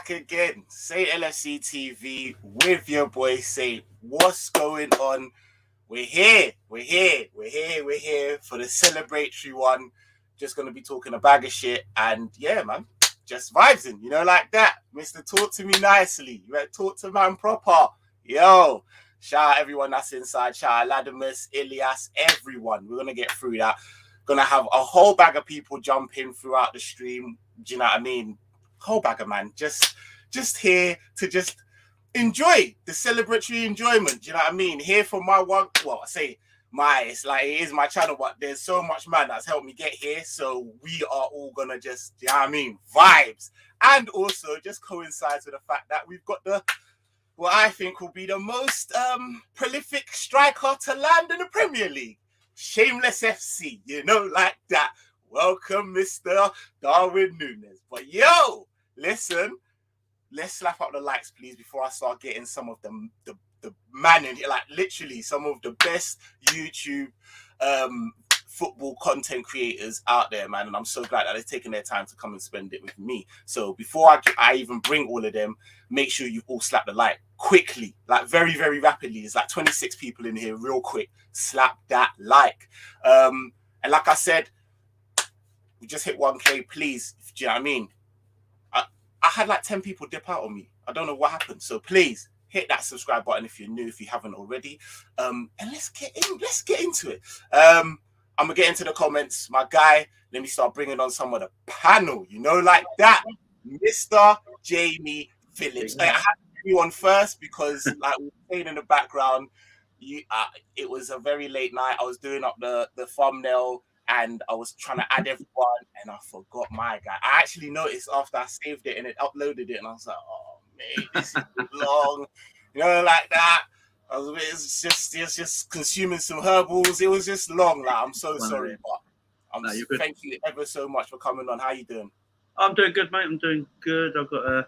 back again. Saint Lfctv with your boy Saint. What's going on? We're here for the celebratory one. Just gonna be talking a bag of shit, and yeah, man, just vibesing, like that. Mr. Talk to me nicely. You better talk to man proper. Yo, shout out everyone that's inside. Shout out Ladimus, Ilias, everyone. We're gonna get through that. Gonna have a whole bag of people jump in throughout the stream. Do you know what I mean? Whole bag of man. Just here to just enjoy the celebratory enjoyment. Do you know what I mean? Here for my one. Well, I say it is my channel, but there's so much man that's helped me get here. So we are all gonna just, you know what I mean, vibes. And also just coincides with the fact that we've got what I think will be the most prolific striker to land in the Premier League. Shameless FC, like that. Welcome, Mr. Darwin Nunes. But yo, listen, let's slap up the likes, please, before I start getting some of the man in here, like literally some of the best YouTube football content creators out there, man. And I'm so glad that they're taking their time to come and spend it with me. So before I even bring all of them, make sure you all slap the like quickly, like very, very rapidly. There's like 26 people in here, real quick. Slap that like. And like I said, we just hit 1K, please. Do you know what I mean? I had like 10 people dip out on me. I don't know what happened. So please hit that subscribe button if you're new, if you haven't already. And let's get into it. I'm gonna get into the comments. My guy, let me start bringing on some of the panel, like that. Mr. Jamie Phillips. I had you on first because like we were playing in the background. It was a very late night. I was doing up the thumbnail and I was trying to add everyone and I forgot my guy. I actually noticed after I saved it and it uploaded it and I was like, oh mate, this is long, like that. It's just consuming some herbals. It was just long. Like, I'm so sorry, but thank you ever so much for coming on. How you doing? I'm doing good, mate. I'm doing good. I've got a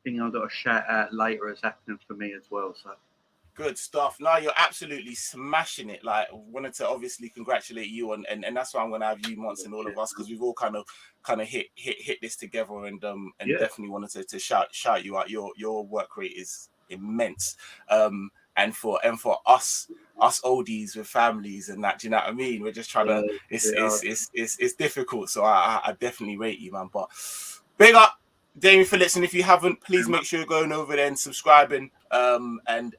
thing I've got to shout out later is happening for me as well. So good stuff. No, you're absolutely smashing it. Like, wanted to obviously congratulate you on, and that's why I'm gonna have you, Monts, and all of us, because we've all kind of hit this together, and definitely wanted to shout you out. Your work rate is immense. And for us oldies with families and that, do you know what I mean? We're just trying to. It's difficult. So I definitely rate you, man. But big up Damien Phillips, and if you haven't, please make sure you're going over there and subscribing, and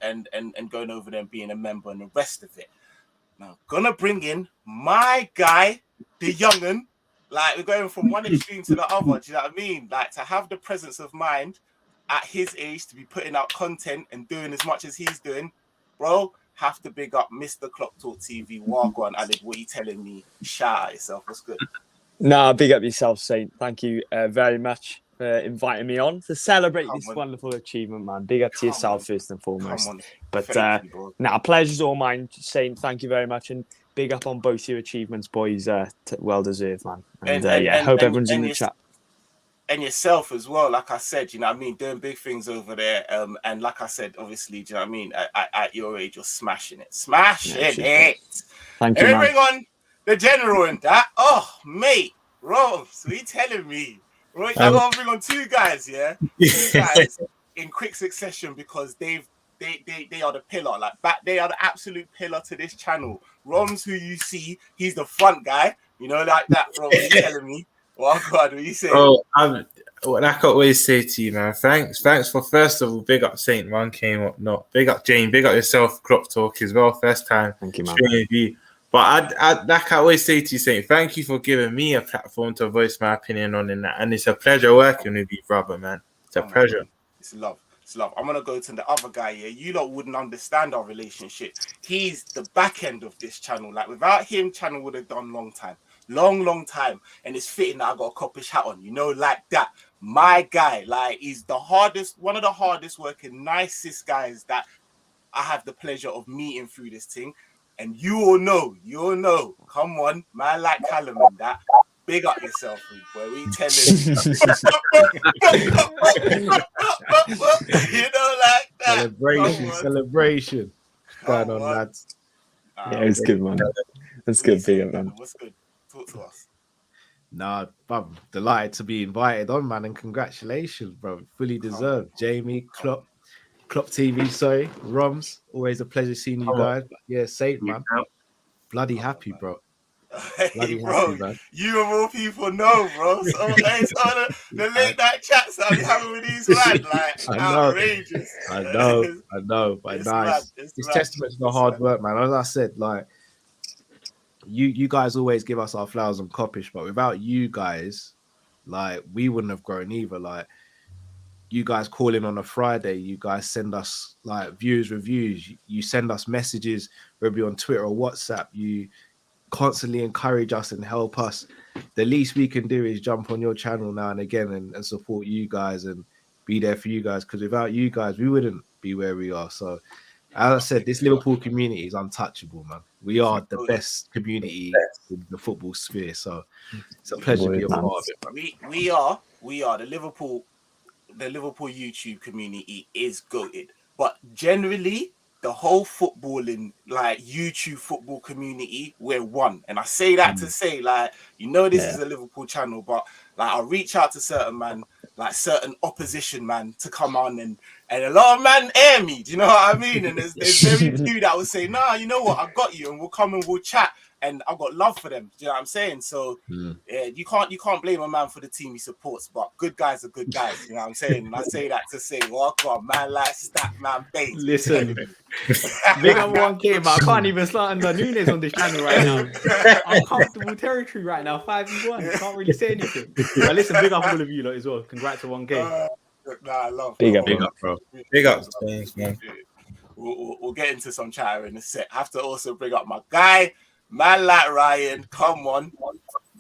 going over there and being a member and the rest of it. Now, gonna bring in my guy, the young'un. Like, we're going from one extreme to the other. Do you know what I mean? Like, to have the presence of mind at his age to be putting out content and doing as much as he's doing, bro, have to big up Mr. Clock Talk TV. Wagwan, Alec, what are you telling me? Shout out yourself. What's good? Nah, big up yourself, Saint. Thank you very much for inviting me on to celebrate this wonderful achievement, man. Big up to yourself first and foremost. But pleasure's all mine, Saint. Thank you very much, and big up on both your achievements, boys. Well deserved, man. And hope everyone's in the chat. And yourself as well, like I said, you know what I mean, doing big things over there. And like I said, obviously, do you know what I mean? At your age, you're smashing it. Thank you, man. Bring on the general and that. Oh, mate, Rose, what are you telling me? Right, I'm gonna bring on two guys, yeah? Two guys in quick succession because they are the pillar. They are the absolute pillar to this channel. Roms, who you see, he's the front guy, like that, bro. What are you telling me? Well, God, what are you saying? Oh, what I can always say to you, man. Thanks for first of all, big up Saint 1K and whatnot. Big up Jane, big up yourself, Crop Talk as well. First time. Thank you, man. But like I always say to you, Saint, thank you for giving me a platform to voice my opinion on in that. And it's a pleasure working with you, brother, man. It's a pleasure. It's love. It's love. I'm gonna go to the other guy here. You lot wouldn't understand our relationship. He's the back end of this channel. Like, without him, channel would have done long time. Long time. And it's fitting that I got a coppish hat on, like that. My guy, like, he's one of the hardest working, nicest guys that I have the pleasure of meeting through this thing. And you all know. Come on, man, like Callum and that. Big up yourself, boy. We telling like that. Celebration. Going on, lads. Yeah, it's good, man. That's good. Big up, man. What's good? Talk to us. Nah, bro, delighted to be invited on, man, and congratulations, bro. Fully deserved. Jamie, Klopp TV, sorry, Roms. Always a pleasure seeing you guys. But yeah, Saint, man. Bloody happy, bro. Hey, Bloody bro, happy, man. you of all people know, bro. So it's on the late night chats that we having with these lads, like I know. outrageous. I know. But It's nice. mad. It's testament to the hard work, man. As I said, like you guys always give us our flowers and coppish, but without you guys, like we wouldn't have grown either. Like you guys call in on a Friday, you guys send us like reviews, you send us messages, whether you're on Twitter or WhatsApp, you constantly encourage us and help us. The least we can do is jump on your channel now and again and support you guys and be there for you guys, because without you guys, we wouldn't be where we are. So as I said, this Liverpool community is untouchable, man. We are the best community in the football sphere. So it's a pleasure to be a part of it, man. We are the Liverpool YouTube community is goated, but generally the whole footballing, like YouTube football community, we're one. And I say that to say, like, this is a Liverpool channel, but like I'll reach out to certain man, like certain opposition man, to come on and a lot of man air me. Do you know what I mean? And there's very few that will say, nah, you know what, I got you, and we'll come and we'll chat. And I've got love for them. Do you know what I'm saying? So yeah, you can't blame a man for the team he supports, but good guys are good guys. You know what I'm saying? And I say that to say, walk on, man, like Stat, man, Baines. Listen, big up 1K, but I can't even start under Nunes on this channel right now. Uncomfortable territory right now, 5v1. Can't really say anything. But listen, big up all of you lot as well. Congrats to 1K. I love big bro. up, bro. Big up, man. We'll get into some chatter in a sec. I have to also bring up my guy, man like Ryan. Come on,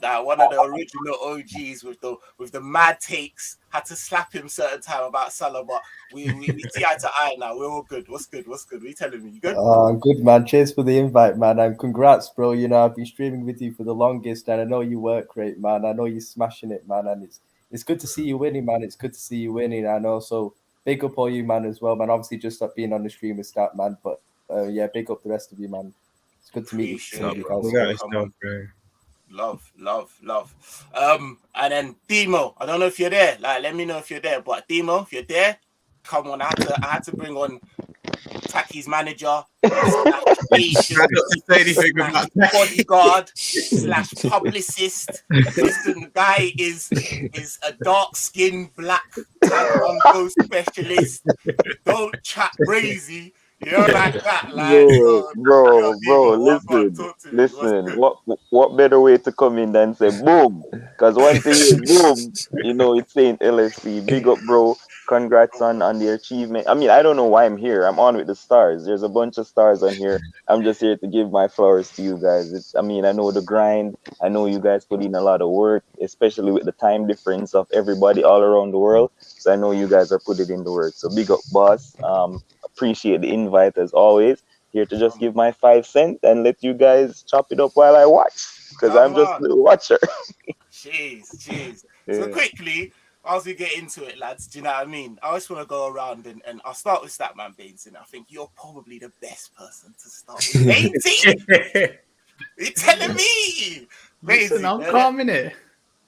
that one of the original OGs with the mad takes. Had to slap him certain time about Salah, but we see eye to eye now. We're all good. What's good? What are you telling me? You good? I'm good, man. Cheers for the invite, man, and congrats, bro. I've been streaming with you for the longest, and I know you work great, man. I know you're smashing it, man, and it's good to see you winning, man. It's good to see you winning, and also big up all you, man, as well, man. Obviously, just being on the stream with Stat, man, but yeah, big up the rest of you, man. It's good to meet you guys. Love. And then Demo, I don't know if you're there. Like, let me know if you're there. But Demo, if you're there, come on. I had to bring on Taki's manager, bodyguard / publicist. Listen, the guy is a dark-skinned black taekwondo specialist. Don't chat crazy. Like that, like bro. Listen. What better way to come in than say boom? Because one thing is boom. It's Saint LFC. Big up, bro. Congrats on the achievement. I mean, I don't know why I'm here. I'm on with the stars. There's a bunch of stars on here. I'm just here to give my flowers to you guys. I know the grind. I know you guys put in a lot of work, especially with the time difference of everybody all around the world. So I know you guys are putting in the work. So big up, boss. Appreciate the invite as always. Here to just give my 5 cents and let you guys chop it up while I watch, because I'm just a little watcher. Cheers. Yeah. So quickly, as we get into it, lads, do you know what I mean? I just want to go around and I'll start with Statman Baines, and I think you're probably the best person to start with. Baines, you're telling me. Listen, I'm calm in it.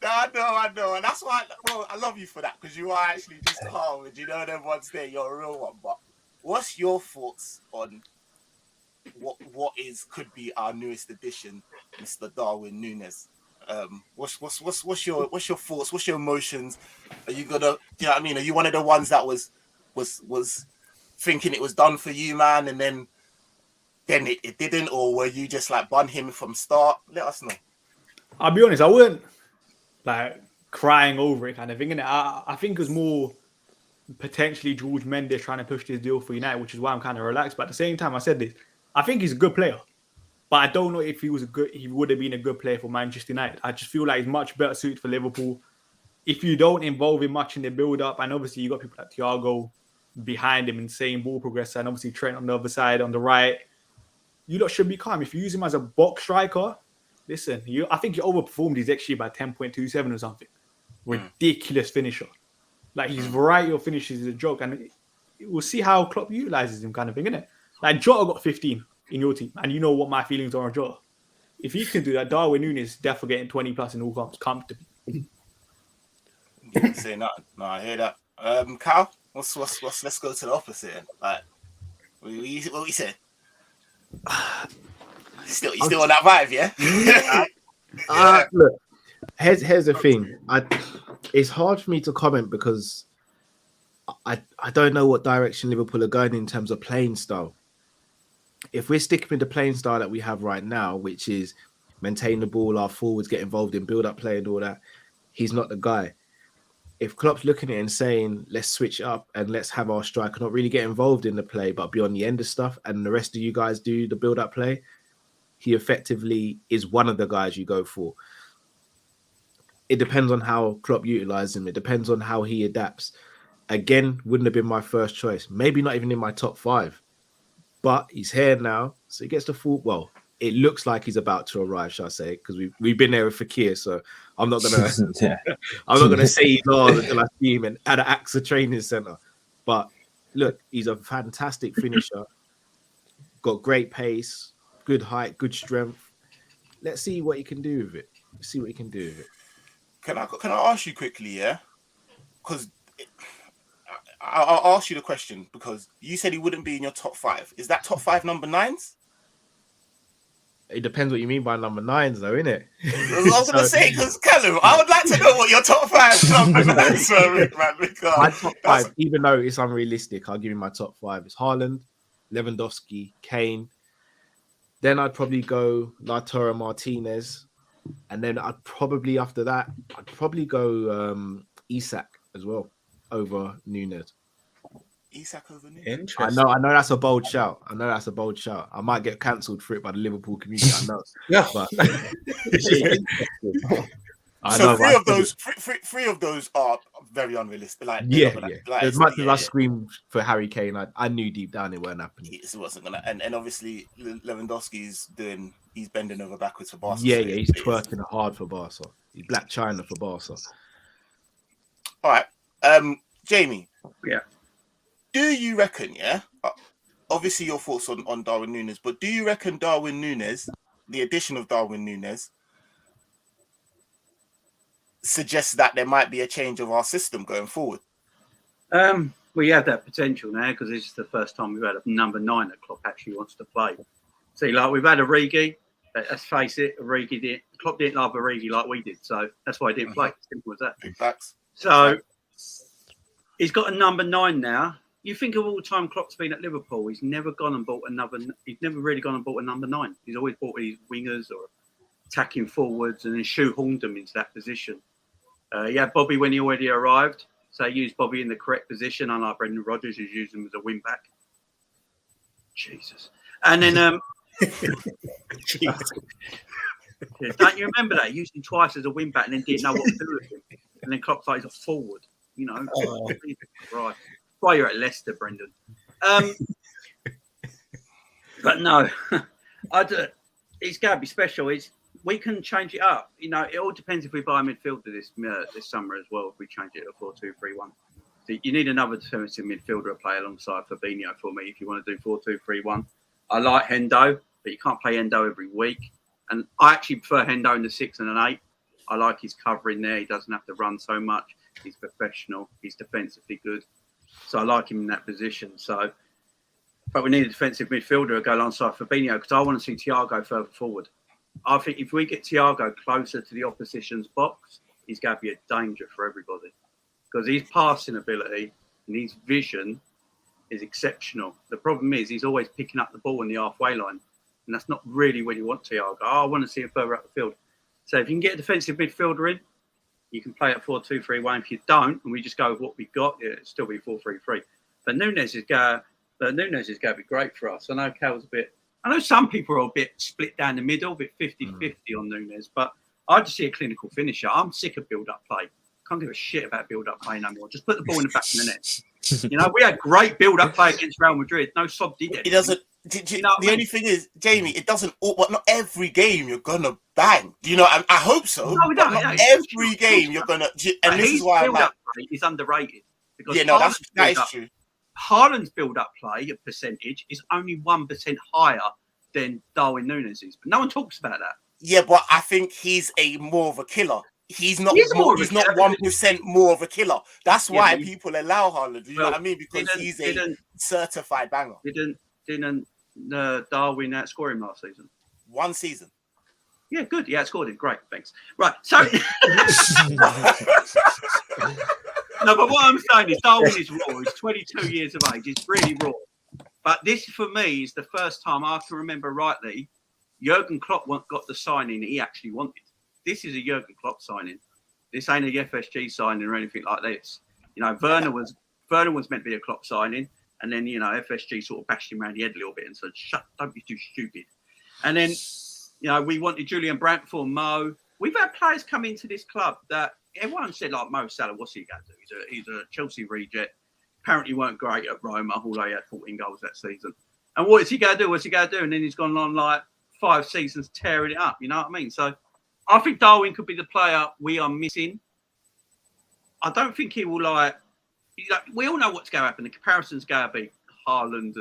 I know, and that's why. Well, I love you for that, because you are actually just calm, and them ones there. You're a real one. But what's your thoughts on could be our newest addition, Mr. Darwin Nunes? What's your thoughts? What's your emotions? Are you gonna? Do you know what I mean? Are you one of the ones that was thinking it was done for you, man, and then it didn't, or were you just like bun him from start? Let us know. I'll be honest, I wasn't like crying over it kind of thing. And I think it was more potentially George Mendes trying to push this deal for United, which is why I'm kind of relaxed. But at the same time, I said this, I think he's a good player, but I don't know if he would have been a good player for Manchester United. I just feel like he's much better suited for Liverpool. If you don't involve him much in the build-up, and obviously you got people like Thiago behind him, insane ball progressor, and obviously Trent on the other side, on the right, you lot should be calm. If you use him as a box striker, listen, I think you overperformed his XG by 10.27 or something. Ridiculous finisher. Like, his variety of finishes is a joke, and we'll see how Klopp utilizes him, kind of thing, innit? Like, Jota got 15 in your team, and you know what my feelings are on Jota. If he can do that, Darwin Núñez is definitely getting 20 plus in all comps comfortably. You didn't say nothing. No, I hear that. Cal, what's let's go to the opposite then. Like, what we said? You still on that vibe, yeah? Look, here's the thing. It's hard for me to comment because I don't know what direction Liverpool are going in terms of playing style. If we're sticking with the playing style that we have right now, which is maintain the ball, our forwards get involved in build-up play and all that, he's not the guy. If Klopp's looking at it and saying, let's switch up and let's have our striker not really get involved in the play, but be on the end of stuff, and the rest of you guys do the build-up play, he effectively is one of the guys you go for. It depends on how Klopp utilizes him. It depends on how he adapts. Again, wouldn't have been my first choice. Maybe not even in my top 5. But he's here now, so he gets the full. Well, it looks like he's about to arrive, shall I say? Because we've been there with Fekir, so I'm not gonna I'm not gonna say he's on until I see him at an AXA training center. But look, he's a fantastic finisher. Got great pace, good height, good strength. Let's see what he can do with it. Can I ask you quickly, yeah? Because I'll ask you the question because you said he wouldn't be in your top 5. Is that top 5 number 9s? It depends what you mean by number 9s, though, innit? I was going to say, because Callum, I would like to know what your top 5 number 9s are, man. My top 5, even though it's unrealistic, I'll give you my top 5. It's Haaland, Lewandowski, Kane. Then I'd probably go Lautaro Martinez. And then after that, I'd probably go Isak as well over Núñez. Isak over Núñez. Interesting. I know that's a bold shout. I might get cancelled for it by the Liverpool community. I know. Yeah. But so three of those are very unrealistic. Like like, as much as I screamed for Harry Kane, I knew deep down it weren't happening. It wasn't gonna. And obviously Lewandowski's he's bending over backwards for Barca. Yeah, he's twerking hard for Barca. He's Black China for Barca. All right, Jamie. Yeah. Do you reckon? Yeah. Obviously, your thoughts on Darwin Núñez, but do you reckon Darwin Núñez, the addition of Darwin Núñez, suggests that there might be a change of our system going forward? We have that potential now because this is the first time we've had a number 9 that Klopp actually wants to play. See, like we've had Origi. Let's face it, Klopp didn't love Origi like we did, so that's why he didn't play. Simple as that. Big facts. So he's got a number 9 now. You think of all the time Klopp's been at Liverpool, he's never gone and bought another. He's never really gone and bought a number 9. He's always bought these wingers or attacking forwards and then shoehorned them into that position. He had Bobby when he already arrived, so he used Bobby in the correct position, unlike Brendan Rodgers, who's used him as a wing back. Jesus. And then, don't you remember that? He used him twice as a wing back and then didn't know what to do with him. And then Klopp thought he's a forward, you know. Right. Why you're at Leicester, Brendan. But no, it's got to be special. We can change it up. You know, it all depends if we buy a midfielder this summer as well. If we change it to 4-2-3-1, so you need another defensive midfielder to play alongside Fabinho for me. If you want to do 4-2-3-1, I like Hendo, but you can't play Hendo every week. And I actually prefer Hendo in the 6 and an 8. I like his covering there. He doesn't have to run so much. He's professional. He's defensively good, so I like him in that position. So, but we need a defensive midfielder to go alongside Fabinho because I want to see Thiago further forward. I think if we get Thiago closer to the opposition's box, he's going to be a danger for everybody because his passing ability and his vision is exceptional. The problem is he's always picking up the ball in the halfway line, and that's not really where you want Thiago. I want to see him further up the field. So if you can get a defensive midfielder in, you can play at 4-2-3-1. If you don't, and we just go with what we've got, it'll still be 4-3-3. But Núñez is going to be great for us. I know Cal's I know some people are a bit split down the middle, a bit 50-50 on Núñez, but I just see a clinical finisher. I'm sick of build-up play. Can't give a shit about build-up play no more. Just put the ball in the back of the net. You know, we had great build-up play against Real Madrid. No sob did it. It doesn't. The only thing is, Jamie, it doesn't. Not every game you're gonna bang. Do you know? I hope so. No, not every game you're gonna. And this is why build-up play is underrated. Because that is true. Haaland's build-up play percentage is only 1% higher than Darwin Núñez's, but no one talks about that. Yeah, but I think he's more of a killer. He's not He's more. more of a He's not killer. 1% more of a killer. That's Yeah, why but people allow Haaland. You know well, what I mean? Because he's a certified banger. Didn't Darwin outscore him last season? One season. Yeah, good. He outscored him. Great, thanks. Right, so no, but what I'm saying is Darwin is raw. He's 22 years of age. He's really raw. But this, for me, is the first time I can remember rightly Jurgen Klopp got the signing he actually wanted. This is a Jurgen Klopp signing. This ain't a FSG signing or anything like this. You know, Werner was meant to be a Klopp signing, and then, you know, FSG sort of bashed him around the head a little bit and said, "Shut, don't be too stupid." And then, you know, we wanted Julian Brandt for Mo. We've had players come into this club that everyone said, like, Mo Salah, what's he going to do? He's a Chelsea reject. Apparently weren't great at Roma, although he had 14 goals that season. And what is he going to do? What's he going to do? And then he's gone on like 5 seasons tearing it up. You know what I mean? So I think Darwin could be the player we are missing. I don't think he will we all know what's going to happen. The comparison's going to be Haaland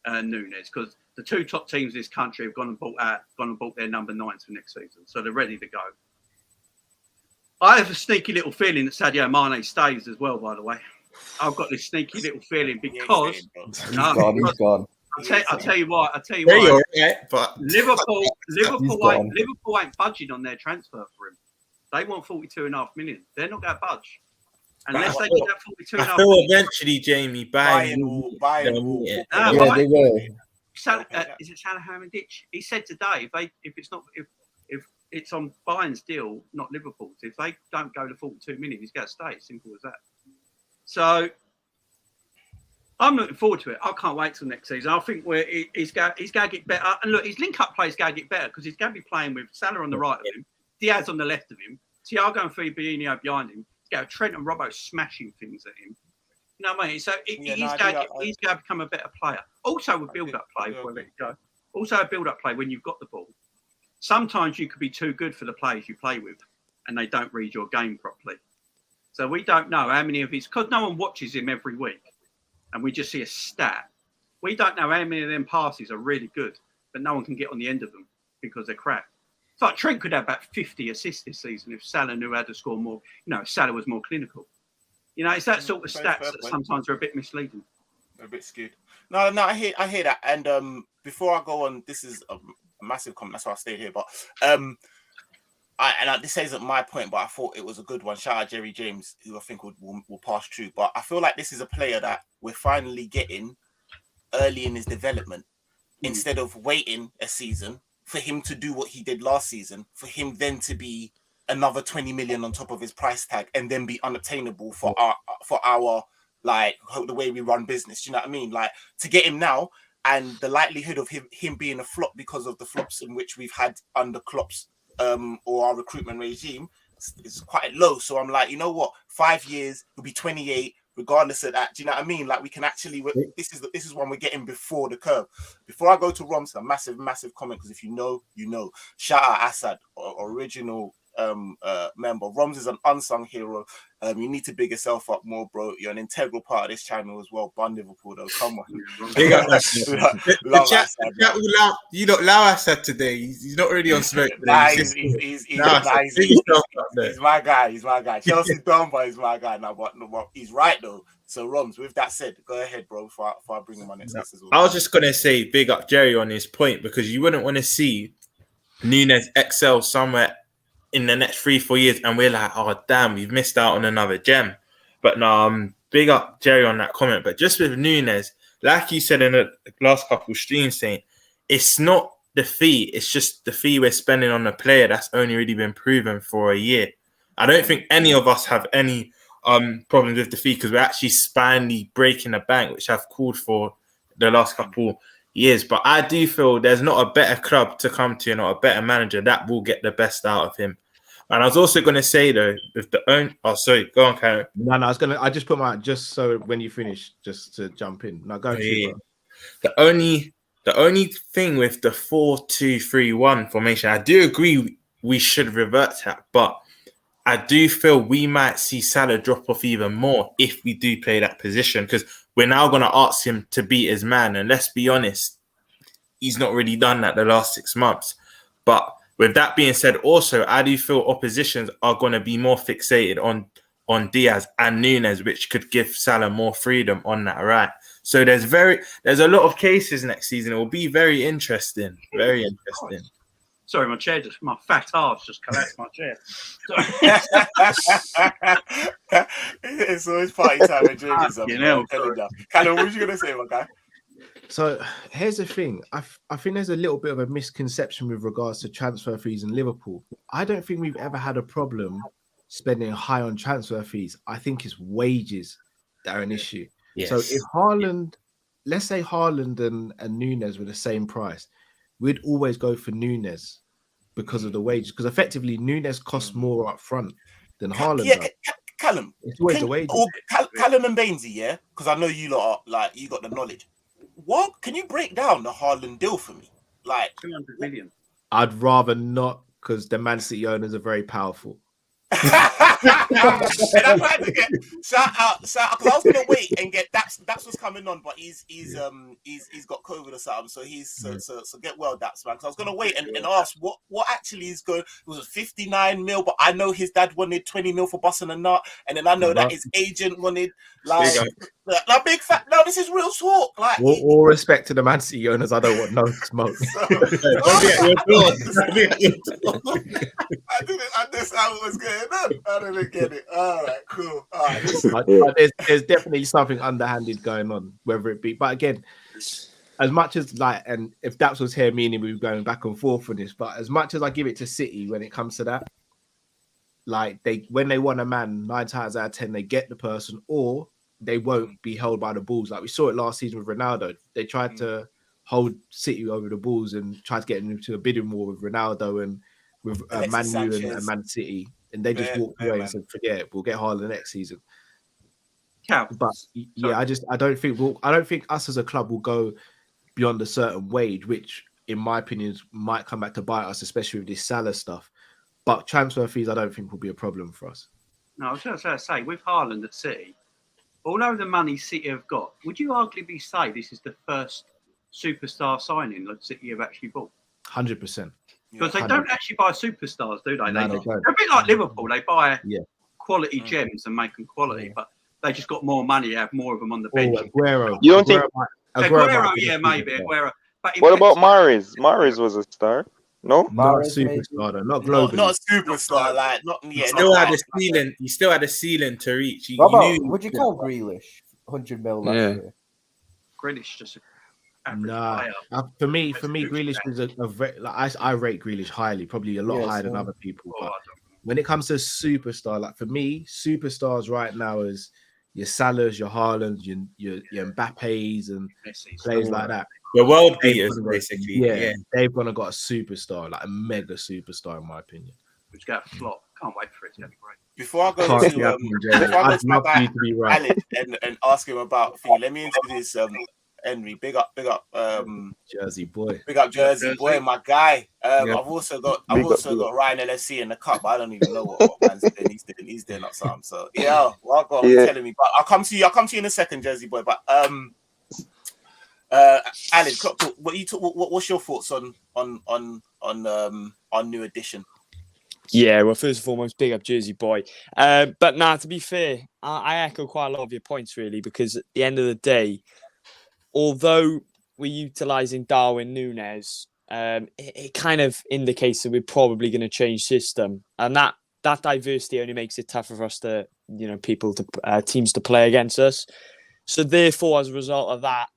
and Nunes, because the 2 top teams in this country have gone and bought their number 9s for next season. So they're ready to go. I have a sneaky little feeling that Sadio Mane stays as well, by the way. I've got this sneaky little feeling because he's gone. I'll tell you why. Yeah, but Liverpool ain't budging on their transfer for him. They want 42.5 million. They're not going to budge unless they get that 42.5 I feel million. Eventually, Jamie, Bayern will. Yeah, they will. Is it Salahamidzic? He said today, if it's on Bayern's deal, not Liverpool's, if they don't go to 42 million, he's going to stay. Simple as that. So I'm looking forward to it. I can't wait till next season. I think he's going to get better. And look, his link-up play is going to get better because he's going to be playing with Salah on the right of him, Diaz on the left of him, Thiago and Fabinho behind him. He's got Trent and Robbo smashing things at him. You know what I mean? So he's going to become a better player. Also with build-up play, Also a build-up play when you've got the ball. Sometimes you could be too good for the players you play with, and they don't read your game properly. So we don't know how many of his, because no one watches him every week, and we just see a stat. We don't know how many of them passes are really good, but no one can get on the end of them because they're crap. It's like Trent could have about 50 assists this season if Salah knew how to score more. You know, if Salah was more clinical. You know, it's that sort of stats that sometimes are a bit misleading. A bit skewed. No, I hear that. And before I go on, this is a massive comment. That's why I stayed here. But this isn't my point, but I thought it was a good one. Shout out Jerry James, who I think will pass through. But I feel like this is a player that we're finally getting early in his development, instead of waiting a season for him to do what he did last season, for him then to be another 20 million on top of his price tag and then be unobtainable for our like the way we run business. You know what I mean? Like, to get him now, and the likelihood of him being a flop because of the flops in which we've had under Klopp's or our recruitment regime is quite low. So I'm like, you know what? 5 years, he'll be 28, regardless of that. Do you know what I mean? Like, we can actually, this is one we're getting before the curve. Before I go to Roms, a massive comment, because if you know. Shout out Assad, original member. Roms is an unsung hero. You need to big yourself up more, bro. You're an integral part of this channel as well. Bun Liverpool, though. Come on. Big up you don't allow Assad today. He's not really on smoke today. He's my guy. He's my guy. Chelsea done, but he's my guy now. But he's right though. So Roms, with that said, go ahead, bro. Before I bring him on next as well. I was just gonna say, big up Jerry on his point, because you wouldn't want to see Nunes excel somewhere in the next 3-4 years, and we're like, oh damn, we've missed out on another gem. But no, big up Jerry on that comment. But just with Nunes, like you said in the last couple of streams, saying it's not the fee, it's just the fee we're spending on a player that's only really been proven for a year. I don't think any of us have any problems with the fee, because we're actually finally breaking the bank, which I've called for the last couple years. But I do feel there's not a better club to come to, not a better manager that will get the best out of him. And I was also going to say though, with the own, sorry, go on, Karen. No, I just put just so when you finish, just to jump in. No, go. Yeah. The only thing with the 4-2-3-1 formation, I do agree we should revert to that, but I do feel we might see Salah drop off even more if we do play that position, because we're now going to ask him to beat his man. And let's be honest, he's not really done that the last 6 months. But with that being said, also, I do feel oppositions are going to be more fixated on Diaz and Nunes, which could give Salah more freedom on that right. So there's a lot of cases next season. It will be very interesting. Very interesting. Sorry, my fat ass just collapsed my chair. It's always party time with Jamie's. Callum, what was you going to say, my guy? So here's the thing. I think there's a little bit of a misconception with regards to transfer fees in Liverpool. I don't think we've ever had a problem spending high on transfer fees. I think it's wages that are an issue. Yes. So if Haaland, let's say Haaland and Nunes were the same price, we'd always go for Nunes because of the wages. Because effectively, Nunes costs more up front than Haaland does. Callum, it's always the wages. Callum and Bainesy, yeah? Because I know you lot are, you got the knowledge. What can you break down the Haaland deal for me? 200 million. I'd rather not, because the Man City owners are very powerful. And I'm trying to get shout out because I was gonna wait and get that's what's coming on, but he's got COVID or something, so get well, that's man. Because I was gonna wait and ask what actually is going. It was 59 mil, but I know his dad wanted 20 mil for busting a nut, and then I know that his agent wanted big fat. No, this is real talk. All respect to the Man City owners, I don't want no smoke. I just how it was going on. I didn't get it. All right, cool. All right. There's definitely something underhanded going on, whether it be. But again, as much as and if that was here, meaning we were going back and forth on this, but as much as I give it to City when it comes to that, when they want a man, 9 times out of 10 they get the person, or they won't be held by the Bulls. Like we saw it last season with Ronaldo. They tried to hold City over the Bulls and tried to get into a bidding war with Ronaldo and with Man U and Man City, and they just walked away and said, "Forget it, we'll get Haaland next season." But I don't think us as a club will go beyond a certain wage, which, in my opinion, might come back to bite us, especially with this Salah stuff. But transfer fees, I don't think will be a problem for us. No, I was just going to say, with Haaland at City, although the money City have got, would you arguably say this is the first superstar signing that City have actually bought? 100%. Because they don't actually buy superstars, do they? No, They're a bit like Liverpool. They buy quality gems and make them quality, but they just got more money, have more of them on the bench. Aguero. You don't think Aguero, maybe Aguero. But what about Mahrez? Mahrez was a star. No, not a superstar, though. Not globally. Not a superstar. He still had a ceiling to reach. Would you call Grealish 100 mil last year? Grealish just. For me, Grealish is a very. I rate Grealish highly, probably a lot higher than other people. But when it comes to superstar, for me, superstars right now is your Salahs, your Haalands, your Mbappes, and players like that. The world beaters, basically. Yeah, they've gonna got a superstar, a mega superstar, in my opinion. Which got a flop. Can't wait for it to be great. Before I go to my guy, Alec, and ask him about thing, let me introduce Henry. Big up, Jersey boy. Big up, Jersey boy, my guy. I've also got Ryan LFC in the cup, but I don't even know what man's doing. He's doing up something. So telling me. But I'll come to you in a second, Jersey boy. But Alan, what's your thoughts on New Edition? Yeah, well, first and foremost, big up Jersey boy. But to be fair, I echo quite a lot of your points, really, because at the end of the day, although we're utilising Darwin Núñez, it kind of indicates that we're probably going to change system. And that diversity only makes it tougher for us to, teams to play against us. So therefore, as a result of that,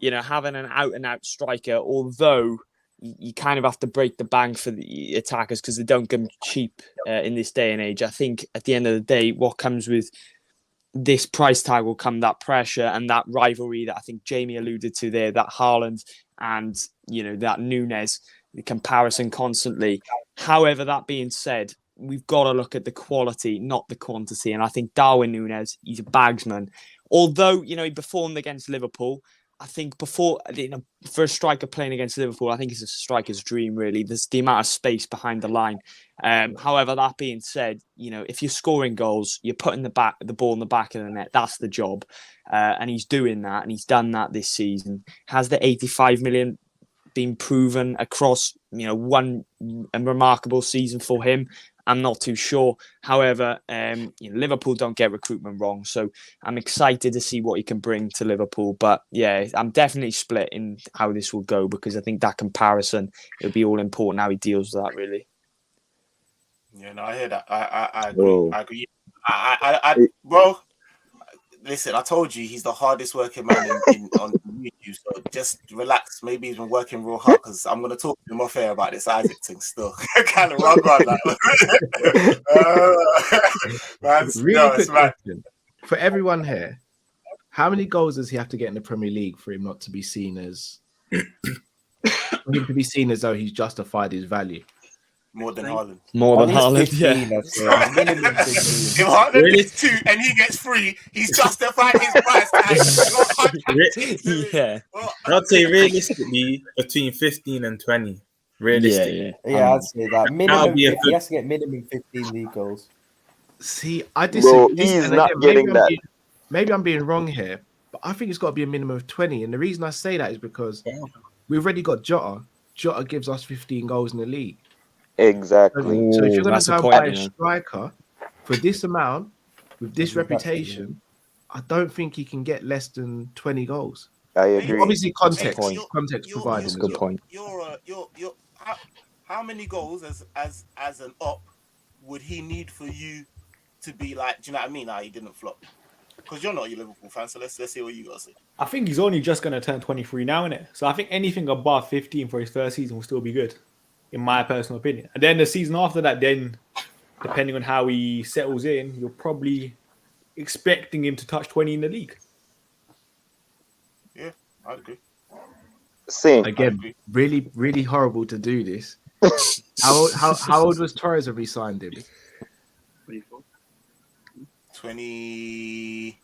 having an out-and-out striker, although you kind of have to break the bank for the attackers because they don't come cheap in this day and age. I think at the end of the day, what comes with this price tag will come that pressure and that rivalry that I think Jamie alluded to there, that Haaland and, that Núñez, the comparison constantly. However, that being said, we've got to look at the quality, not the quantity. And I think Darwin Núñez, he's a bagsman. Although, he performed against Liverpool, I think for a striker playing against Liverpool, I think it's a striker's dream, really. There's the amount of space behind the line. However, that being said, if you're scoring goals, you're putting the ball in the back of the net. That's the job. And he's doing that, and he's done that this season. Has the 85 million been proven across, one remarkable season for him? I'm not too sure. However, Liverpool don't get recruitment wrong, so I'm excited to see what he can bring to Liverpool. But yeah, I'm definitely split in how this will go, because I think that comparison, it'll be all important how he deals with that, really. Yeah, no, I hear that. I agree. Whoa. I agree. Well, listen, I told you he's the hardest working man on YouTube. So just relax. Maybe he's been working real hard, because I'm gonna talk to him off air about this Isaac thing still. Kind of run like. Really quick question for everyone here: how many goals does he have to get in the Premier League for him not to be seen as though he's justified his value? More than Haaland. More than Haaland, yeah. If Haaland gets 2 and he gets 3, he's justified his price. Yeah. I'd say realistically between 15 and 20. Realistically. Yeah, I'd say that. Minimum, he has to get minimum 15 league goals. See, I disagree. Bro, he's not getting that. Maybe I'm being wrong here, but I think it's got to be a minimum of 20. And the reason I say that is because we've already got Jota. Jota gives us 15 goals in the league. Exactly. So if you're going to go buy a striker for this amount, with this reputation, I don't think he can get less than 20 goals. I agree. Obviously, context provided. That's a good point. How many goals as an op would he need for you to be like? Do you know what I mean? He didn't flop. Because you're not a Liverpool fan, so let's see what you got to say. I think he's only just going to turn 23 now, innit? So I think anything above 15 for his first season will still be good, in my personal opinion. And then the season after that, then depending on how he settles in, you're probably expecting him to touch 20 in the league. Yeah, I agree. Same. Again, really, really horrible to do this. How old was Torres when we signed him? 23.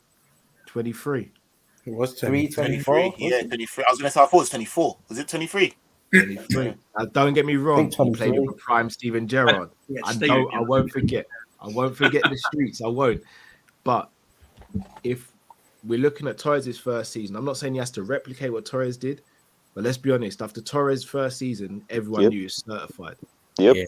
It was 23. Yeah, 23. I was going to say, I thought it was 24. Was it 23? 23. Don't get me wrong. He played with a prime Steven Gerrard. I won't forget. I won't forget the streets. I won't. But if we're looking at Torres' first season, I'm not saying he has to replicate what Torres did, but let's be honest. After Torres' first season, everyone knew he was certified. Yep. Yeah.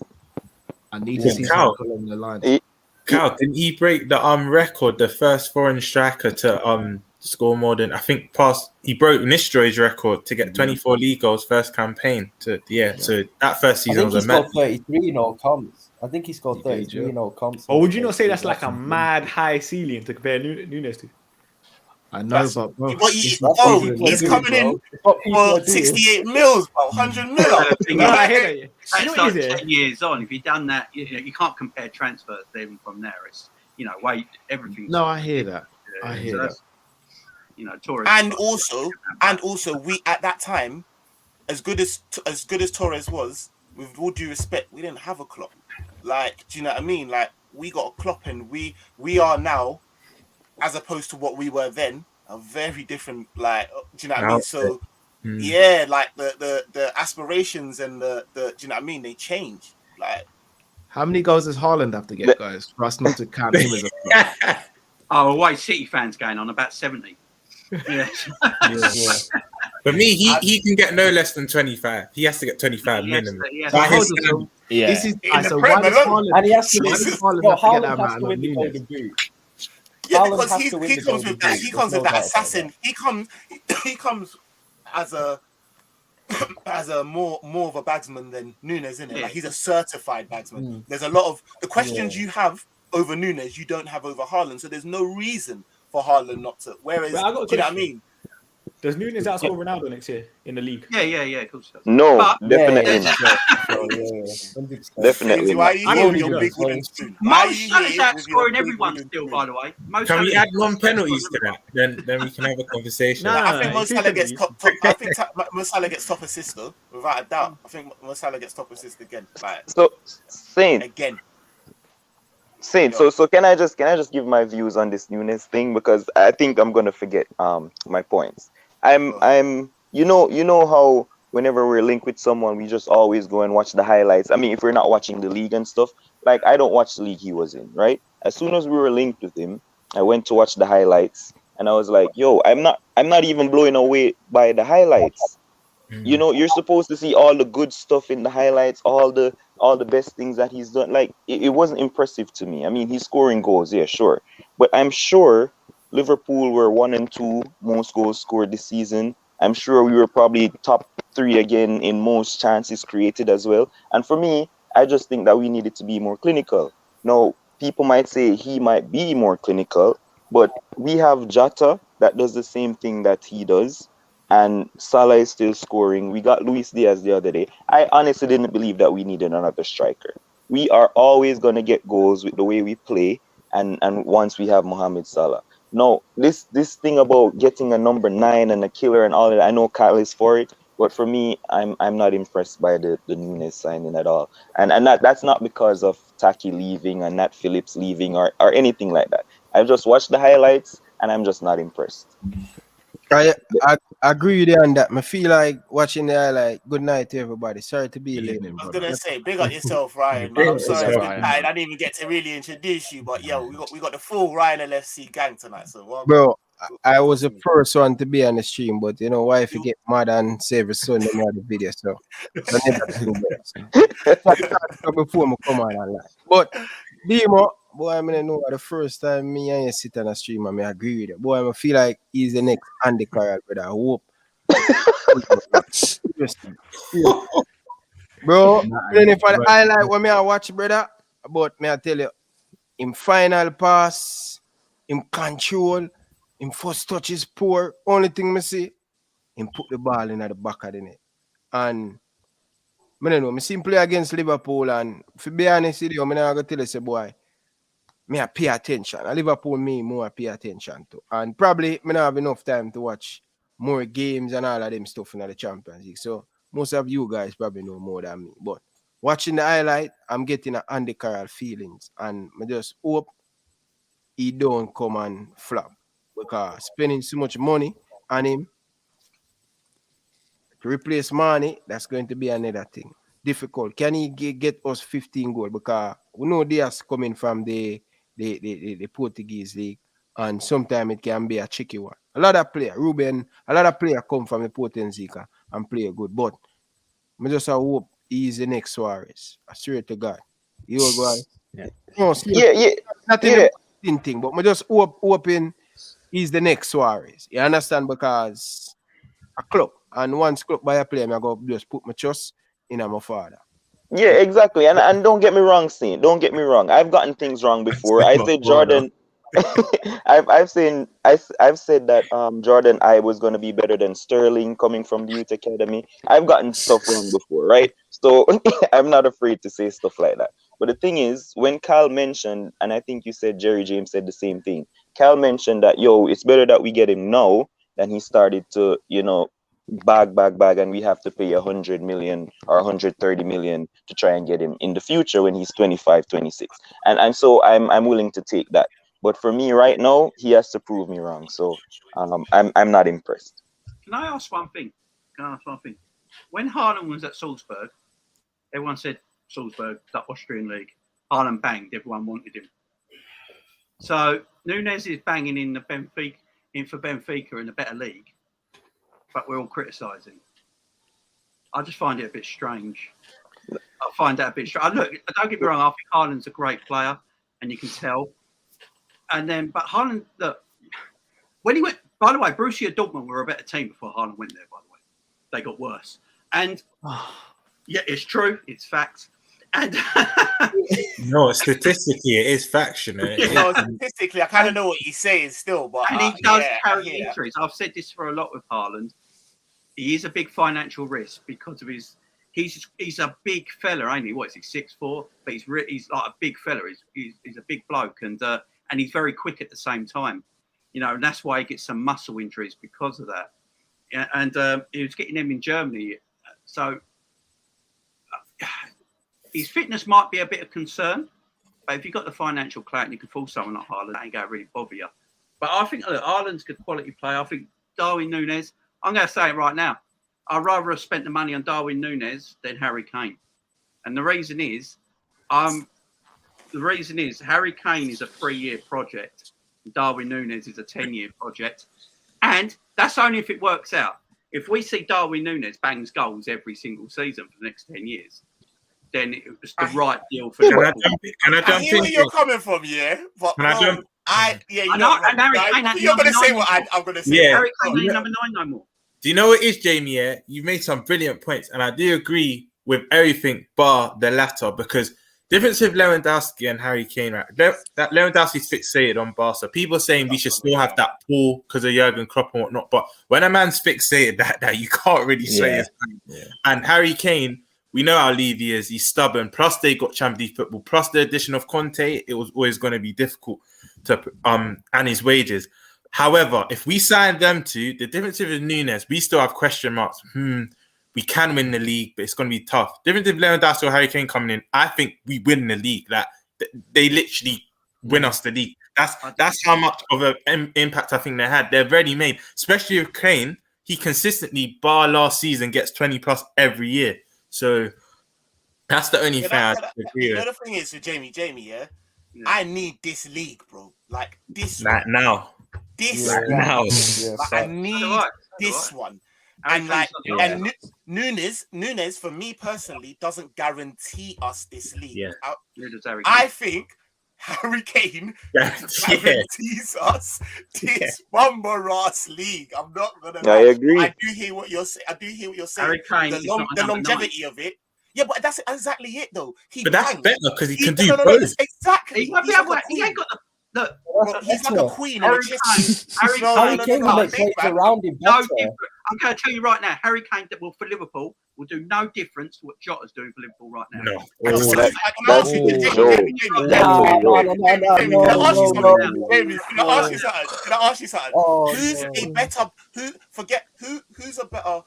I need to see something along the line. Cal, didn't he break the record, the first foreign striker to score more than, I think, he broke Nistelrooy's record to get 24 league goals first campaign. So that first season was a mess. I think he scored 33 in all comps. I think he scored 33 in all comps. Or would you not say that's like a mad high ceiling to compare Nunes to? I know, but bro, he's coming in for 68 mils, 100 mil. I hear that. That's like 10 years on. If you've done that, you can't compare transfers even from there. It's everything. No, I hear that. I hear that. Torres. And also, we at that time, as good as Torres was, with all due respect, we didn't have a Klopp. Like, do you know what I mean? Like, we got a Klopp, and we are now, as opposed to what we were then, a very different. Like, do you know what I mean? So, yeah, like the aspirations and the do you know what I mean? They change. Like, how many goals does Haaland have to get, guys, for us not to count him as a Klopp? Oh, why City fans going on about 70? Yeah. For me, he can get no less than 25. He has to get 25 minimum. So why does Haaland? And he has to get that amount of Nunes. Yeah, because he comes with that. He comes with that assassin. He comes as a more of a bagsman than Nunes, isn't it? Like, he's a certified bagsman. There's a lot of the questions you have over Nunes, you don't have over Haaland. So there's no reason for Haaland not to. Whereas, do you know what I mean? Does Nunes outscore Ronaldo next year in the league? Yeah, of course. No, definitely not. Definitely. Why are you here your big wooden spoon? Most Salah's outscoring everyone still, by the way. Can we add one penalties to that? Then we can have a conversation. I think Mo Salah gets top. I think Mo Salah gets top assist though, without a doubt. I think Mo Salah gets top assist again. Like, so, Saint. Again. Saint, so can I just give my views on this Nunes thing, because I think I'm gonna forget my points. I'm you know how whenever we're linked with someone, we just always go and watch the highlights. I mean, if we're not watching the league and stuff, like, I don't watch the league he was in, right? As soon as we were linked with him, I went to watch the highlights, and I was like, yo, I'm not even blown away by the highlights. You know, you're supposed to see all the good stuff in the highlights, all the best things that he's done. Like it wasn't impressive to me. I mean, he's scoring goals, yeah, sure, but I'm sure Liverpool were 1 and 2 most goals scored this season. I'm sure we were probably top 3 again in most chances created as well. And for me, I just think that we needed to be more clinical. Now, people might say he might be more clinical, but we have Jota that does the same thing that he does, and Salah is still scoring. We got Luis Diaz the other day. I honestly didn't believe that we needed another striker. We are always going to get goals with the way we play, and once we have Mohamed Salah. No, this thing about getting a number 9 and a killer and all that, I know Kyle is for it, but for me, I'm not impressed by the Nunes signing at all. And that's not because of Taki leaving and Nat Phillips leaving or anything like that. I've just watched the highlights and I'm just not impressed. I agree with you on that. I feel like watching the highlight. Good night to everybody. Sorry to be late. I was gonna say, big up yourself, Ryan. Man, I'm sorry it's been tight. I didn't even get to really introduce you, but yo, we got the full Ryan LFC gang tonight. So welcome. Bro, I was the first one to be on the stream, but you know why? If you get mad and save his son, then the video. So before I come on and lie. But Demo, boy, I mean, know the first time me and you sit on a stream, I agree with you. Boy, I feel like he's the next Andy Carroll, brother. I hope. Bro, then if I highlight what me I watch, brother, but me I tell you, in final pass, in control, in first touch is poor. Only thing me see, him put the ball in at the back of the net. And I don't know, me see him play against Liverpool, and to be honest with you, I'm not gonna tell you, say, boy, me I pay attention. And Liverpool me more pay attention to. And probably me not have enough time to watch more games and all of them stuff in the Champions League. So most of you guys probably know more than me. But watching the highlight, I'm getting an Andy Carroll feelings. And I just hope he don't come and flop. Because spending so much money on him to replace money, that's going to be another thing. Difficult. Can he get us 15 goals? Because we know they are coming from the Portuguese league, and sometimes it can be a tricky one. A lot of players come from the Portuguese league and play good, but I just hope he's the next Suarez. I swear to God. You go. Yeah. No, yeah. Not in the thing, but I just hoping he's the next Suarez. You understand? Because a club, and once club by a player, I go just put my trust in my father. Yeah, exactly. And don't get me wrong, Saint. Don't get me wrong. I've gotten things wrong before. I said Jordan. I've said that Jordan I was going to be better than Sterling coming from the youth academy. I've gotten stuff wrong before, right? So I'm not afraid to say stuff like that. But the thing is, when Cal mentioned, and I think you said Jerry James said the same thing. Cal mentioned that it's better that we get him now than he started to bag, and we have to pay 100 million or 130 million to try and get him in the future when he's 25, 26. And so I'm willing to take that. But for me right now, he has to prove me wrong. So I'm not impressed. Can I ask one thing? When Haaland was at Salzburg, everyone said Salzburg, the Austrian league. Haaland banged. Everyone wanted him. So Nunes is banging in for Benfica in a better league, but we're all criticising. I just find it a bit strange. Look, don't get me wrong. I think Haaland's a great player, and you can tell. But Haaland, look, when he went, by the way, Borussia Dortmund were a better team before Haaland went there, by the way. They got worse. And, yeah, it's true. It's facts. And no, statistically, it is facts, Statistically, I kind of know what he's saying still. But, and he does carry injuries. I've said this for a lot with Haaland. He is a big financial risk because of his... He's a big fella, ain't he? What is he, 6'4"? But he's like a big fella. He's a big bloke. And he's very quick at the same time, and that's why he gets some muscle injuries because of that. Yeah, and he was getting them in Germany. So his fitness might be a bit of concern, but if you've got the financial clout and you can fool someone like Haaland, that ain't going to really bother you. But I think, look, Haaland's a good quality player. I think Darwin Nunes, I'm going to say it right now, I'd rather have spent the money on Darwin Nunes than Harry Kane. And the reason is, Harry Kane is a 3-year project. Darwin Nunes is a 10-year project. And that's only if it works out. if we see Darwin Núñez bangs goals every single season for the next 10 years, then it was the right deal for Liverpool. Can I jump hear where you're coming from, yeah? But Can I jump? You're going to say what I'm going to say. Yeah. Harry Kane ain't number 9 no more. Do you know what it is, Jamie? Yeah, you've made some brilliant points, and I do agree with everything bar the latter, because difference with Lewandowski and Harry Kane, right? That Lewandowski's fixated on Barca. People are saying we should still have that pull because of Jurgen Klopp and whatnot, but when a man's fixated that you can't really say his name. Yeah. And Harry Kane, we know how Levy is. He's stubborn. Plus, they got Champions League football. Plus, the addition of Conte, it was always going to be difficult to and his wages. However, if we sign them two, the difference with Núñez, we still have question marks. We can win the league, but it's going to be tough. Different with Lewandowski or Harry Kane coming in, I think we win the league. Like they literally win us the league. That's how much of an impact I think they had. They're ready made, especially with Kane. He consistently, bar last season, gets 20 plus every year. So that's the only thing I agree with. The other thing is with Jamie, yeah, I need this league, bro. Like this right one. Now. This right one. now. Like, I need this one. And like, and Núñez, for me personally, doesn't guarantee us this league. Yeah. I think Harry Kane guarantees us this Bummer-ass league. I'm not gonna lie. I agree. I do hear what you're saying. Harry Kane the longevity of it. Yeah, but that's exactly it, though. That's better because he can do both. Exactly. He ain't got the. Look, he's like a queen. Harry Kane will make plays around him better. I'm going to tell you right now, Harry Kane for Liverpool will do no difference to what Jota's doing for Liverpool right now. No. Can I ask you something? Who's a better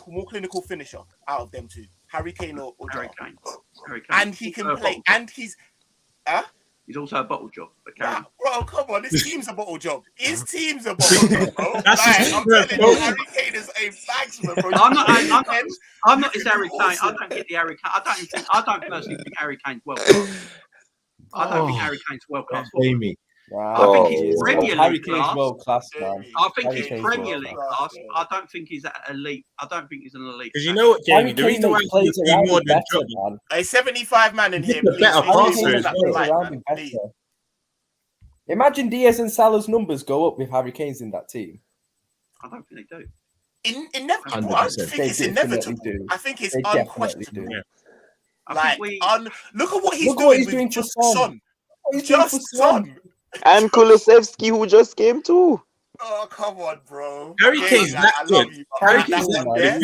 more clinical finisher out of them two? Harry Kane or Harry Kane. And he can play, and he's He's also a bottle job. Bro, come on. His team's a bottle job. His team's a bottle job, bro. I'm telling you, Harry Kane is a bagsman, bro. I'm not his Harry Kane. I don't get the Harry Kane. I don't personally think Harry Kane's well class. I don't think Harry Kane's well class. Jamie. Wow. I think he's Premier League class. World class, man. I think he's Premier League class. I don't think he's elite. I don't think he's an elite. Because you know what, Jamie? The reason why he's more than Jota. A 75 man in here. Imagine Diaz and Salah's numbers go up with Harry Kane's in that team. I don't think they do. Inevitable. I think it's inevitable. I think it's unquestionable. Like, look at what he's doing for Son. Just Son. And Kulusevski, who just came too. Oh, come on, bro. Harry Kane's that good. Harry Kane's that good.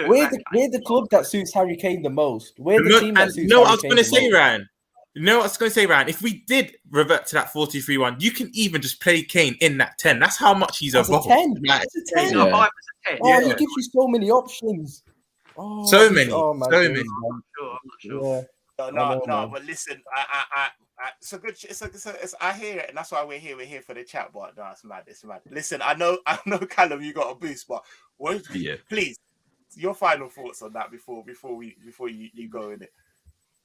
We're the club that suits Harry Kane the most. We're the team that suits Harry Kane the most. No, I was going to say, Ryan. No, I was going to say, Ryan, if we did revert to that 4-2-3-1, you can even just play Kane in that 10. That's how much he's evolved. It's a 10. Oh, he gives you so many options. So many. I'm not sure. No, but listen, it's a good. It's I hear it, and that's why we're here. We're here for the chat. But no, it's mad. Listen, I know, Callum, you got a boost, but please, your final thoughts on that before you go in it.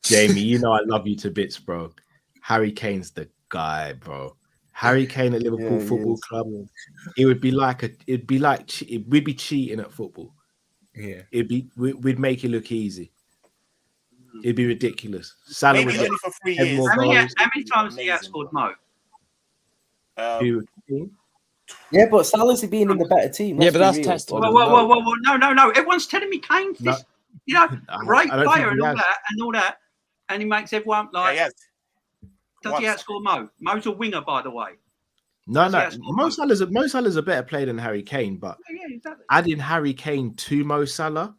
Jamie, you know I love you to bits, bro. Harry Kane's the guy, bro. Harry Kane at Liverpool Football Club. We'd be cheating at football. Yeah, we'd make it look easy. It'd be ridiculous. Salah maybe only for 3 years. How many times he outscored Mo? Yeah, but Salah's been in the better team. Yeah, but that's tested. Well, no. Everyone's telling me Kane's this, great player and all that, and he makes everyone like. Does he outscore Mo? Mo's a winger, by the way. No. Mo Salah's a better player than Harry Kane, but exactly. Adding Harry Kane to Mo Salah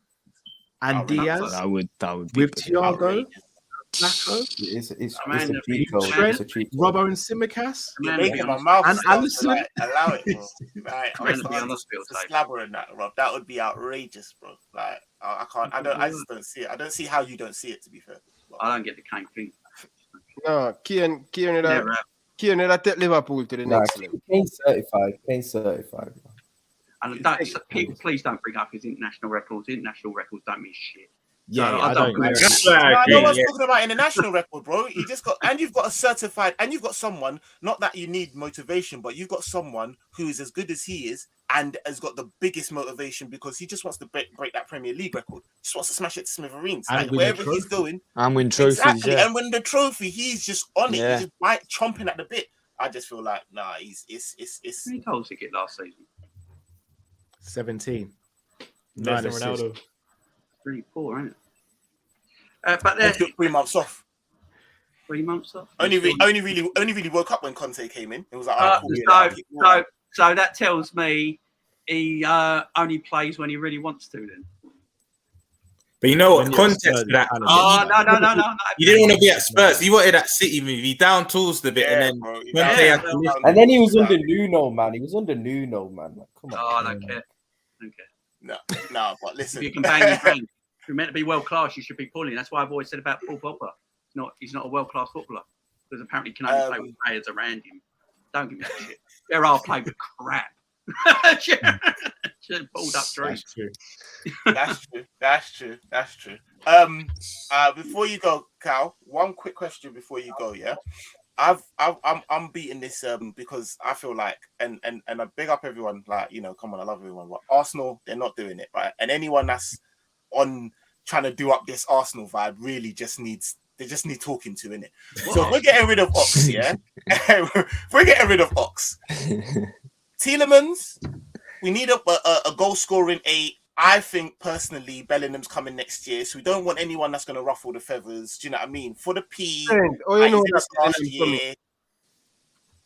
and Diaz, that would with Thiago, Flacco, it's a cheat code. Robbo and Simicast, you're making my mouth and Alisson. Like, allow it, bro. Slabber in that, Rob. That would be outrageous, bro. Like I can't. I just don't see it. I don't see how you don't see it. To be fair, I don't get the Kane thing. No, Kieran, that take Liverpool to the next level. Kane's certified. And people, please don't bring up his international records. International records don't mean shit. Yeah, So I don't agree. That's what I No, agree. no one's Yeah. talking about international record, bro. You just got, and you've got a certified, and you've got someone. Not that you need motivation, but you've got someone who is as good as he is, and has got the biggest motivation because he just wants to break that Premier League record. Just wants to smash it to smithereens. And Like win a wherever he's trophy. going, And win trophies, exactly. yeah. And when the trophy, he's just on it. Yeah. He's just chomping at the bit. I just feel like, nah, it's. How many goals did he get last season? 17. Less 9 than assists. Ronaldo. Pretty poor, isn't it? But He took 3 months off. 3 months off. Only really woke up when Conte came in. It was like, So that tells me he only plays when he really wants to. Then. But you know When what? you're Context Spurs, to that. kind of Oh thing. no! You didn't want to be at Spurs. He wanted that City move. He down tools the bit, Yeah, and then bro. Conte Yeah, had to lift. And then he was under Nuno, man. He was under Nuno, man. Like, come on. Oh, I don't care. No, but listen. If you can bang your brain, if you're meant to be world class, you should be pulling. That's why I've always said about Paul Pogba. He's not a world class footballer because apparently he can only play with players around him. Don't give me that shit. There are played with crap. Should have pulled up dreams. That's true. Before you go, Cal, one quick question before you go. Yeah, I'm beating this because I feel like and I big up everyone. Like, you know, come on, I love everyone. But Arsenal, they're not doing it right, and anyone that's on trying to do up this Arsenal vibe really just need talking to, innit? So if we're getting rid of Ox, yeah. If we're getting rid of Ox, Tielemans, we need a goal scoring 8. I think personally, Bellingham's coming next year, so we don't want anyone that's going to ruffle the feathers. Do you know what I mean? For the P, Oh, you know that last year.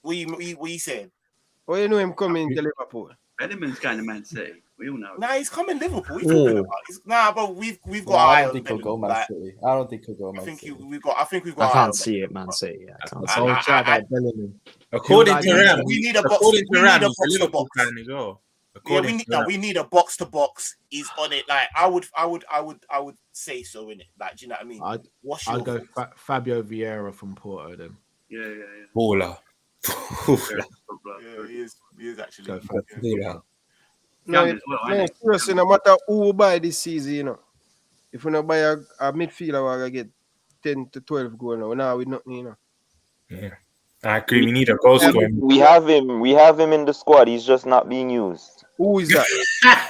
What you saying? Oh, you know him coming to Liverpool. Bellingham's going to Man City. We all know. Nah, he's coming Liverpool. What are you talking about? But we've got No, I eye don't on think he'll Bellingham. go Man City. I don't think he'll go Man City. We've got I eye can't on see it, Bellingham. Man City. I can't I- see I'll it. shout out Bellingham. According to Ram, we need a box. according We to need Ram, a he's a box to Liverpool box. fan as well. Yeah, According to Ram. we need a box to box. He's on it. Like I would say so in it. Like, do you know what I mean? What's your I'd go thoughts? Fabio Vieira from Porto then. Yeah. Baller. Yeah, he is actually. Go for Baller. Young as well, No, ain't he? seriously, no matter who buy this season, you know, if we not buy a midfielder, we're gonna get 10 to 12 goals now. Now we nothing, you know. Yeah, I agree. We need a goal scorer. We have him in the squad. He's just not being used. Who is that?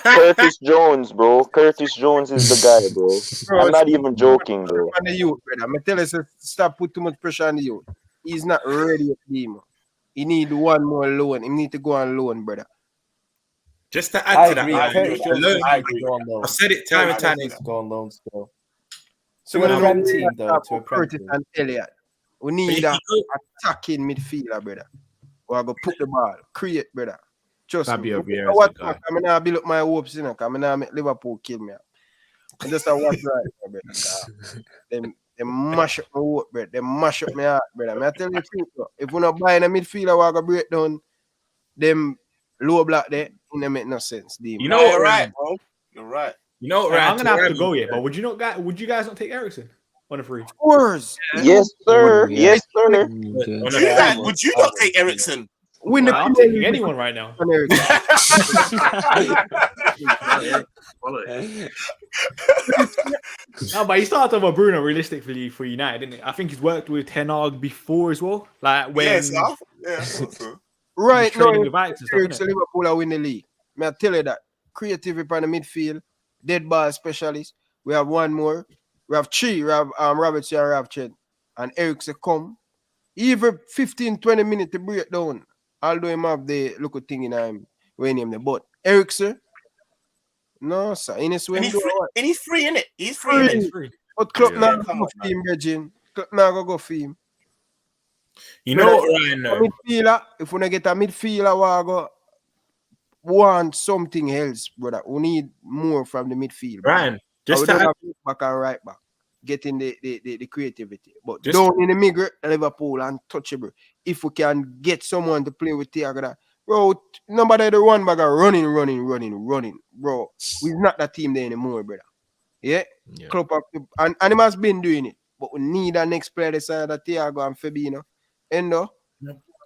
Curtis Jones, bro. Curtis Jones is the guy, bro. I'm not even joking, bro. On the youth, brother. I tell you, stop put too much pressure on the youth. He's not ready at the game. He need one more loan. He need to go on loan, brother. Just to I add to agree. that, Curtis Jones alone, needs to go on loan. I've said it time and time Needs again. to go on loan still. So To a when Prem we team, though. To a talk Prem Curtis team. and Elliott, we But need if a you attacking midfielder, brother. We're going to put the ball, create, brother. Trust Fabio me. Vieira is What the guy. I'm going to build up my hopes, you know, because I'm going to make Liverpool kill me. I just watch right, brother. They mash up my hope, brother. They mash up my heart, brother. I tell you the truth, bro. If we're not buying a midfielder, we're going to break down them low block there. It don't make no sense. You know what, you're right, Ryan? bro. You're right. You know what, Hey, Ryan? I'm gonna have to Ram, go yet, but would you guys not take Ericsson on a free? Of course. Yes, sir. Yeah. Yes, sir. Would you not take Ericsson? Win the I'm Premier taking League anyone right now. on Ericsson. No, but he started with Bruno realistically for United, didn't he? I think he's worked with Ten Hag before as well. Like when Yes, I thought so. Right he's now, training with Ajax and stuff, Ericsson innit? Liverpool will win the league. May I tell you that? Creative on the midfield, dead ball specialist. We have one more. We have three. We have Robertson and Rav Chen. And Ericsson come. Even 15, 20 minutes to break down. Although him have the little thing in him when him the but Ericsson. No, sir. In his way, And he's free, innit? He's free, innit? He's free. but Klopp Yeah, now come go on, for him, Regine. Klopp now go for him. You know what, Ryan? A midfielder, if we don't get a midfielder, we go want something else, brother. We need more from the midfield. brother. Ryan, And just we to don't add, have left back and right back. Getting the creativity. But Just- down in the middle, Liverpool untouchable. If we can get someone to play with Thiago, bro, nobody the one back running, bro. We're not that team there anymore, brother. Yeah? Klopp and he has been doing it. But we need a next player beside Thiago and Fabinho. Endo,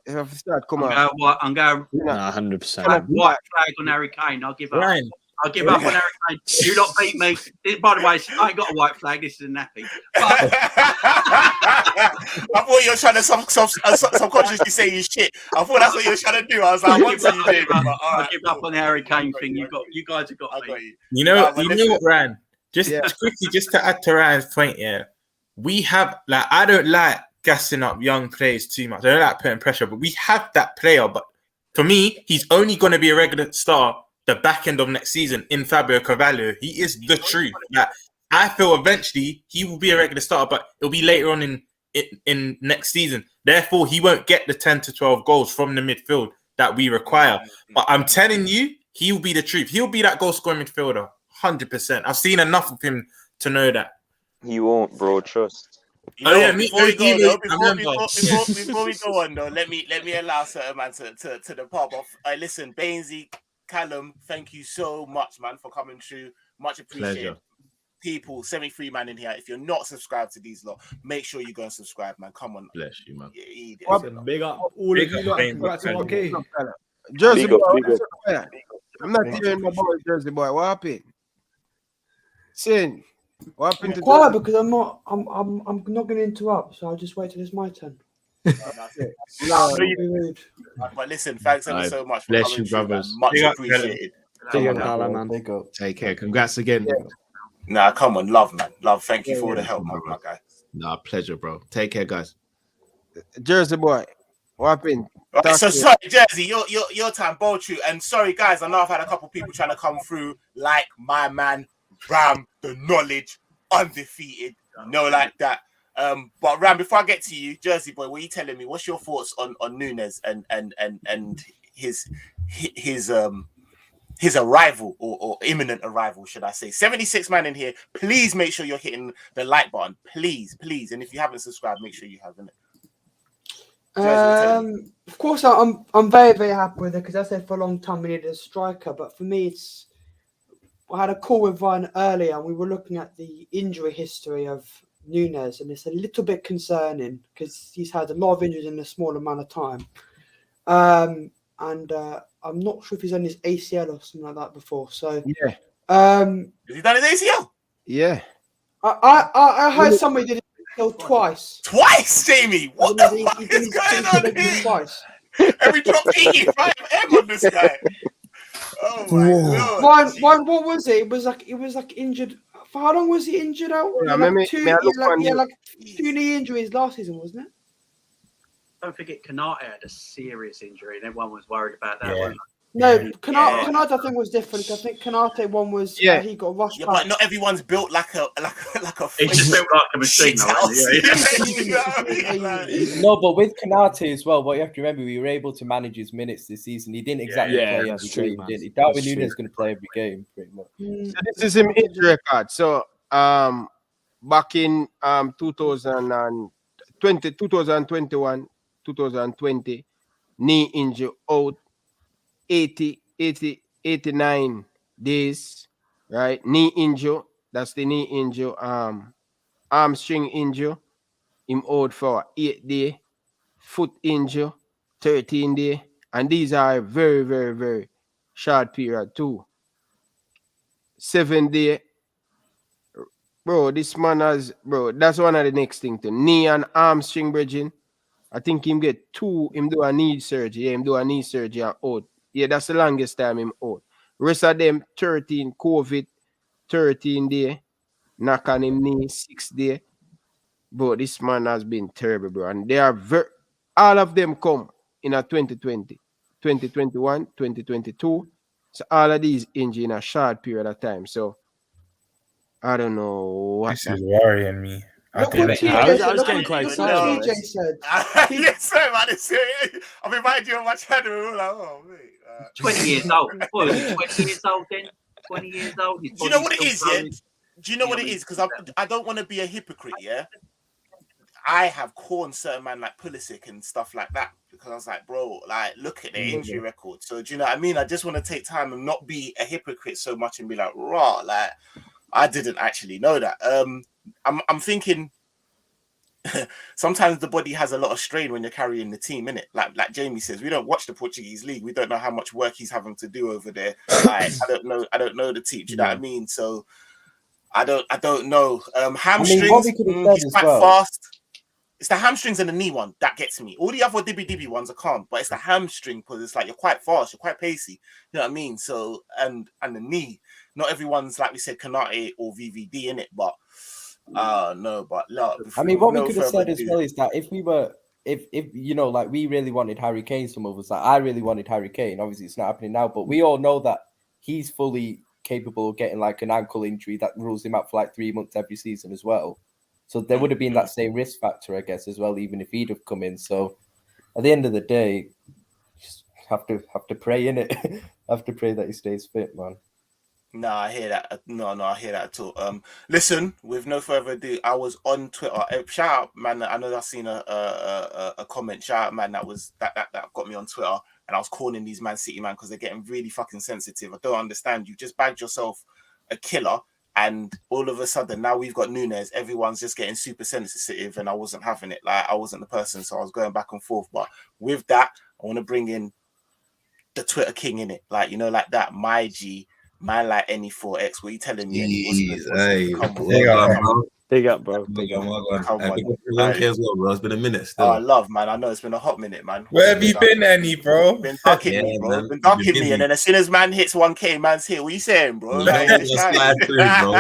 if I start come out. I'm going Nah, 100%. white flag on Harry Kane. I'll give up. Ryan, I'll give up on Harry Kane. You lot beat me. By the way, I ain't got a white flag. This is a nappy. But... I thought you were trying to subconsciously say you shit. I thought that's what you were trying to do. I was like, I'll give up on the Harry Kane thing. You guys have got me. You know what, Ryan? Just quickly, just to add to Ryan's point, we have I don't like gassing up young players too much. I don't like putting pressure, but we have that player. But for me, he's only going to be a regular star the back end of next season in Fabio Carvalho. He is the truth. I feel eventually he will be a regular starter, but it'll be later on in next season. Therefore, he won't get the 10 to 12 goals from the midfield that we require. But I'm telling you, he will be the truth. He'll be that goal-scoring midfielder, 100%. I've seen enough of him to know that. He won't, bro. Trust. Before we go on though, let me allow certain man to depart. Listen, Bainsy, Callum, thank you so much, man, for coming through. Much appreciated. Pleasure. People, 73 man in here. If you're not subscribed to these lot, make sure you go and subscribe, man. Come on. Bless you, man. Big up all of you lot. Congrats on okay. Jersey boy, I'm not hearing my boy Jersey boy. What happened? Sin. What happened to quiet because I'm not going to interrupt, so I'll just wait till it's my turn. That's it. But listen, thanks ever so much for bless coming you, brothers. Much appreciated. Man. Take care. Congrats again. Yeah. Nah, come on, love, man. Love, thank you for the help, my guy. Nah, pleasure, bro. Take care, guys. Jersey boy, what happened? Right, so sorry, Jersey, your time, Boltru. And sorry, guys, I know I've had a couple people trying to come through, like my man, Ram, the knowledge, undefeated, like that. But Ram, before I get to you, Jersey boy, what are you telling me? What's your thoughts on Nunes and his arrival or imminent arrival, should I say? 76 man in here. Please make sure you're hitting the like button, please. And if you haven't subscribed, make sure you haven't. Of course, I'm very, very happy with it because I said for a long time we needed a striker. But for me, I had a call with Ryan earlier and we were looking at the injury history of Nunes, and it's a little bit concerning because he's had a lot of injuries in a small amount of time. And I'm not sure if he's done his ACL or something like that before. So yeah, has he done his ACL? Yeah, I heard somebody did it twice. Twice, Jamie. What the fuck is going on here? Twice. Every drop 85 M on this guy. Oh my God. What was it? It was like injured. For how long was he injured out? Yeah, two knee injuries last season, wasn't it? Don't forget, Kanate had a serious injury, and everyone was worried about that. Yeah. No, Kanate I think was different. I think Kanate one was he got rushed. Yeah, but not everyone's built like a. He's just built like a machine. No, but with Kanate as well, what you have to remember, we were able to manage his minutes this season. He didn't exactly play every game. He Darwin Nunes is going to play every game, pretty much. So this is him injury record. So back in 2020, 2021, 2020, knee injury out. 89 days, right? Knee injury, that's the knee injury. Hamstring injury, him out for 8 days. Foot injury, 13 days. And these are very, very, very short period too. 7 days. Bro, this man has, that's one of the next thing too. Knee and hamstring bridging. I think him get 2, him do a knee surgery. Yeah, him do a knee surgery and out. Yeah, that's the longest time him out. Rest of them 13 COVID, 13 day, knock on him knee 6 day. Bro, this man has been terrible, bro. And they are all of them come in a 2020, 2021, 2022. So all of these injured in a short period of time. So I don't know what this is worrying me. I was getting quite excited. TJ said. Yes, sir, man. I've invited you on my channel. We're like, oh, mate. 20 years old. What was he, 20 years old then? 20 years old. Do you know what it is, yeah? Do you know what it is? Because I don't want to be a hypocrite, yeah? I have corned certain man like Pulisic and stuff like that because I was like, bro, like, look at their injury record. So, do you know what I mean? I just want to take time and not be a hypocrite so much and be like, raw, like, I didn't actually know that. I'm thinking sometimes the body has a lot of strain when you're carrying the team, innit? Like Jamie says, we don't watch the Portuguese league. We don't know how much work he's having to do over there. Like, I don't know the team. Do you know what I mean? So I don't know. Hamstrings, what we could have said he's as quite well. fast. It's the hamstrings and the knee one that gets me. All the other dibby ones are calm, but it's the hamstring because it's like you're quite fast, you're quite pacey. You know what I mean? So and the knee. Not everyone's like we said Kanate or VVD in it, but no, but look. I mean, what we could have said as well is that if you know, like we really wanted Harry Kane, some of us, like I really wanted Harry Kane. Obviously, it's not happening now, but we all know that he's fully capable of getting like an ankle injury that rules him out for like 3 months every season as well. So there would have been that same risk factor, I guess, as well, even if he'd have come in. So at the end of the day, just have to pray in it. Have to pray that he stays fit, man. No, I hear that. No, I hear that at all. Listen, with no further ado, I was on Twitter. Shout out, man. I know I've seen a comment. Shout out, man. That got me on Twitter, and I was calling these Man City, man, because they're getting really fucking sensitive. I don't understand. You just bagged yourself a killer, and all of a sudden now we've got Nunes. Everyone's just getting super sensitive, and I wasn't having it. Like I wasn't the person, so I was going back and forth. But with that, I want to bring in the Twitter king in it, like like that. My G. Man, like any 4X, what are you telling me? Big up, bro. Big up. As well, bro. It's been a minute still. Oh, love, man. I know it's been a hot minute, man. Where have you been, Annie, bro? Been ducking me, bro. Been ducking me, and then as soon as man hits 1K, man's here. What are you saying, bro? Slide through, bro.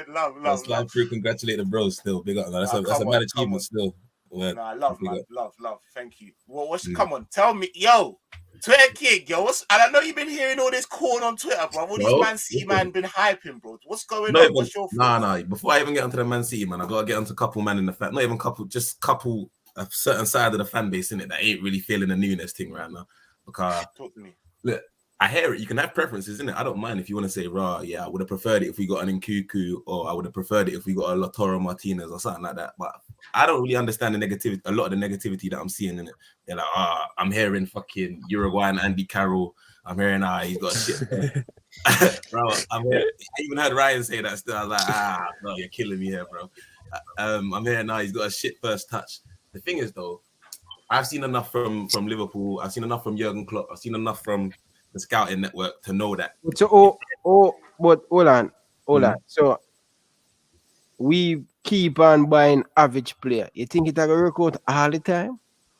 Love. Slide through. Congratulate the bros still. Big up, man. That's a mad achievement still. No, I love, man. Love. Thank you. Well, come on, tell me, yo. Twitter king, yo, and I know you've been hearing all this corn on Twitter, bro. All these Man City man been hyping, bro. What's going on? What's your nah. Before I even get onto the Man City, man, I gotta get onto a couple man in the fan. Not even couple, just couple a certain side of the fan base in it that ain't really feeling the Nunes thing right now. Because talk to me. Look, I hear it. You can have preferences, innit? I don't mind if you want to say, yeah, I would have preferred it if we got an Nkuku, or I would have preferred it if we got a Lautaro Martinez or something like that. But I don't really understand the negativity, a lot of the negativity that I'm seeing in it. They're like, I'm hearing fucking Uruguayan Andy Carroll. I'm hearing, he's got shit. Bro, I even heard Ryan say that still. I was like, bro, you're killing me here, bro. I'm hearing, he's got a shit first touch. The thing is, though, I've seen enough from Liverpool. I've seen enough from Jurgen Klopp. I've seen enough from the scouting network to know that. So, but hold on. So, we keep on buying average player. You think it's going to work out all the time?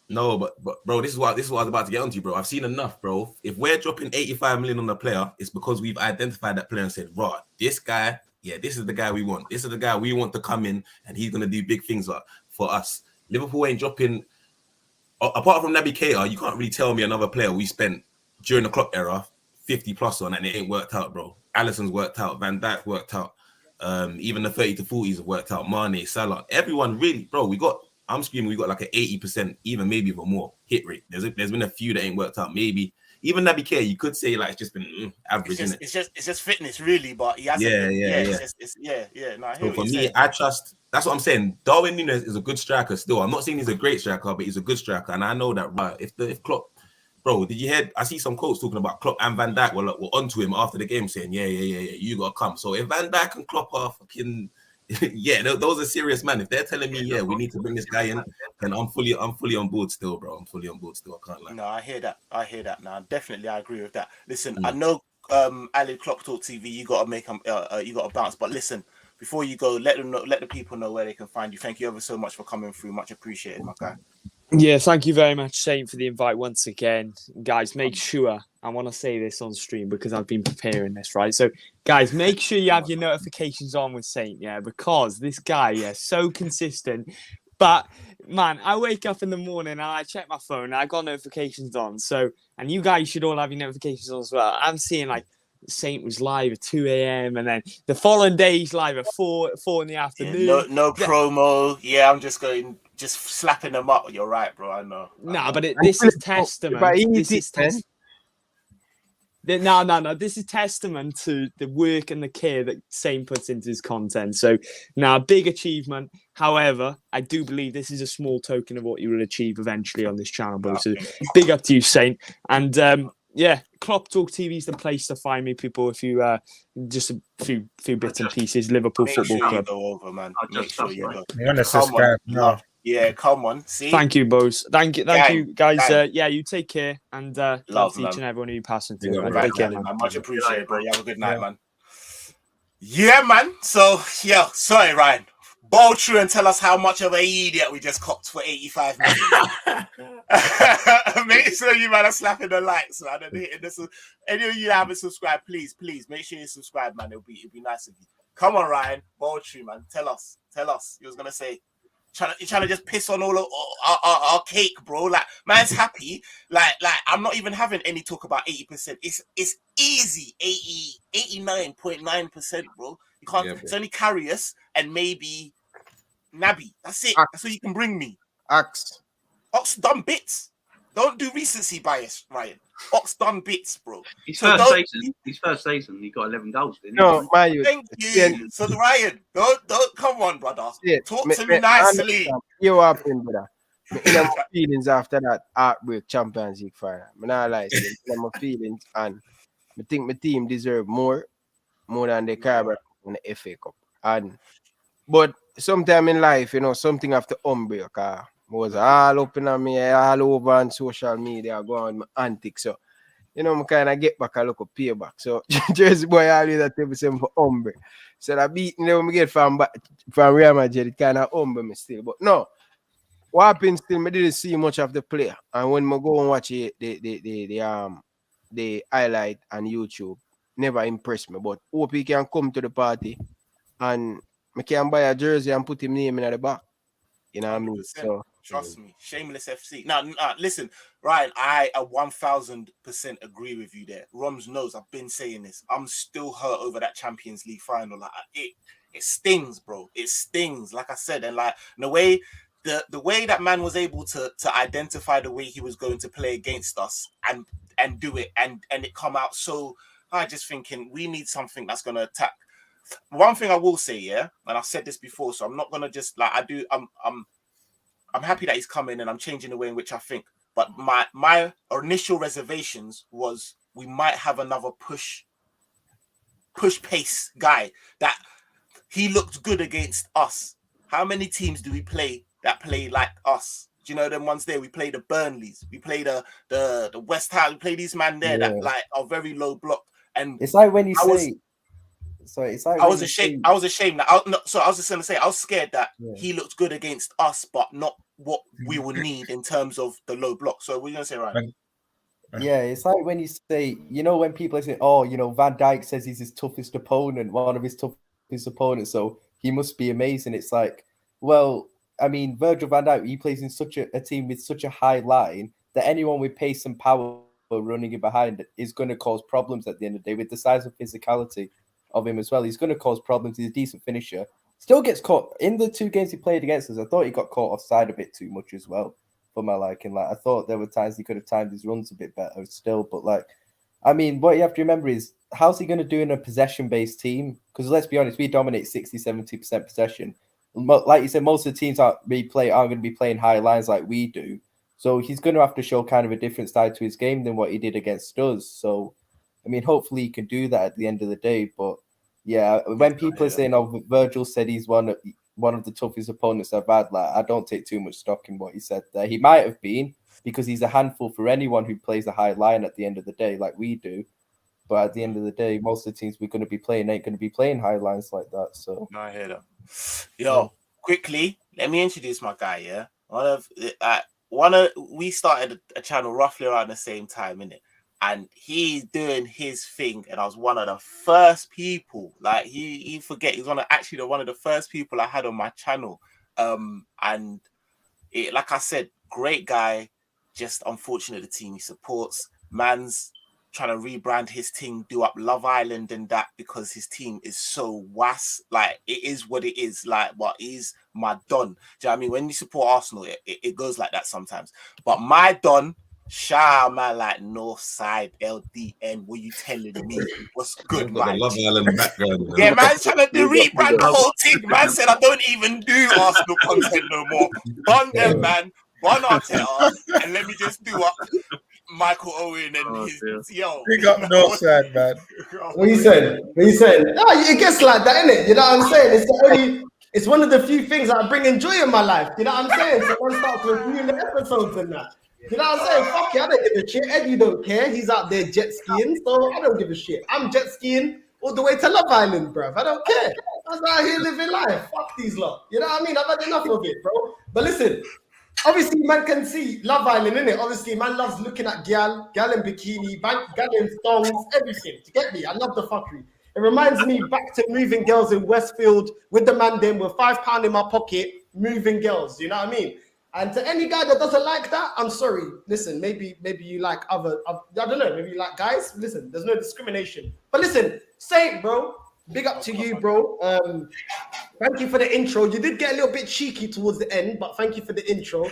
No, but bro, this is what I was about to get onto, bro. I've seen enough, bro. If we're dropping 85 million on the player, it's because we've identified that player and said, this guy, this is the guy we want. This is the guy we want to come in, and he's going to do big things for us. Liverpool ain't dropping, apart from Naby Keita, you can't really tell me another player we spent during the Klopp era 50 plus on, and it ain't worked out, bro. Alisson's worked out, Van Dijk worked out, even the 30 to 40s have worked out. Mane, Salah, everyone really, bro. We got like an 80%, even maybe even more hit rate. There's been a few that ain't worked out. Maybe even Naby Keita, you could say like it's just been average. It's just fitness, really. But he hasn't. No, I hear so for me, I trust. That's what I'm saying. Darwin Núñez is a good striker still. I'm not saying he's a great striker, but he's a good striker, and I know that. If Klopp, bro, did you hear? I see some quotes talking about Klopp and Van Dijk were onto him after the game, saying, "Yeah, you gotta come." So if Van Dijk and Klopp are fucking, those are serious, man. If they're telling me, we need to bring this guy in, then I'm fully on board still, bro. I'm fully on board still. I can't lie. No, I hear that. Now, definitely, I agree with that. Listen, I know, Ali Klopp Talk TV, you gotta make you gotta bounce, but listen. Before you go, let the people know where they can find you. Thank you ever so much for coming through. Much appreciated, my guy. Yeah, thank you very much, Saint, for the invite once again. Guys, make sure, I want to say this on stream because I've been preparing this, right? So, guys, make sure you have your notifications on with Saint, because this guy, so consistent. But, man, I wake up in the morning and I check my phone and I got notifications on. So, and you guys should all have your notifications on as well. I'm seeing, Saint was live at 2 a.m. and then the following day he's live at 4 in the afternoon. Yeah, no promo. Yeah, I'm just slapping them up. You're right, bro. I know. But this is testament. This is testament to the work and the care that Saint puts into his content. So now, big achievement. However, I do believe this is a small token of what you will achieve eventually on this channel, bro. So big up to you, Saint. And yeah, Klopp Talk TV is the place to find me, people. If you just a few bits and pieces, Liverpool Make Football sure Club. you go over, man. Make sure you go. I'm gonna Come subscribe on, now. yeah, come on. See, Thank you, boys. Thank you, Gang, guys. gang. Yeah, you take care, and Love, thanks to each man. and everyone you passing Big through. up, Man. right, Take care, man. man. Much appreciated, bro. You have a good night, Yeah. man. Yeah, man. So, yeah, sorry, Ryan. Bowl through and tell us how much of an idiot we just copped for 85 million. Make sure you man are slapping the likes, man. And hitting this. Any of you that haven't subscribed, please make sure you subscribe, man. It'll be nice of you. Come on, Ryan. Bowl through, man. Tell us. You was gonna say. You're trying to just piss on all of our cake, bro. Like, man's happy. Like I'm not even having any talk about 80%. It's easy 89.9%, bro. You can't. Yeah, it's only Karius and maybe Naby. That's it. That's what you can bring me. Ox done bits. Don't do recency bias, Ryan. Ox done bits, bro. His first season, he got 11 goals. Didn't he? No, my youth. Thank you. So Ryan, don't come on, brother. Talk to me nicely. You up in, brother. You know my feelings after that heartbreak Champions League final. I'm not lying. You know my feelings, and I think my team deserve more than the Carabao and the FA Cup. But sometime in life, you know, something have to humble. I was all open on me, all over on social media, going with my antics. So, you know, I kind of get back a look of payback. So, Jersey boy always at tell me for humble. So, that beating them we get from Real Madrid, it kind of humble me still. But no, what happened still, I didn't see much of the player. And when I go and watch the highlight on YouTube, never impressed me. But hope he can come to the party and I can buy a jersey and put him name in the back. You know what I mean? So, trust me, shameless FC. Now, listen, Ryan, I 1000% agree with you there. Roms knows I've been saying this. I'm still hurt over that Champions League final. Like it stings, bro. It stings. Like I said, and like the way that man was able to identify the way he was going to play against us and do it and it come out so. I just thinking we need something that's gonna attack. One thing I will say, yeah, and I've said this before, so I'm not gonna just like I do. I'm happy that he's coming, and I'm changing the way in which I think. But my initial reservations was we might have another push pace guy that he looked good against us. How many teams do we play that play like us? Do you know them ones there? We play the Burnleys, we play the West Ham, we play these man there that like are very low block. And it's like when you say. Sorry, it's like I was ashamed. I was ashamed. I was just gonna say I was scared that he looked good against us, but not what we would need in terms of the low block. So what are you gonna say, Ryan? Yeah, it's like when you say, you know, when people say, "Oh, you know, Van Dijk says he's his toughest opponent, one of his toughest opponents, so he must be amazing." It's like, well, I mean, Virgil van Dijk, he plays in such a team with such a high line that anyone with pace and power running in behind is going to cause problems at the end of the day with the size and physicality of him as well. He's going to cause problems. He's a decent finisher. Still gets caught in the 2 games he played against us. I thought he got caught offside a bit too much as well for my liking. Like I thought there were times he could have timed his runs a bit better still. But like, I mean, what you have to remember is how's he going to do in a possession-based team? Because let's be honest, we dominate 60-70% possession. Like you said, most of the teams aren't going to be playing high lines like we do. So he's going to have to show kind of a different side to his game than what he did against us. So, I mean, hopefully he can do that at the end of the day. But yeah, when people are saying, "Oh, Virgil said he's one of the toughest opponents I've had," like I don't take too much stock in what he said there. He might have been because he's a handful for anyone who plays a high line at the end of the day, like we do. But at the end of the day, most of the teams we're going to be playing ain't going to be playing high lines like that. So no, I hear that. Yo, quickly, let me introduce my guy. Yeah, we started a channel roughly around the same time, innit? And he's doing his thing, and I was one of the first people. Like he forget he's one of the first people I had on my channel. And it, like I said, great guy. Just unfortunate the team he supports. Man's trying to rebrand his team, do up Love Island and that because his team is so wass. Like it is what it is. Like what is my don? Do you know what I mean? When you support Arsenal, it goes like that sometimes. But my don. Shout man, like North Side LDN. What you telling me? What's good, man? Love Island background. Yeah, man's trying to rebrand the whole thing. Man said I don't even do Arsenal content no more. Bun them, man. Bun Arteta, and let me just do up Michael Owen and yo. Big up Northside, man. What you saying? What you saying? No, it gets like that, innit? You know what I'm saying? It's one of the few things that I bring joy in my life. You know what I'm saying? So one starts reviewing the episodes and that. You know what I'm saying? Fuck it, I don't give a shit. Eddie don't care. He's out there jet skiing, so I don't give a shit. I'm jet skiing all the way to Love Island, bruv. I don't care. I'm out here living life. Fuck these lot. You know what I mean? I've had enough of it, bro. But listen, obviously, man can see Love Island, innit? Obviously, man loves looking at gal in bikini, gal in thongs, everything. You get me? I love the fuckery. It reminds me back to moving girls in Westfield with the man then with £5 in my pocket, moving girls. You know what I mean? And to any guy that doesn't like that, I'm sorry. Listen, maybe you like other, I don't know, maybe you like guys. Listen, there's no discrimination. But listen, say it, bro. Big up to you, bro. Thank you for the intro. You did get a little bit cheeky towards the end, but thank you for the intro.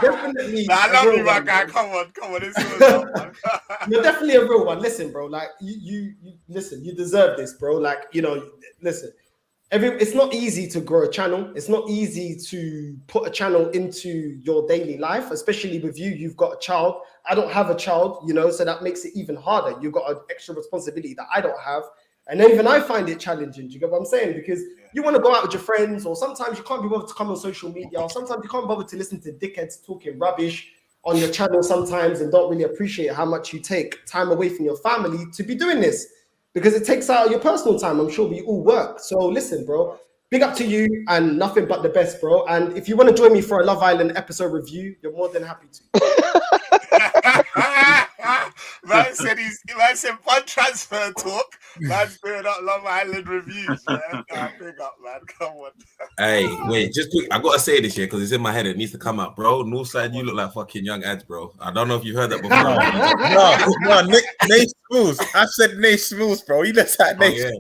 Definitely. Nah, I love you, my guy. Come on. You're definitely a real one. Listen, bro. Like you listen. You deserve this, bro. Like listen. It's not easy to grow a channel. It's not easy to put a channel into your daily life, especially with you. You've got a child. I don't have a child, so that makes it even harder. You've got an extra responsibility that I don't have. And even I find it challenging. Do you get what I'm saying? Because you want to go out with your friends, or sometimes you can't be bothered to come on social media, or sometimes you can't bother to listen to dickheads talking rubbish on your channel sometimes and don't really appreciate how much you take time away from your family to be doing this. Because it takes out your personal time. I'm sure we all work. So listen, bro, big up to you and nothing but the best, bro. And if you want to join me for a Love Island episode review, you're more than happy to. Man said fun transfer talk. Man's doing up Love Island reviews, man. Big up, man. Come on. Hey, wait, just quick. I gotta say this here because it's in my head. It needs to come out, bro. Northside, you look like fucking young ads, bro. I don't know if you've heard that before. no, Nate Smooth. I said Nate Smooth, bro. He looks like Nate.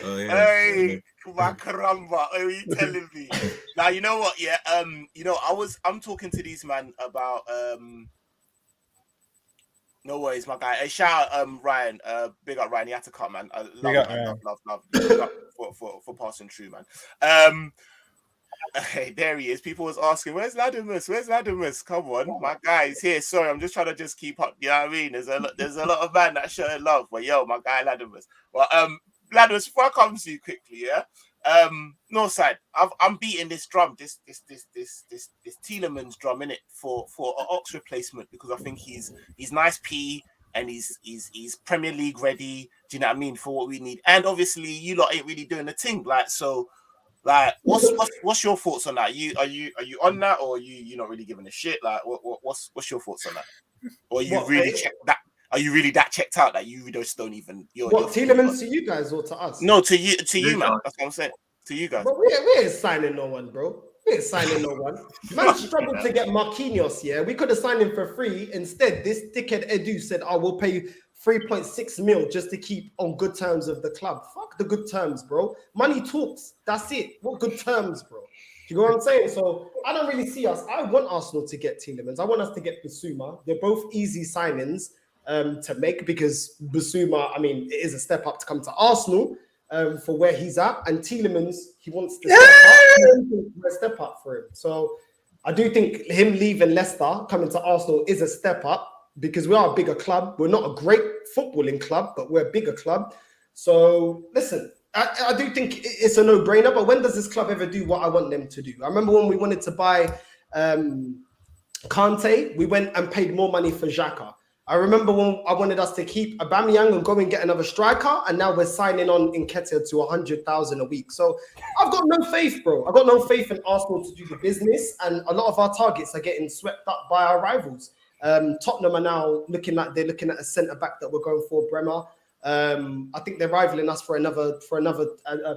Oh, yeah. Hey, Makaramba, what are you telling me? Now you know what? Yeah, I'm talking to these man about no worries, my guy. Hey, shout out Ryan. Big up Ryan. He had to cut, man. Love. Big up for passing through, man. Hey, there he is. People was asking, where's Ladimus? Come on, my guy is here. Sorry, I'm just trying to keep up. You know what I mean? There's a lot of man that showing love. But yo, my guy Ladimus. Well, Ladimus, before I come to you quickly, yeah. Northside, I'm beating this drum, this Tielemans drum in it for an Ox replacement because I think he's nice P and he's Premier League ready. Do you know what I mean? For what we need, and obviously you lot ain't really doing the thing, like so. Like, what's your thoughts on that? Are you on that, or are you not really giving a shit? Like, what's your thoughts on that? Or are you really checked that? Are you really that checked out that you just don't even? Tielemans to you guys or to us? No, to you, man. That's what I'm saying. To you guys. But we ain't signing no one, bro. We ain't signing no one. Man struggled to get Marquinhos. Yeah, we could have signed him for free. Instead, this dickhead Edu said, "I will pay you 3.6 mil just to keep on good terms of the club." Fuck the good terms, bro. Money talks. That's it. What good terms, bro? You know what I'm saying? So I don't really see us. I want Arsenal to get Tielemans. I want us to get Bissouma. They're both easy signings to make because Bissouma, I mean, it is a step up to come to Arsenal for where he's at. And Tielemans, he wants to step up for him. So I do think him leaving Leicester, coming to Arsenal is a step up because we are a bigger club. We're not a great footballing club, but we're a bigger club. So listen, I do think it's a no-brainer, but when does this club ever do what I want them to do? I remember when we wanted to buy Kante, we went and paid more money for Xhaka. I remember when I wanted us to keep Aubameyang and go and get another striker, and now we're signing on Nketiah to 100,000 a week. So I've got no faith, bro. I've got no faith in Arsenal to do the business, and a lot of our targets are getting swept up by our rivals. Tottenham are now looking at a centre-back that we're going for, Bremer. I think they're rivaling us for another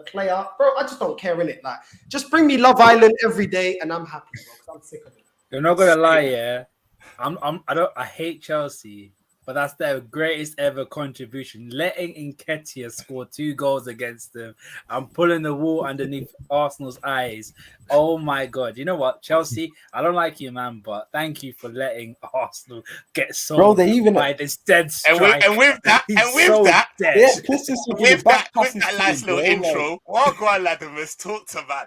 player. Bro, I just don't care, innit? Like, just bring me Love Island every day and I'm happy, bro, because I'm sick of it. You're not gonna lie, yeah. I hate Chelsea, but that's their greatest ever contribution. Letting Nketiah score 2 goals against them. I'm pulling the wool underneath Arsenal's eyes. Oh my God. You know what, Chelsea, I don't like you, man, but thank you for letting Arsenal get sold by this dead striker. And with that, nice little intro, well, go on, Ladimus, talk to man.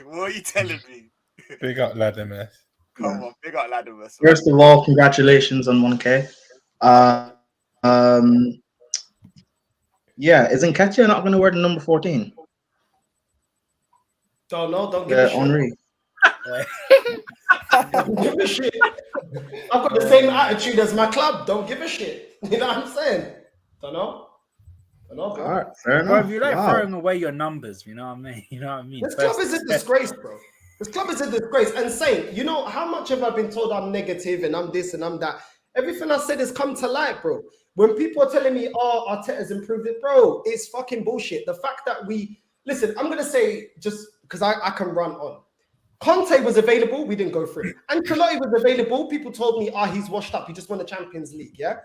What are you telling me? Big up, Ladimus. Come on, big up Ladimus. First of all, congratulations on 1K. Yeah, isn't Ketia not going to wear the number 14? Don't know. Don't give a shit. Henri. Don't give a shit. I've got the same attitude as my club. Don't give a shit. You know what I'm saying? Don't know. Bro. All right, fair Bro, enough. if you like Wow. throwing away your numbers, you know what I mean? You know what I mean? This club is a disgrace, bro. This club is a disgrace. And Saint, you know, how much have I been told I'm negative and I'm this and I'm that? Everything I said has come to light, bro. When people are telling me, oh, Arteta's improved it, bro, it's fucking bullshit. The fact that listen, I'm going to say, just because I can run on. Conte was available, we didn't go through it. Ancelotti was available, people told me, he's washed up, he just won the Champions League, yeah?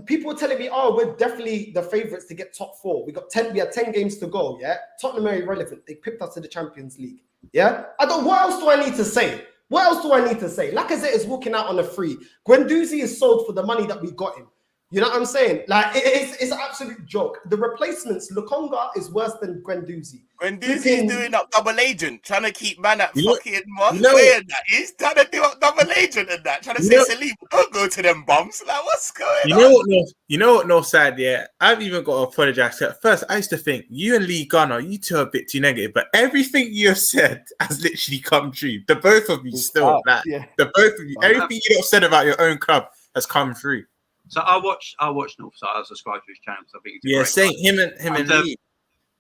People were telling me, we're definitely the favourites to get top 4. We had 10 games to go, yeah? Tottenham are irrelevant. They pipped us to the Champions League, yeah? What else do I need to say? Lacazette is walking out on a free. Guendouzi is sold for the money that we got him. You know what I'm saying? Like, it's an absolute joke. The replacements, Lukonga is worse than Guendouzi. Guendouzi's doing up double agent, trying to keep man at fucking that. He's trying to do up double agent and that, trying to say, Salim, don't go to them bums. Like, what's going on? You know what, Northside, yeah? I've even got to apologize. At first, I used to think you and Lee Gunner, you two are a bit too negative, but everything you have said has literally come true. The both of you still, the both of you, everything you have said about your own club has come through. So I watch Northside. I subscribe to his channel because I think it's him and Lee.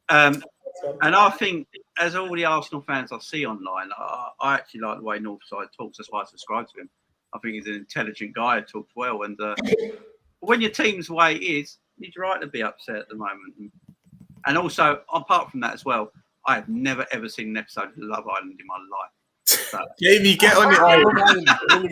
And I think, as all the Arsenal fans I see online, I actually like the way Northside talks. That's why I subscribe to him. I think he's an intelligent guy who talks well. And when your team's the way it is, he's right to be upset at the moment. And also, apart from that as well, I have never ever seen an episode of Love Island in my life. Jamie, get on it. Who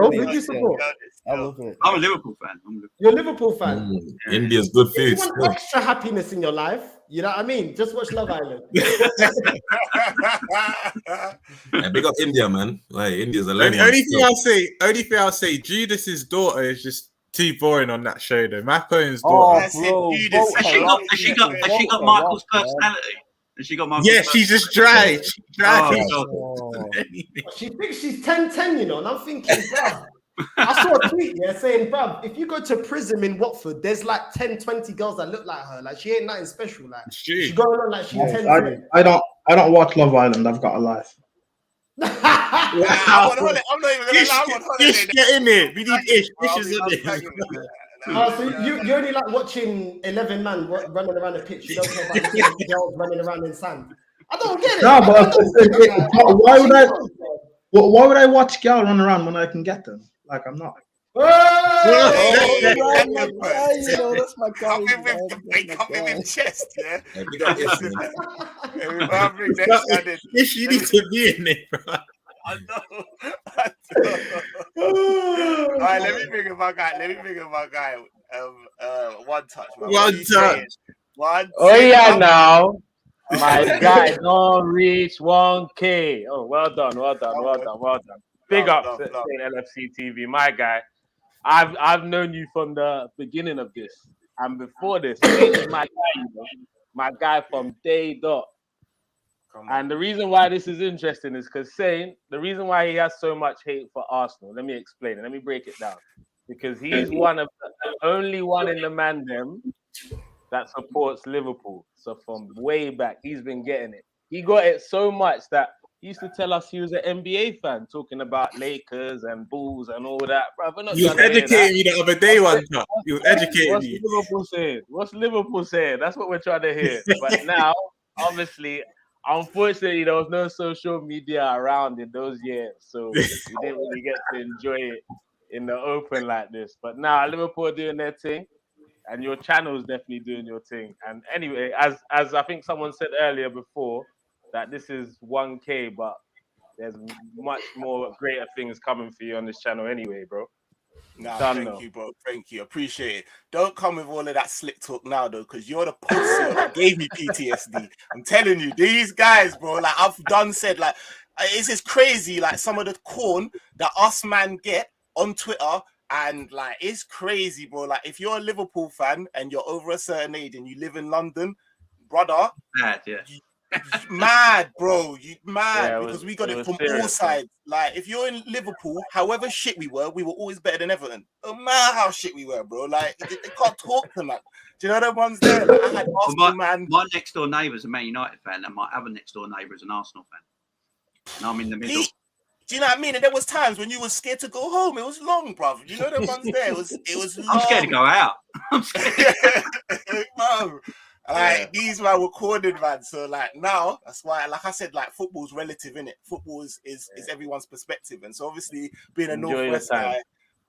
do you support? I love it. I'm a Liverpool fan. You're a Liverpool fan. India's good food. If you want extra happiness in your life, you know what I mean? Just watch Love Island. Yeah, big up India, man. Like, India's a only thing I'll say, Judas's daughter is just too boring on that show, though. Macone's daughter. Has she got Michael's personality? She's just dry. She's dry. She thinks she's 10-10, you know, and I'm thinking, bruv. I saw a tweet saying, bruv, if you go to Prism in Watford, there's like 10, 20 girls that look like her. Like, she ain't nothing special. Like, she's going on like she's 10. I don't watch Love Island. I've got a life. I'm not even gonna lie. I'm on holiday. Ish, get in there. We need Ish. Ish is in there. So you only like watching 11 men running around the pitch. You don't care about the girls running around in sand. I don't get it. No, but why would I watch girls run around when I can get them? Like, I'm not. That's my guy. Come in with chest, yeah. Ish, you need to be in there, bro. I know. All right, let me bring in my guy. One touch. Man. Oh yeah, now my guy don't reach 1K. Oh, well done. Big up, Lfctv, my guy. I've known you from the beginning of this, and before this, my guy from day dot. And the reason why this is interesting is because the reason why he has so much hate for Arsenal, let me explain it. Let me break it down. Because he's one of the only one in the mandem that supports Liverpool. So from way back, he's been getting it. He got it so much that he used to tell us he was an NBA fan, talking about Lakers and Bulls and all that. Bro, you educated me the other day, one time. You educated me. What's Liverpool saying? That's what we're trying to hear. But now, obviously, unfortunately, there was no social media around in those years, so we didn't really get to enjoy it in the open like this. But now Liverpool are doing their thing, and your channel is definitely doing your thing. And anyway, as I think someone said earlier before, that this is 1K, but there's much more greater things coming for you on this channel anyway, bro. Thank you, bro. Thank you. Appreciate it. Don't come with all of that slick talk now, though, because you're the pussy that gave me PTSD. I'm telling you, these guys, bro, like I've said, like, it's just crazy, like some of the corn that us man get on Twitter, and like, it's crazy, bro. Like, if you're a Liverpool fan and you're over a certain age and you live in London, brother, Mad, bro. You mad Yeah, because we got it was from all serious, man. sides. Like, if you're in Liverpool, however shit we were always better than Everton. No matter how shit we were, bro. Like, they can't talk to that. Do you know the ones there? Like, I had Arsenal, man. My next door neighbour's a Man United fan, and my other next door neighbour is an Arsenal fan. And I'm in the middle. Do you know what I mean? And there was times when you were scared to go home. It was long, bro. You know the ones there. It was long. I'm scared to go out. I'm scared. Bro. Like, these man were cornered, man. So like now, that's why, like I said, like football's relative, innit? Football is everyone's perspective. And so obviously being a Northwest guy,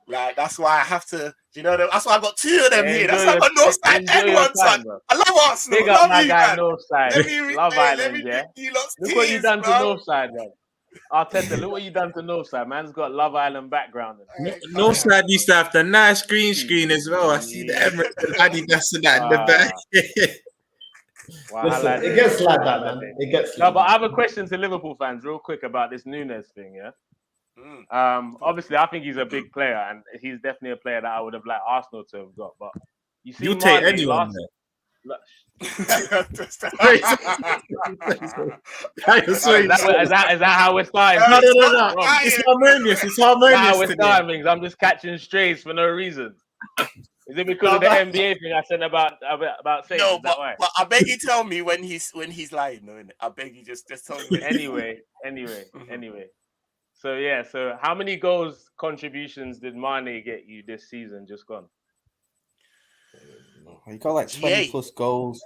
like that's why I have to, you know, that's why I got two of them here. That's why I got Northside and one son. I love Arsenal. Big up love my you, guy man. Northside. Love Island, yeah. Look what you done to Northside, man. Arteta, look what you done to Northside. Man's got Love Island background. Northside used to have the nice green screen as well. I see the Emirates and Adidas and that in the back. Wow, listen, it gets like that, man. It gets. No, but I have a question to Liverpool fans, real quick, about this Nunes thing. Yeah. Obviously, I think he's a big player, and he's definitely a player that I would have liked Arsenal to have got. But you see, you take anyone. Is that how we're starting? No. It's harmonious. It's harmonious. How we're starting things. I'm just catching strays for no reason. Is it because of the NBA thing I said about saying? No, but I beg you tell me when he's lying, no, innit? I beg you just tell me. Anyway. So yeah, so how many goals contributions did Mane get you this season just gone? He got like 20 plus goals.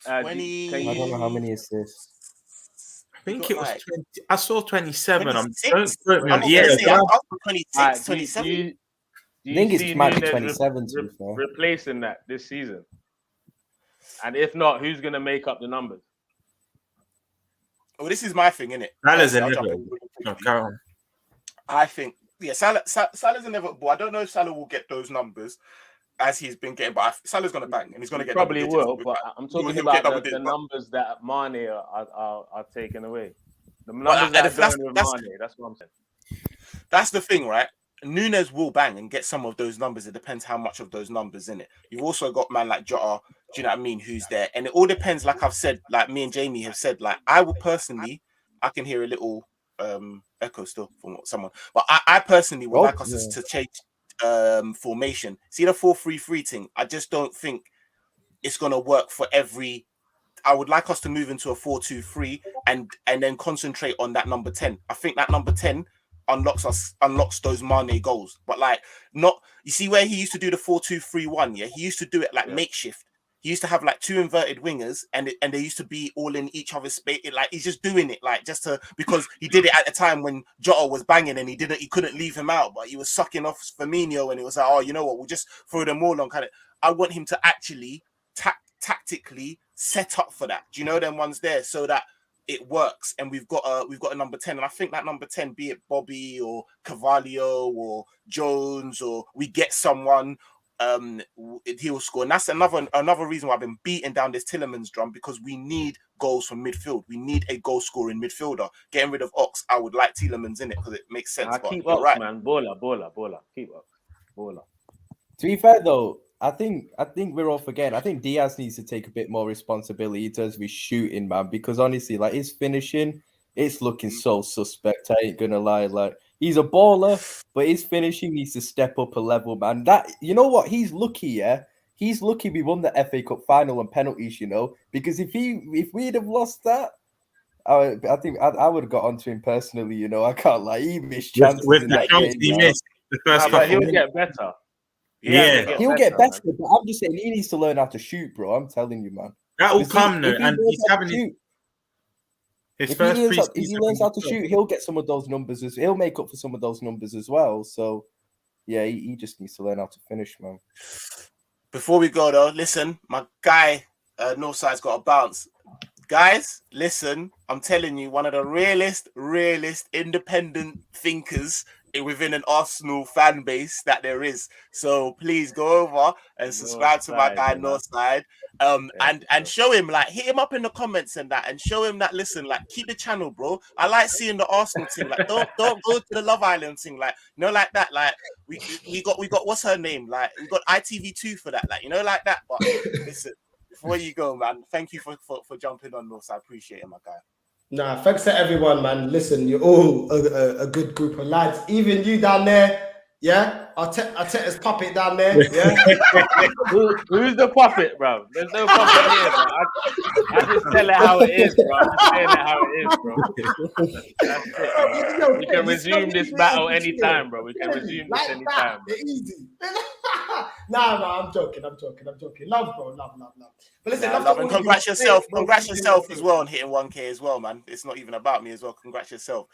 20. I don't know how many assists. I think it was 20. I saw 27. 26. Don't I'm yeah, say, 26, 27. I think it might be 27 to be fair. Replacing that this season? And if not, who's going to make up the numbers? Well, this is my thing, innit? Salah's inevitable. I think, yeah, Salah's inevitable. I don't know if Salah will get those numbers as he's been getting, but Salah's going to bang, and he's going to get probably will. But I'm talking about the numbers that Mane are taken away. The numbers that are going with Mane. That's what I'm saying. That's the thing, right? Nunes will bang and get some of those numbers. It depends how much of those numbers in it. You've also got man like Jota, do you know what I mean, who's there. And it all depends, like I've said, like me and Jamie have said, like I would personally, I can hear a little echo still from someone, but I personally would like us to change formation. See the 4-3-3 thing? I just don't think it's going to work for every. I would like us to move into a 4-2-3 and then concentrate on that number 10. I think that number 10 unlocks those Mane goals, but like not. You see where he used to do the 4-2-3-1. Yeah, he used to do it like makeshift. He used to have like two inverted wingers, and they used to be all in each other's space. Like he's just doing it like just to, because he did it at the time when Jota was banging and he couldn't leave him out, but he was sucking off Firmino, and it was like, oh, you know what, we'll just throw them all on kind of. I want him to actually tactically set up for that. Do you know them ones there so that it works, and we've got a number 10, and I think that number 10, be it Bobby or Carvalho or Jones, or we get someone, he'll score. And that's another reason why I've been beating down this Tielemans drum, because we need goals from midfield. We need a goal scoring midfielder. Getting rid of Ox, I would like Tielemans in it because it makes sense. I keep Ox, right, man. Baller. Keep Ox. Baller. To be fair though, I think we're all forgetting. I think Diaz needs to take a bit more responsibility in terms of his shooting, man. Because honestly, like his finishing, it's looking so suspect. I ain't gonna lie. Like he's a baller, but his finishing needs to step up a level, man. That, you know what? He's lucky, yeah. He's lucky we won the FA Cup final on penalties, you know. Because if we'd have lost that, I think I would have got onto him personally. You know, I can't lie. He missed chances with the chance he missed the first couple. He'll get better. Yeah, he'll get better, but I'm just saying he needs to learn how to shoot, bro. I'm telling you, man. That will come though, and he's having his first. If he learns how to shoot, he'll get some of those numbers. He'll make up for some of those numbers as well. So, yeah, he just needs to learn how to finish, man. Before we go though, listen, my guy, Northside's got a bounce. Guys, listen, I'm telling you, one of the realist, independent thinkers within an Arsenal fan base that there is. So please go over and subscribe to my guy Northside, and show him, like, hit him up in the comments and that, and show him that, listen, like, keep the channel, bro. I like seeing the Arsenal team. Like, don't go to the Love Island thing, like, you know, like that. Like we got what's her name? Like, we got ITV2 for that, like, you know, like that. But listen, before you go, man, thank you for jumping on, Norse. I appreciate it, my guy. Nah, thanks to everyone, man. Listen, you're all a good group of lads. Even you down there, yeah? Arteta's puppet down there, yeah? Who's the puppet, bro? There's no puppet here, bro. I just tell it how it is, bro. I'm just saying it how it is, bro. That's it, bro. We can resume this battle anytime, bro. We can resume this anytime. They're easy. Nah, I'm joking. Love, bro. Love. But listen, love and congrats yourself as well on hitting 1K as well, man. It's not even about me as well. Congrats yourself.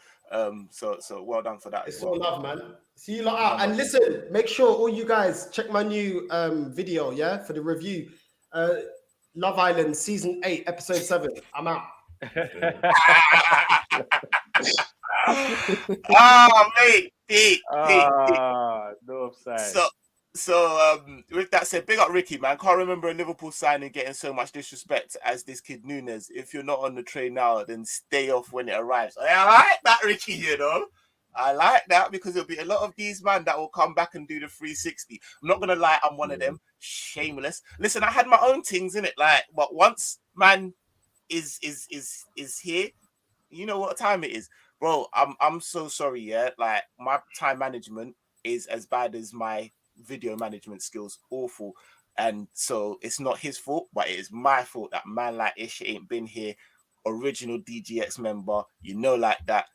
So well done for that. It's all love, man. See you lot out. And listen, make sure all you guys check my new video, yeah, for the review. Love Island season 8, episode 7. I'm out. Mate, Pete. No offside. So with that said, big up Ricky, man. Can't remember a Liverpool signing getting so much disrespect as this kid Nunes. If you're not on the train now, then stay off when it arrives. I like that, Ricky, you know. I like that because there'll be a lot of these man that will come back and do the 360. I'm not gonna lie, I'm one of them. Shameless. Listen, I had my own things in it, like, but once man is here, you know what time it is, bro. I'm so sorry, yeah. Like my time management is as bad as my video management skills, awful, and so it's not his fault, but it is my fault that man like Ish ain't been here. Original DGX member, you know, like that.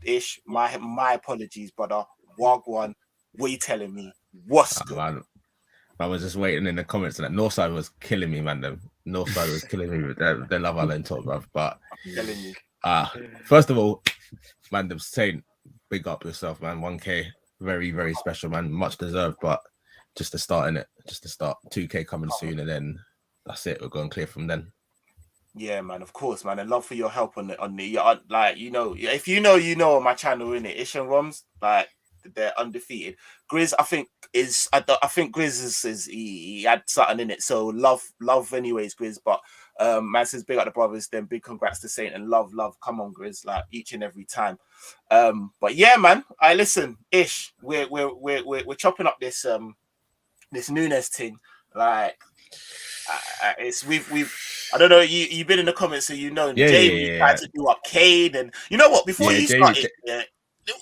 Ish, my apologies, brother. Wagwan, what you telling me? What's good? Man, I was just waiting in the comments, and that Northside was killing me, man. The Northside was killing me with their Love Island talk, bruv. But I'm telling you. First of all, man, the Saint, big up yourself, man. 1K, very, very special, man. Much deserved, but just to start in it, just to start. 2K coming soon, and then that's it. We're going clear from then. Yeah, man, of course, man. And love for your help on the like, you know, if you know on my channel, innit? Ish and Roms, like they're undefeated. Grizz, I think Grizz is he had something in it. So love anyways, Grizz. But man says big up the brothers, then big congrats to Saint and love. Come on, Grizz, like each and every time. But yeah, man, I listen, Ish, we're chopping up this this Nunes thing, like. It's we've I don't know, you've been in the comments, so you know Jamie tried to do up Kane, and you know what, before you started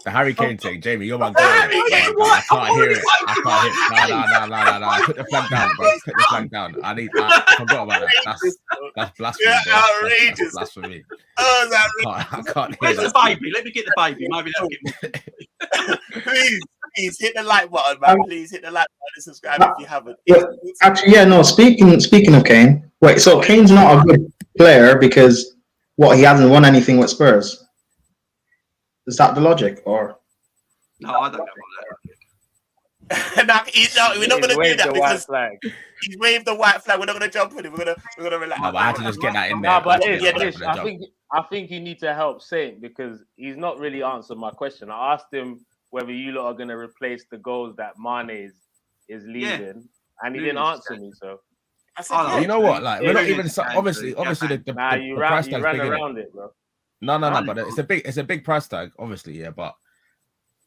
the Harry Kane thing, Jamie, you're my guy. I can't hear it. No. Put the flag down, bro. Put the flag down. I forgot about that. That's blasphemy. Yeah, outrageous. That's blasphemy. Oh, that's I can't hear Where's that. the baby? Let me get the baby. Maybe that'll get more. Please hit the like button, man. Please hit the like button and subscribe if you haven't. Actually, yeah, no. Speaking of Kane, wait. So Kane's not a good player because he hasn't won anything with Spurs. Is that the logic, or? No, I don't know we're not going to do that because he's waved the white flag. We're not going to jump with it. We're going to relax. No, but I had to just get that in there. No, but I think you need to help Saint because he's not really answered my question. I asked him whether you lot are going to replace the goals that Mane is leaving, and he didn't answer me. So, you know what? Like, we're not even obviously the price tag's big around it, bro. No, but it's a big price tag, obviously, yeah. But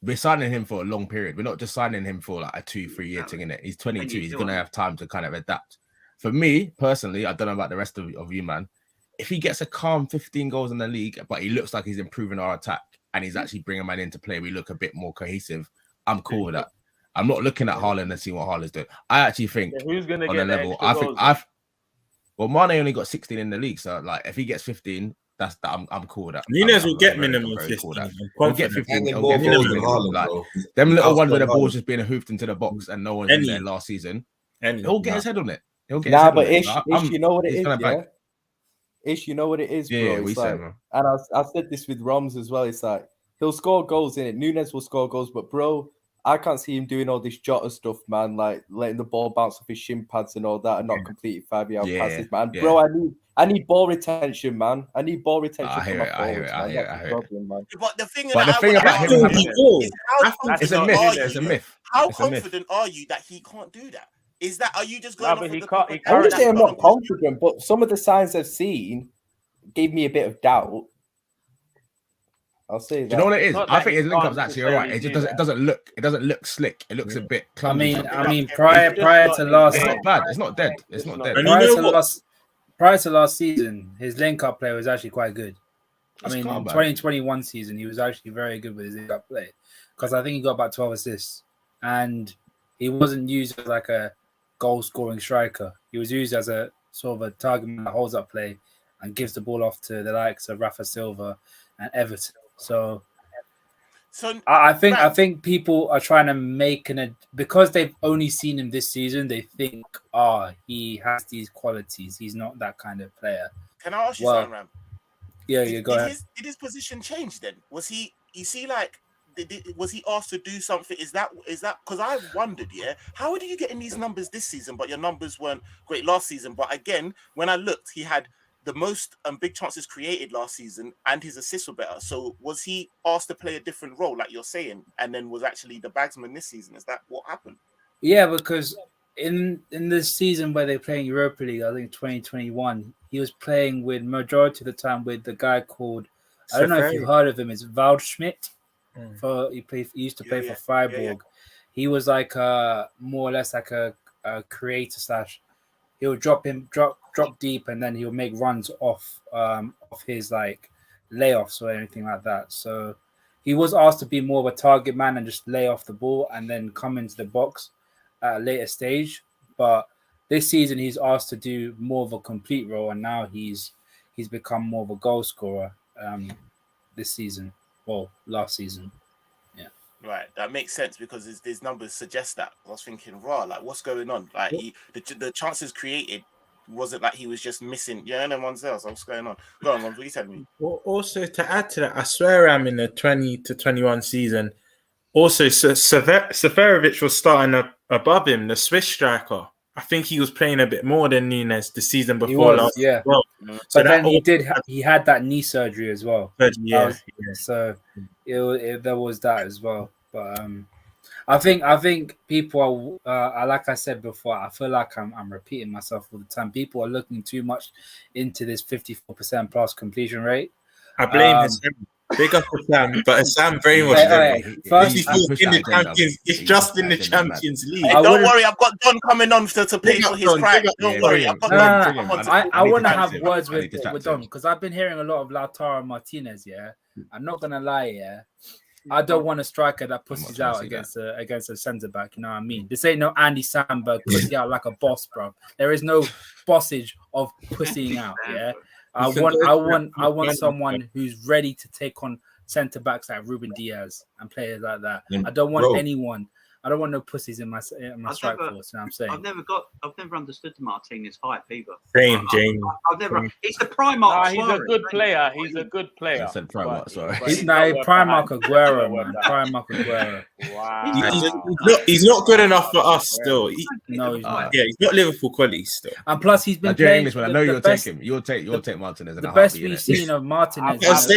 we're signing him for a long period. We're not just signing him for like a 2-3 year thing, innit? He's 22. He's gonna have time to kind of adapt. For me personally, I don't know about the rest of you, man. If he gets a calm 15 goals in the league, but he looks like he's improving our attack and he's actually bringing man into play, we look a bit more cohesive. I'm cool with that. I'm not looking at Haaland and seeing what Haaland's doing. I actually think who's gonna on get a level. Well, Mane only got 16 in the league, so like if he gets 15. I'm cool with that. Nunes will get minimum 15. He'll get 15. He'll get 15. Like, them little ones where the ball's just being hoofed into the box and no one's in there last season. He'll get his head on it. Ish, you know what it is, yeah? Ish, you know what it is, bro. Yeah, we said, man. And I said this with Roms as well. It's like he'll score goals in it. Nunes will score goals, but bro, I can't see him doing all this Jota stuff, man. Like letting the ball bounce off his shin pads and all that, and not completing 5-yard passes, man. Yeah. Bro, I need ball retention, man. I need ball retention. I hear it. But the thing about him is it's a myth. It's a myth. How confident are you that he can't do that? Is that are you just going? I'm just saying I'm not confident, but some of the signs I've seen gave me a bit of doubt. I'll say that. Do you know what it is? I think his link up's actually all right. It just doesn't look slick. It looks a bit clumsy. I mean, prior to last, it's not bad. It's not dead. It's not dead. Prior to last, prior to last season, his link-up play was actually quite good. Let's I mean, calm in down. 2021 season, he was actually very good with his link-up play because I think he got about 12 assists, and he wasn't used as like a goal-scoring striker. He was used as a sort of a target man that holds up play and gives the ball off to the likes of Rafa Silva and Everton. So I think people are trying to make because they've only seen him this season, they think, he has these qualities. He's not that kind of player. Can I ask you something, Ram? Yeah, go ahead. Did his position change then? Was he was he asked to do something? Is that because I wondered, how did you get in these numbers this season, but your numbers weren't great last season? But again, when I looked, he had the most big chances created last season, and his assists were better. So was he asked to play a different role, like you're saying, and then was actually the bagsman this season? Is that what happened? Yeah, because in this season where they're playing Europa League, I think 2021, he was playing with majority of the time with the guy called, I don't know if you've heard of him, it's Waldschmidt. He used to play for Freiburg. He was like more or less like a creator slash. He'll drop deep, and then he'll make runs off his like layoffs or anything like that. So he was asked to be more of a target man and just lay off the ball and then come into the box at a later stage. But this season he's asked to do more of a complete role, and now he's become more of a goal scorer this season. Well, last season. Yeah. Right, that makes sense because his numbers suggest that. I was thinking, like, what's going on? Like, the chances created wasn't like he was just missing. And then one's else. What's going on? Go on, what are you telling me? Well, also to add to that, I swear I'm in the 20 to 21 season. Also, Seferovic was starting above him, the Swiss striker. I think he was playing a bit more than Nunes the season before last. Yeah. Well. So but then he had that knee surgery as well. So there was that as well. But I think people are like I said before. I feel like I'm repeating myself all the time. People are looking too much into this 54% plus completion rate. I blame Hassan. Big up to Sam, but Hassan very much. In the Champions, it's just in the Champions League. Hey, don't worry, I've got Don coming on to pay for his crime. Don't worry, I've got Don. I want to have words with Don because I've been hearing a lot of Lautaro Martinez. Yeah, I'm not gonna lie. Yeah, I don't want a striker that pushes out against a centre back. You know what I mean? This ain't no Andy Samberg pussy out like a boss, bro. There is no bossage of pussying out. Yeah. I want someone who's ready to take on centre backs like Ruben Diaz and players like that. I don't want anyone. I don't want no pussies in my strike force. You know what I'm saying? I've never understood Martinez hype either. Same, James. I've never. It's the Primark. He's a good player. He's a good player. I said Primark. Sorry. Primark Aguero, man. Primark Aguero. Wow. He's not good enough for us still. He's not. Yeah, he's not Liverpool quality still. And plus, he's been playing. playing. Englishman, I know you'll take him. You'll take Martinez. The best we've seen of Martinez was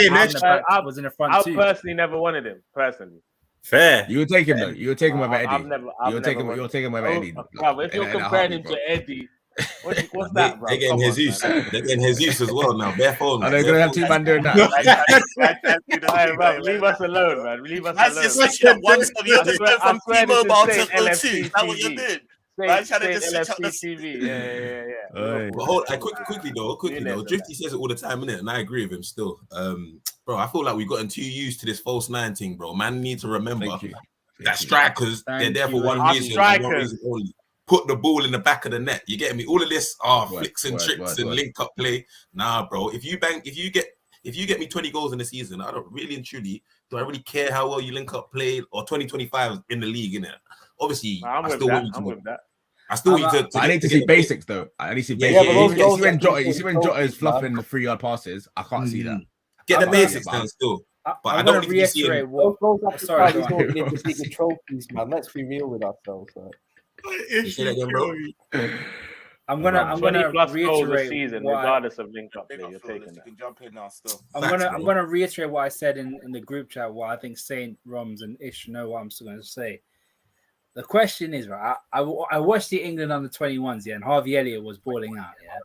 in the front two. I personally never wanted him. Personally. Fair. You would take him though. You would take him over Eddie. You'll take him over Eddie. If you're comparing him to Eddie, what's that, bro? They're getting Jesus. They're getting Jesus as well now. Bare phones. Are they going to have two man doing that? Leave us alone, man. Leave us alone. Just switching up one stuff. You're just going from T-Mobile to O2. Is that what you're doing? I'm trying to just switch up the Lfctv. Yeah. But hold, quickly though. Drifty says it all the time, innit? And I agree with him still. Bro, I feel like we've gotten too used to this false 9 thing, bro. Man need to remember that strikers, they're there for one reason, and one reason only. Put the ball in the back of the net. You get me? All of this flicks and tricks and link up play. Nah, bro. If you get me 20 goals in the season, I don't really and truly do I really care how well you link up play or 2025 in the league, innit? Obviously, I still want you to. I still need to. I need to see basics though. I need to see basics. You see when Jota is fluffing the 3-yard passes. I can't see that. Get the basics done still. But I don't need to see him. Sorry, the trophies, man. Let's be real with ourselves. Say that again, bro. I'm gonna reiterate season, regardless of link up play. You're taking that. You can jump in now still. I'm gonna reiterate what I said in the group chat. What I think Saint, Roms, and Ish know what I'm still gonna say. The question is, right? I watched the England under 21s, and Harvey Elliott was balling out. Yeah,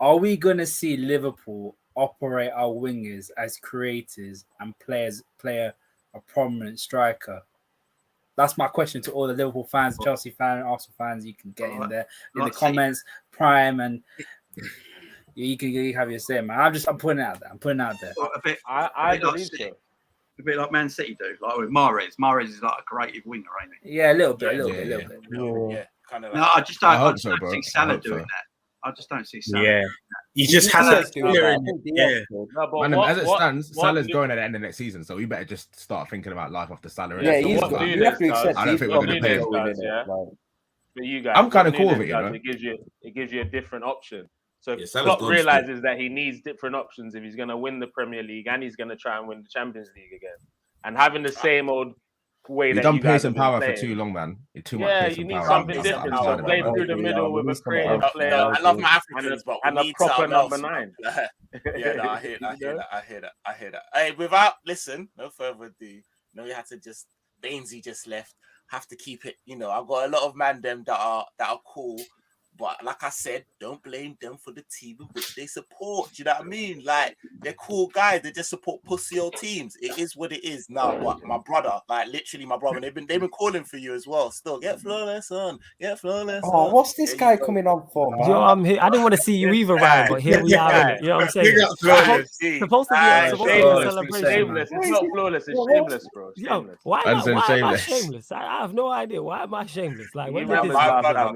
are we gonna see Liverpool operate our wingers as creators and play a prominent striker? That's my question to all the Liverpool fans, Chelsea fans, Arsenal fans. You can get in there in the comments, Prime and You can have your say, man. I'm putting it out there. I'm putting it out there. A bit, I a bit like believe City. so. A bit like Man City do, like with Mahrez. Mahrez is like a creative winger, ain't he? Yeah, a little bit. Yeah, kind of. No, I just don't. I hope just so, don't bro. see I Salah hope doing so. that. I just don't see Salah. Yeah. He just has that feeling. Yeah. No, but Man, as it stands, what Salah's Nu- going at the end of next season, so we better just start thinking about life after Salah. Yeah, innit? he's So got- what you have to accept I don't he's think we're got going to pay Nunes him. does, yeah. For you guys, I'm kinda what cool with Nunes it, you does, know? It gives you a different option. So Yeah, Salah's Klopp gone realizes that he needs different options if he's going to win the Premier League and he's going to try and win the Champions League again. And having the same old way We've that done you guys pace and have been power for playing. too long, man. Too much Yeah, pace you and need power. something I'm different. tired of Play that. through the middle with a creative player. I love my Africans, but we and a need proper something number else. 9. Yeah, no, I hear that. Hey, without no further ado. No, you had to just Bainesy just left. Have to keep it. I've got a lot of man them that are cool. But like I said, don't blame them for the team in which they support. Do you know what I mean? Like, they're cool guys. They just support pussy old teams. It is what it is now. But my brother, like literally my brother, they've been calling for you as well. Still, get flawless on. Oh, what's this guy coming on for, man? Yo, I'm here. I didn't want to see you either, Ryan, but here we are. Innit? You know what I'm saying? Supposed to be a celebration. Shameless. It's not flawless. It's shameless, bro. Yo, why am I shameless? I have no idea. Why am I shameless? Like, when did this my brother.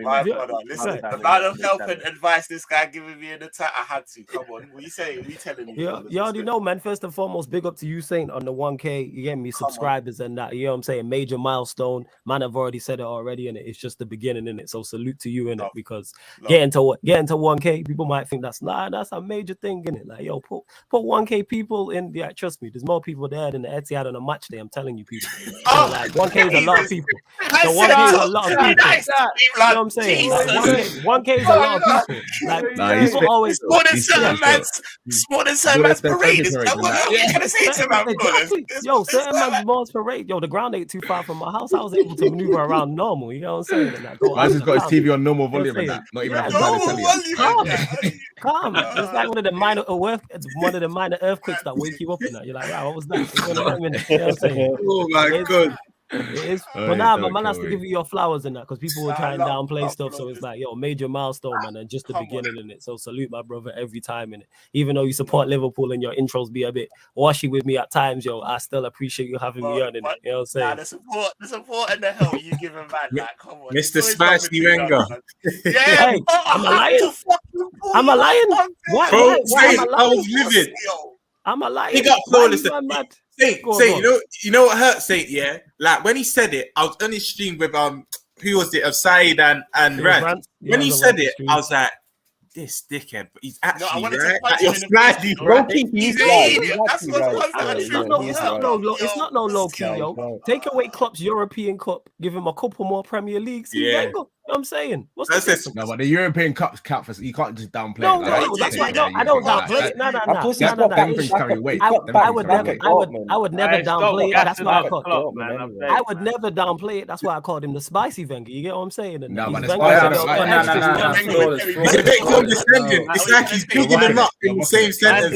Listen, the amount of help and advice this guy giving me in the time, I had to. Come on, what you saying? What you telling me? You already know, man. First and foremost, big up to you, Saint, on the 1K. You get me subscribers and that. You know what I'm saying? Major milestone. Man, I've already said it already, and it's just the beginning in it. So salute to you in it, because getting to 1K, people might think that's a major thing in it. Like, yo, put 1K people in. Yeah, trust me, there's more people there than the Etihad on a match day. I'm telling you, people. So, like, 1K is a lot of people. So 1K is a lot of people. You know what I'm saying? Like, 1K is a lot of people. Like, people always more than certain man's parade. Is that what you're gonna say to man? Exactly. Yo, certain man's Mars parade. Yo, the ground ain't too far from my house. I was able to maneuver around normal. You know what I'm saying? And that, Man's just got his TV on normal volume and that. Not even having time to tell you. Calm. It's like one of the minor earthquakes that wake you up in that. You're like, wow, what was that? You know what I'm saying? Oh my god. It is, Oh, but nah, don't man has to kill give me. you your flowers and that, because people will try and downplay stuff. So it's like, yo, major milestone, man, and just the beginning in it. So salute my brother every time in it. Even though you support Liverpool and your intros be a bit washy with me at times, yo, I still appreciate you having me on in it. You know what I'm saying? Nah, the support and the help you give him, man. Like, come on, Mr. Spicy Wenger. Yeah, hey, I'm a lion. I'm a lion. Why am I I was livid. I'm a lion. He got flawless. Say, you know what hurt? Say, yeah. Like when he said it, I was on his stream with who was it? Of Saeed and Rand. When he said it, I was like, this dickhead, but he's actually right. Like, you're sliding, right? He's right. That's what's It's not no low key, yo. Take away Klopp's European Cup, give him a couple more Premier Leagues. Yeah. You know what I'm saying? What's That's the it. difference? No, but the European Cups count for. You can't just downplay. No, it. Like, no, that's why. No, I don't downplay it. No. I would never downplay it. That's why I called. I would never downplay it. That's why I called him the spicy Wenger. You get what I'm saying? No, but He's It's a bit condescending. It's like he's picking him up in the same sentence.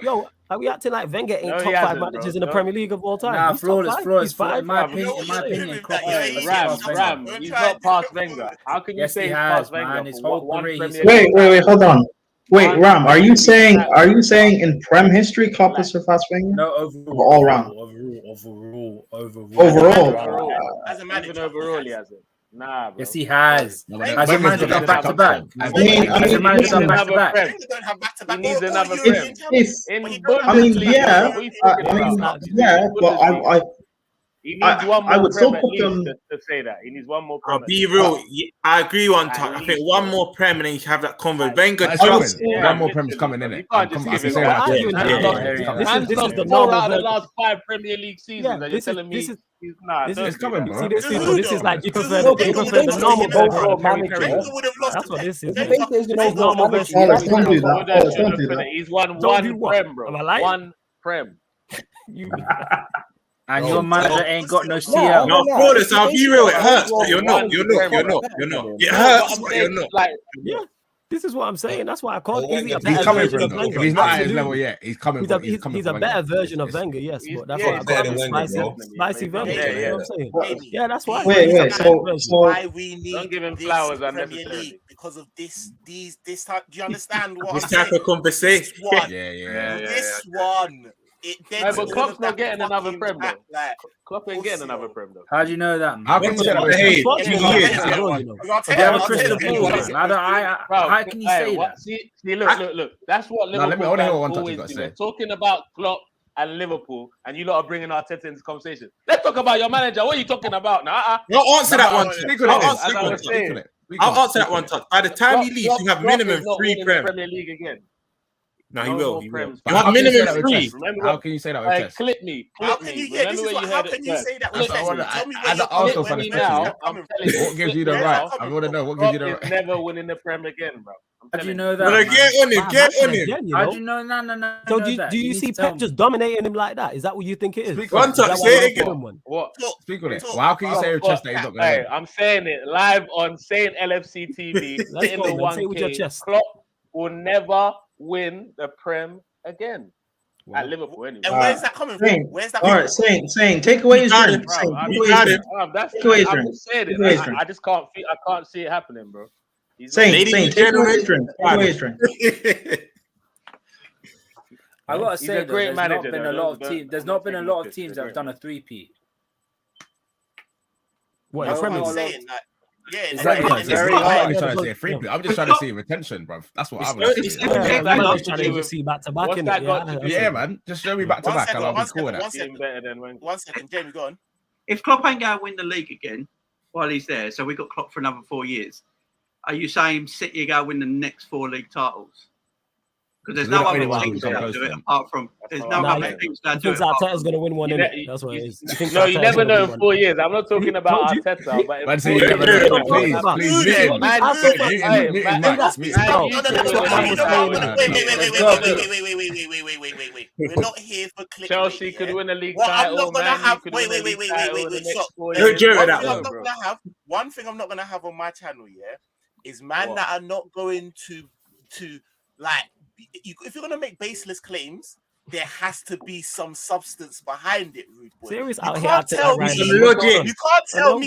Yo, are we acting like Wenger ain't No, top he 5 hasn't, managers bro. in the No. Premier League of all time? Nah, He's top flawless. five. He's five. In my opinion, Klopp is Ram, he's not past Wenger. How can you Yes, say he he's has, past Wenger man. His for whole one career, Premier he's- League? Wait, hold on. Wait, Ram, are you saying in Prem history Klopp has surpassed Wenger? No, Or all round? Overall. As a manager, overall, he hasn't. Nah, bro. Yes, he has. No, but As a manager, Wenger's got back to backup back. still. As a manager, He needs back to another back. Prem. don't have back-to-back. He needs another European Prem. Champions. In But he Bundesliga, yeah, what are you talking about? but He needs one I more would still Prem at put least them. to say that. He needs one more I'll Prem. be real. I agree on time. I think one more Prem and then you can have that convo. Wenger It's coming. just One more Prem is coming in You it. can't just give him saying that. that. This is the Four normal out of the version. last 5 Premier League seasons, and you're telling me he's not. It's coming, bro. This is like you prefer the normal version of Harry Perry. That's what this is. There's normal version. Don't do that. Don't do that. He's won Don't do one what? Prem, bro. Am I lying? One Prem. And your manager ain't got no CL. No, flawless. I'll be real. It hurts, but you're not. It hurts, but you're not. Yeah. This is what I'm saying. That's why I can't. Is he a He's better coming version for of him. Wenger? If he's not at his Absolutely. level yet, he's coming. He's a better version of Wenger, yes. But that's why I better can't. than Wenger, Spicy, bro. spicy Wenger. You know what I'm saying? Yeah, that's why. Wait. So why we need don't give him this flowers Premier unnecessarily. League because of this type. Do you understand what This I'm type saying? of conversation. This one, Yeah. this one. It No, but Klopp's not getting another Prem though. Like, Klopp ain't getting another Prem though. How do you know that? Man? How can you say that? You have a crystal ball, man. How can you say that? See, look. That's what Liverpool I wanna hear fans what one touch always you got to do. We're say. talking about Klopp and Liverpool, and you lot are bringing Arteta into this conversation. Let's talk about your manager. What are you talking about now? I'll answer that one. I'll answer that one. By the time he leaves, you have minimum 3 Prem. Premier League again. No, he will. He will. But You have minimum 3. How can you say that with chest? Clip me. How can you? Yeah, this is what. How can you say that? As an Arsenal fan, especially, what gives you the right? I want to know what gives you the right. Never winning the Prem again, bro. How do you know that? Well, get on him. Get on him. How do you know? No. So do you see Pep just dominating him like that? Is that what you think it is? One touch, say it again. What? Speak on it. Well, how can you say with chest that he's not going to? Hey, I'm saying it live on Saint Lfctv. In the 1K. Klopp will never win the Prem again. At Liverpool, anyway. And where's that coming from? Where's that? All right, Saint, take away his drink. Take away his drink. I just can't feel. I can't see it happening, bro. Saint, take away his drink. Take away his drink. I gotta say, a great manager. There's not been a lot of teams that have done a 3P. What? That's what I'm saying. Yeah, it's very hard. I'm trying to say a free play. I'm just trying to see retention, bro. That's what I'm trying to see back to back. Yeah, man. Just show me back to back, and I'll be cool with that. 1 second, Jamie, go on. If Klopp ain't going to win the league again while he's there, so we've got Klopp for another 4 years, are you saying City are going to win the next 4 league titles? Because there's no other teams that do it apart from. There's no other teams that do it. Arteta's going to win one, innit? That's what it is. No, you never know in 4 years. I'm not talking about Arteta, but man, say you never know. Please, wait. We're not here for clickbait. Chelsea could win a league title. One thing I'm not going to have on my channel, yeah, is man that are not going to like, if you're going to make baseless claims, there has to be some substance behind it, rude boy. Serious You can't tell me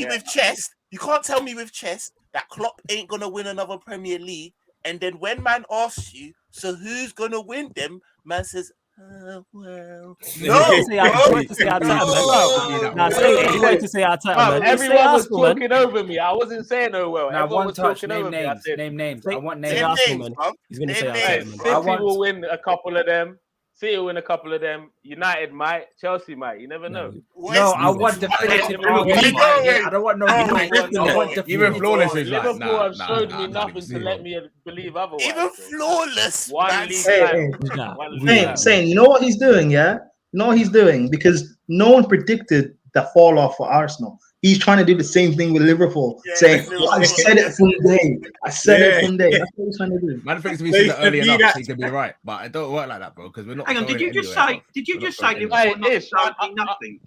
with chest. You can't tell me with chest that Klopp ain't gonna win another Premier League, and then when man asks you, so who's gonna win them, man says, well, no. Everyone was talking over me. I wasn't saying oh well. Now everyone one was touch, talking name over names. me. Name names. I want names. He's going to say City will win a couple of them. City will win a couple of them. United might. Chelsea might. You never know. No, I want definitive. I don't want no. Even flawless is like, Liverpool have showed me nothing to let me believe otherwise. Even flawless. One league. Saying, you know what he's doing, yeah? You know what he's doing? Because no one predicted the fall off for Arsenal. He's trying to do the same thing with Liverpool, saying, I said it from day. I said it from day. That's what he's trying to do. Man thinks we see it early enough so he can be right, but it don't work like that, bro, because we're not. Hang on, did you just say Liverpool not showing nothing?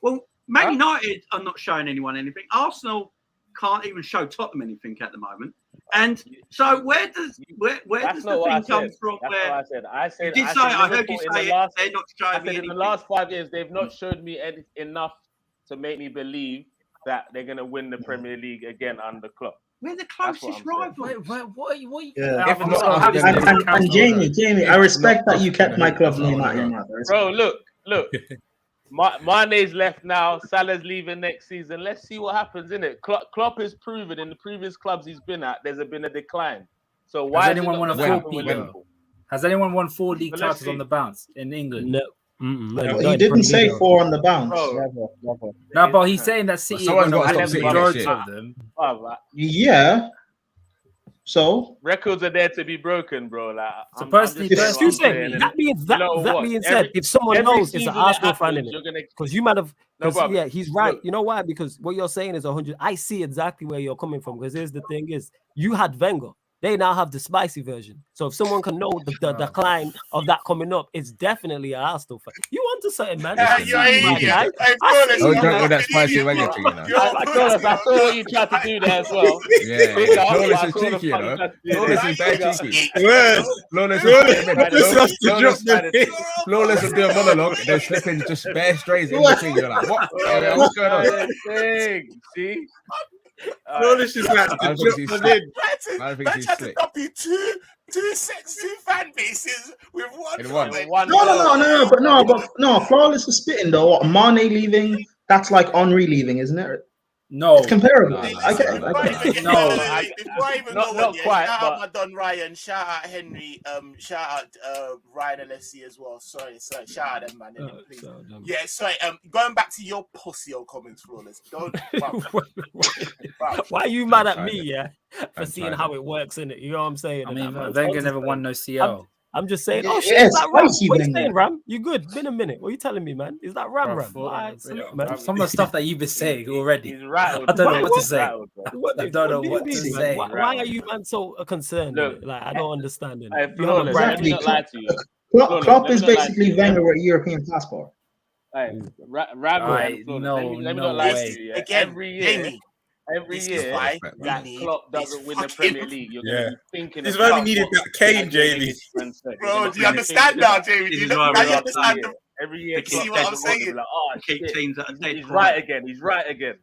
Well, Man United are not showing anyone anything. Arsenal can't even show Tottenham anything at the moment. And so where does the thing come from? I said I heard you say they're not showing me anything. In the last 5 years, they've not showed me enough to make me believe that they're going to win the Premier League again under Klopp. We're the closest rival. What are you? Yeah. And Jamie, I respect that you kept my club name out your mouth. Bro, look. Mane's left now. Salah's leaving next season. Let's see what happens, innit? Klopp has proven in the previous clubs he's been at, there's been a decline. So why has anyone won a 4P? Has anyone won 4 league titles on the bounce in England? No. He didn't say 4 on the bounce. Never. No, but he's saying that City are going to win majority of them. Yeah. So records are there to be broken, bro. Like, excuse me. That being said, if someone knows it's an Arsenal fan in it, because you might have. Yeah, he's right. Look, you know why? Because what you're saying is 100. I see exactly where you're coming from. Because here's the thing: is you had Wenger. They now have the spicy version. So if someone can know the decline of that coming up, it's definitely an Arsenal fan. You want to say, man? Yeah, you're an idiot. Don't drink with that spicy Wenger thing, you know. I saw what you tried to do there as well. Yeah, Big up, Flawless I is saw the cheeky, you fuck know. you tried to do Flawless there. is very Big up. cheeky. Flawless Flawless will do a monologue, then slip in just bare strays in between. You're like, what? Yeah, what's going on? See? Flawless is like I the think he's drop slick. in. I think Man he's tried to slick. copy two fan bases with one. In one. comment. No. Flawless is spitting though. What, Mane leaving? That's like Henri leaving, isn't it? No, It's comparable. Nah, I get it. Before I even Not go on, quite, shout but- out my Don Ryan, shout out Henry, shout out Ryan LFC as well. Sorry, shout out them, man. Please. Yeah, sorry. Going back to your pussy comments, Flawless. Don't. Why are you mad at me, yeah, for seeing how it works in it? You know what I'm saying? I mean, Wenger never won no CL. I'm just saying. Yeah, Oh shit, yeah, is that Ram? spicy What are you Wenger. saying, Ram? You good? Been a minute. What are you telling me, man? Is that Ram? Bro, Alright, salute, man. Some of the stuff that you've been saying already. He's rattled. I don't know what to What? say. What I do- don't know do you what to mean, man? say. Why are you man so concerned? with Look, it? Like I don't understand it. Hey, You have a Flawless, brand- let me not lie to you. Klopp Flawless, is let me not lie basically to you. Wenger with a European passport. Hey, Ram, Right, Flawless, no, let me no not lie way. to you. Yeah? Again, Every year, Jamie, every this is year why we that need Klopp this doesn't win the fucking- Premier League, you're Yeah. going to be thinking This is about why we needed what that Kane, your Jamie. English friend said. You're Bro, not do you gonna be understand thinking now, about- Jamie? Do This you is look, why now we you got understand time. Every year, Pick it see what I'm Klopp saying? will be like, oh, Kick shit, teams at a dead he's point. right again. He's right again.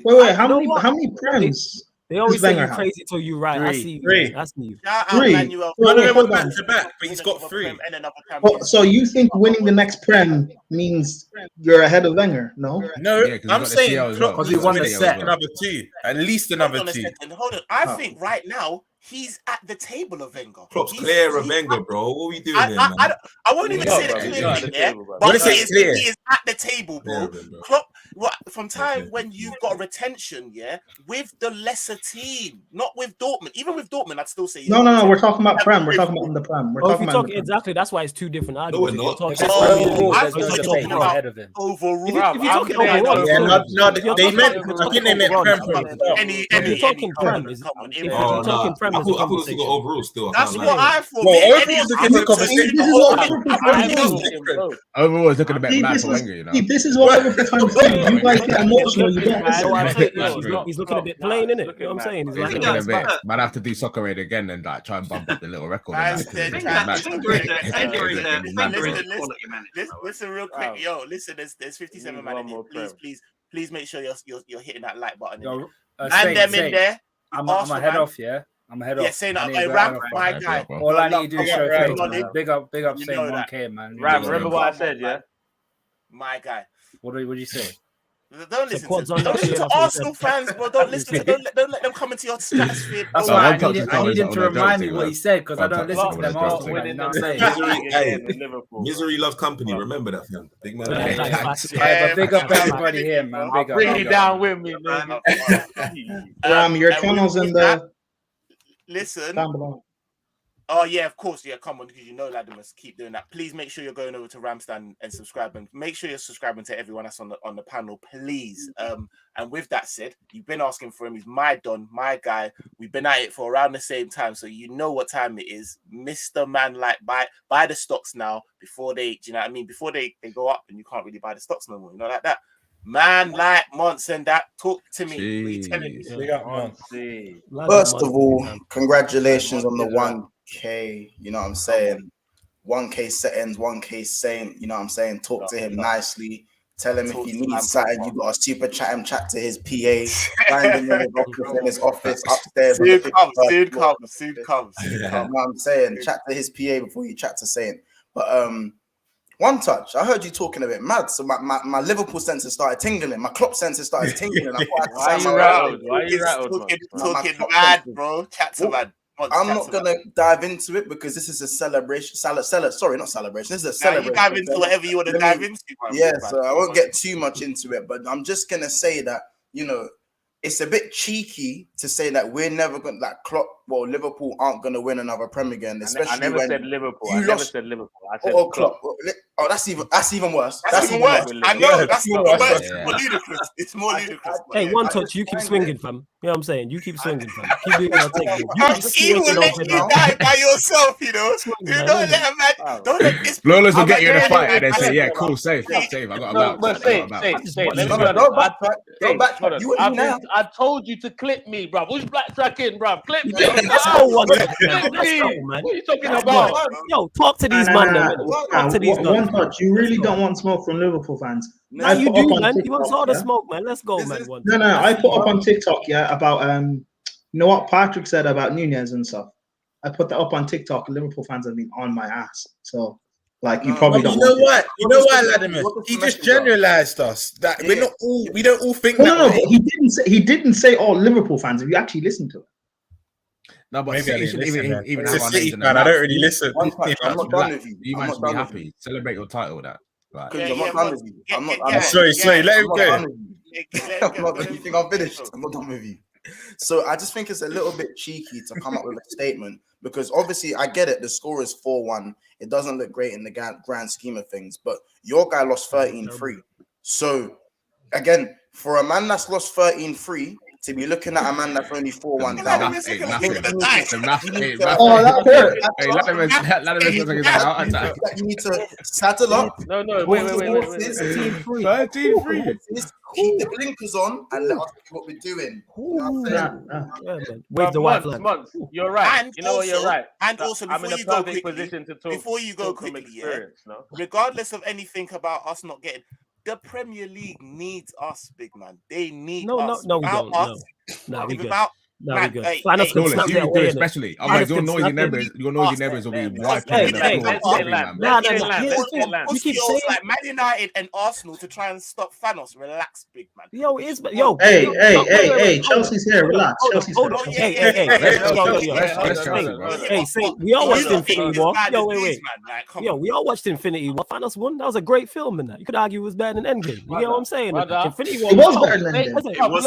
Wait, how know many what? Prems? They always does say Wenger you have? crazy till you right. I Three. see you. Three. Man. I see you. Shout out Three. Manuel. None of them were Hold on. back to back, but he's got three. And another Oh, Champions so you think winning the next Prem means you're ahead of Wenger? No. No, Yeah, 'cause he's I'm got the saying CL as Klopp well. needs Because we to won win the it set. another two, at least Hold another on a two. second. Hold on. I Oh. think right now he's at the table of Wenger. Klopp's He's- clear of he's Wenger, at- bro. What are we doing I, here, I, man? I, don't- I won't even Yeah, say the bro, clear he's not at the thing, yeah, table, bro. but When I say he is, clear. he is at the table, bro. Yeah, bro. Klopp, from time Okay. when you've got a retention, yeah, with the lesser team, not with Dortmund. Even with Dortmund, I'd still say he's No. got We're retention. talking about Prem. We're talking about in the Prem. We're Oh, if talking you about talk in the Prem. exactly, that's why it's two different we're arguments. If you're not. talking Because Oh, overall, I there's thought no you were debate. talking He's about ahead of him. overall. If you're I'm talking saying overall, overall. Yeah, it's no, fine. no, If you're they talking- meant. if you're I talking think they meant overall, Prem it's from fine. the start. Any, If you're talking come on, Prem, is come on. if Any- you're Oh, talking nah. Prem I as a thought we conversation. got overall still. That's can't what lie. I thought. Well, Me and overall Eddie, is a I'm different not conversation. saying This is the what whole Liverpool thing. fans I'm do. talking both. Overall, it's looking a bit See, mad this for is Wenger, you know. see, this is what Liverpool fans do. You guys get emotional. You don't So listen. I'm saying, Nah, he's looking a bit plain, innit? You know what I'm saying? He's It's like, looking a nice bit. back. Might have to do soccer aid again and like try and bump up the little record. Guys, And that, 'cause they're it's trying mad. to- Listen, there's 57 man in here. Please make sure you're hitting that like button. Yo, And Saint, them in Saint, there. I'm Arsenal ahead man. off, yeah? I'm ahead Yeah, off. saying I need to go Ram, ahead off, my man. guy. All I need to do is show faith, Knowledge. man. Big up You saying know that. 1K, man. Ram, Really remember well. what I said, yeah? My guy. What did you say? Don't listen quads to, on don't that listen shit, to that's what he Arsenal fans, bro. Don't let them come into your stratosphere. That's bro. why one touch is I need him on to the remind me joke what thing, he said because I One don't touch listen is to on them the joke Arsenal thing. man. You know what I'm saying? Misery, hey, in Liverpool. misery loves company. Remember that, fam. Big man. Yeah, but big up everybody here, man. Big up. Bring big it up. down with me, nigga. Ram, your channels in the Listen. down below. Oh yeah, of course, yeah. Come on, because you know Ladimus keep doing that. Please make sure you're going over to Ramstan and subscribing. Make sure you're subscribing to everyone that's on the panel, please. And with that said, you've been asking for him. He's my don, my guy. We've been at it for around the same time, so you know what time it is. Mr. Man, like buy the stocks now before they, do you know what I mean? Before they go up and you can't really buy the stocks no more. You know, like that. Man, like Monts and that. Talk to me. What are you telling me? Big up, man. First of all, congratulations on the 1K. You know what I'm saying? 1K settings, 1K Saint. You know what I'm saying? Talk to him nicely. Tell him if you need something, you got a super chat him, chat to his PA. Find him in his office upstairs. Soon comes. You know what I'm saying? Chat to his PA before you chat to Saint. But one touch, I heard you talking a bit mad. So my Liverpool senses started tingling. My Klopp senses started tingling. Why are you rattled? Why are you rattled? Talking mad, bro. Chat to man. I'm not gonna dive into it because this is a celebration. Sorry, not celebration. This is a Nah, celebration. you dive into whatever you want to dive into. Man. Yeah, so I won't get too much into it, but I'm just gonna say that it's a bit cheeky to say that we're never gonna, that Klopp well, Liverpool aren't going to win another Prem again, especially I never when said Liverpool. you I never lost. said Liverpool. I said Klopp. Oh, that's even worse. That's even worse. I know. That's even worse. It's more ludicrous. It's more ludicrous. Hey, one touch, you keep swinging, fam. You know what I'm saying? You keep swinging, fam. Keep doing your thing. He will let you die by yourself, you know. You don't let a man. Don't let this. Flawless will get you in a fight and then say, "Yeah, cool, safe. I got a bounce." I told you to clip me, bro. Who's black tracking, bro? Clip me. Let's go, man. What are you talking about? Yo, talk to these man. Talk to these One touch. You really don't want smoke from Liverpool fans. No, you do, man. You want all the smoke, man. Let's go, man. No. I put up on TikTok, about you know what Patrick said about Nunez and stuff. I put that up on TikTok. Liverpool fans have been on my ass. So, like, you probably don't. You know what? You know why, Latimer? He just generalized us. That we're not all. We don't all think. No. But he didn't say all Liverpool fans. If you actually listen to it. No, but maybe City should even have our City names in fan. I don't really listen. I'm not done with you. You might be happy. Celebrate your title. That. I'm not done with you. I'm not. Sorry. Let him go. You think I'm finished? I'm not done with you. So I just think it's a little bit cheeky to come up with a statement because obviously I get it. The score is 4-1. It doesn't look great in the grand scheme of things, but your guy lost 13-3. So again, for a man that's lost 13-3 to be looking at a man that's only 4-1 down. You need to saddle up. No. Wait. 13-3. Keep the blinkers on and let us do what we're doing. Wave the white flag. You're right. And you know what? You're right. And also, I'm in a perfect position to talk. Before you go quickly, regardless of anything about us not getting, the Premier League needs us, big man. They need us. No, we don't. No, we good. No, we good. Especially. Otherwise, your noisy neighbors will be wiping the floor. You keep saying like Man United and Arsenal to try and stop Thanos. Relax, big man. Hey, Chelsea's here. Relax. Chelsea's here. Hey, we all watched Infinity War. Wait. We all watched Infinity War. Thanos won. That was a great film in that. You could argue it was better than Endgame. You get what I'm saying? Infinity War was better than Endgame. What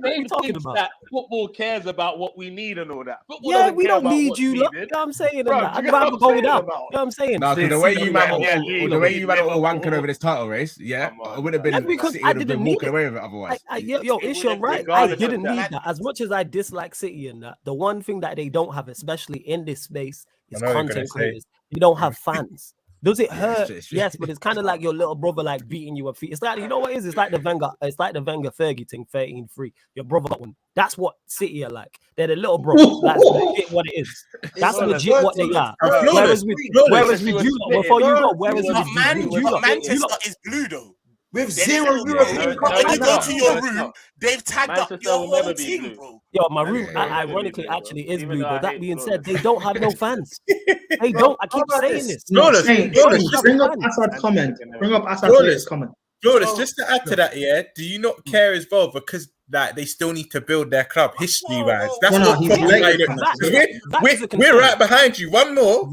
are you talking about? Football cares about what we need and all that. We don't need you. Look, you know what I'm saying? I'd rather go without. You know what I'm saying? No, the way you man all wanking over this title race, it would have been because City would have been walking away with it otherwise. It's your right. I didn't need that. As much as I dislike City and that, the one thing that they don't have, especially in this space, is content creators. You don't have fans. Does it hurt? Yes, but it's kind of like your little brother like beating you up feet. It's like, you know what it is? It's like the Wenger Fergie thing, 13-3. Your brother got one. That's what City are like. They're the little brother. That's legit what it is. That's legit what they are. Whereas with you, before you go, Manchester is blue though. With zero European When you go to your room, they've tagged up your whole team, bro. Yo, my room, ironically, actually is blue. But that being said, they don't have no fans. They don't. I keep saying this. Bring up Assad's comment. Flawless, just to add to that, do you not care as well because that they still need to build their club history-wise? That's we're right behind you. One more,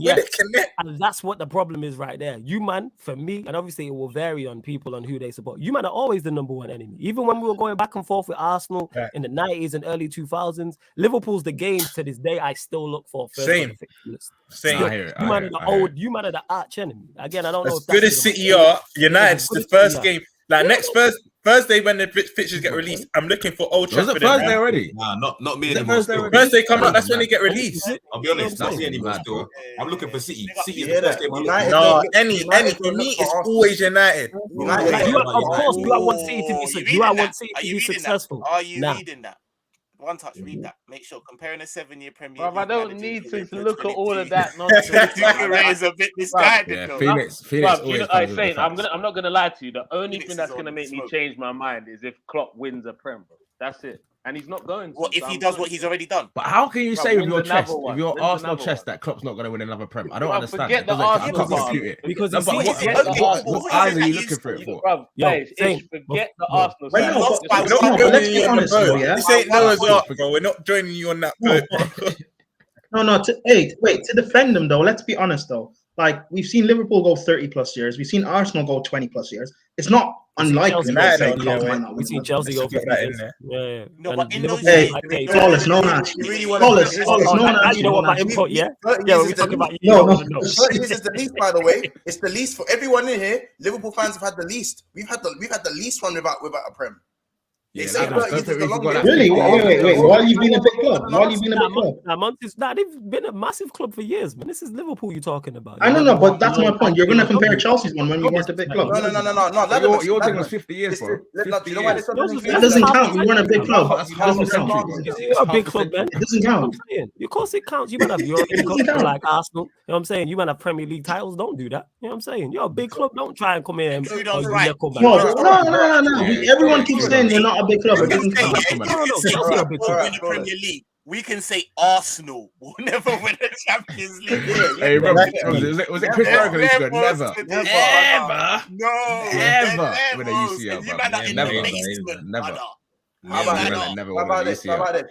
and that's what the problem is right there. You man, for me, and obviously it will vary on people on who they support. You man are always the number one enemy. Even when we were going back and forth with Arsenal in the 90s and early 2000s, Liverpool's the game to this day. I still look for first. Same. You man are the arch enemy. Again, I don't know. As good as City are, United's the first game. Like next Thursday when the fixtures get released, I'm looking for Old Trafford. Was it Thursday already? Nah, not me anymore. Thursday come out, that's when they get released. I'll be honest, not me anymore still. I'm looking for City. City is the first game. No, any for me it's always United. Of course, do I want City to be successful? Are you reading that? One touch, read that. Make sure comparing a 7-year Premier League. I don't need to look at all of that nonsense. Is a bit misguided. Phoenix I'm not gonna lie to you. The only thing that's gonna make me change my mind is if Klopp wins a Prem, bro. That's it. And he's not going to. What if he does what he's already done? But how can you say with your chest, with your Arsenal chest, that Klopp's not going to win another Prem? I don't understand. Forget the Arsenal part. Because what eyes are you looking for it for? Forget the Arsenal. This ain't Noah's Ark, bro. We're not joining you on that boat. No. To defend them though, let's be honest though. Like we've seen Liverpool go 30 plus years, we've seen Arsenal go 20 plus years. It's not unlikely that certain clubs might not We win. see Chelsea go 50 years. No, but in those Hey, years, flawless, no one asked. Flawless, no one asked. You know what my input, yeah? 30 Yeah, years we is the talking about least. you. No. 30 years is the least, by the way. It's the least for everyone in here. Liverpool fans have had the least. We've had the least one without a prem. They say 30 years is the longest. Really? Wait. While you've been a big club? While you've been a big club? They've been a massive club for years, man. This is Liverpool you're talking about. I don't know, but that's my point. You're going to compare Chelsea's one when we weren't a big club. No. Your thing was 50 years, bro. That doesn't count. We weren't a big club. It doesn't count. You're a big club, man. It doesn't count. Of course it counts. You might have European Cup like Arsenal. You know what I'm saying? You might have Premier League titles. Don't do that. You know what I'm saying? You're a big club. Don't try and come here and No. Everyone keeps saying you're not a big club. It doesn't count. Chelsea win the Premier League. We can say Arsenal will never win the Champions League. Hey, bro, was it Chris Rogan who said never? No. Ever with a UCL, never. How about this? I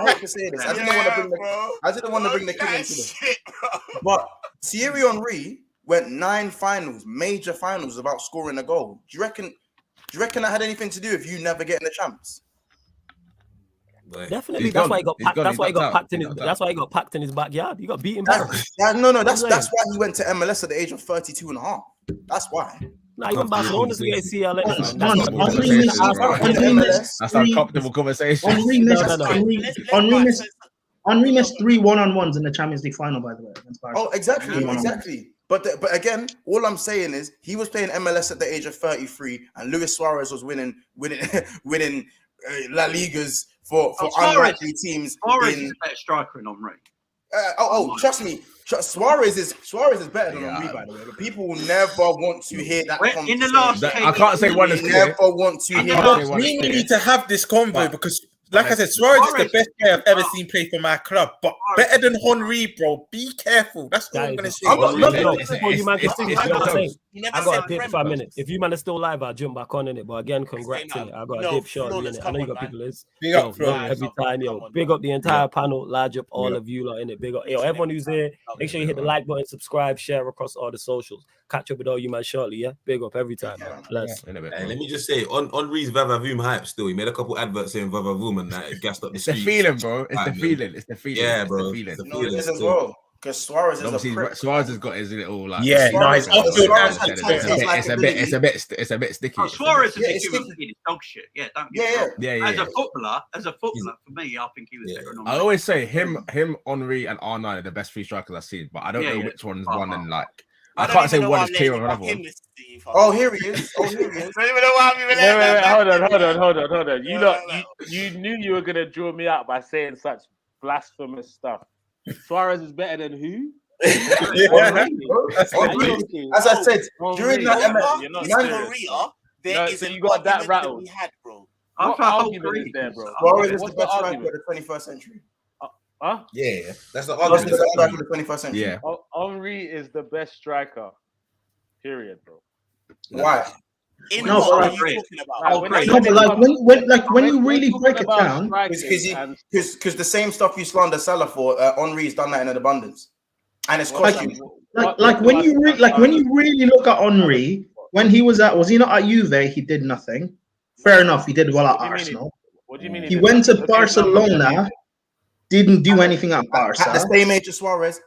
hate to say this. I didn't want to bring the king into this. But Thierry Henry went 9 finals, major finals, without scoring a goal. Do you reckon that had anything to do with you never getting the champs? Definitely. That's why he got packed. That's why he got packed in his. That's why he got packed in his backyard. He got beaten back. That's why he went to MLS at the age of 32 and a half. That's why. Nah, even Barcelona to get CLA. That's our comfortable conversation. Henry missed 3 one-on-ones in the Champions League final, by the way. Oh, exactly. But again, all I'm saying is he was playing MLS at the age of 33, and Luis Suarez was winning La Ligas for unlikely teams. Suarez is a better striker than Henry. Trust me. Suarez is better than Henry, by the way. But people will never want to hear that. In the last, I can't say one is clear. Never want to hear that. We need to have this convo because, like I said, Suarez is the best player I've ever seen play for my club, but better than Henry, bro. Be careful. That's all I'm gonna say. I got a dip for a minute. If you man are still live, I'll jump back on in it. But again, congrats in it. I got a dip short in it. I know you got people is big up every time, yo. Big up the entire panel, large up all of you lot in it. Big up, yo, everyone who's here. Make sure you hit the like button, subscribe, share across all the socials. Catch up with all you man shortly, yeah. Big up every time, man. Bless. And let me just say, on Henry's Vavavoom hype still, he made a couple adverts saying Vavavoom and that gassed up the street. It's the feeling, bro. It's the feeling. Yeah, bro. It's the feeling as well. Because Suarez is Suarez has got his little like. Yeah, nice. It's a bit sticky. Suarez is dog shit. Yeah, don't get me wrong. As a footballer, for me, I think he was better than Henry. I always say him, Henry, and R9 are the best 3 strikers I've seen, but I don't know which one's one and like. I can't say one is clearer than another one. Oh, here he is. Hold on. You knew you were gonna draw me out by saying such blasphemous stuff. Suarez is better than who? As I said, during that so you got that rattled. What argument is there, bro? Suarez is the best striker of the 21st century. Huh? Yeah, that's the argument. That's the striker of the 21st century. Yeah. Henry is the best striker. Period, bro. Why? But when you really break it down, because the same stuff you slander Salah for, Henry's done that in abundance, and it's cost you. When you really look at Henry, when he was he not at Juve? He did nothing. Fair enough, he did well at Arsenal. What do you mean? He went to Barcelona. Didn't do anything at Barca. At the same age as Suarez.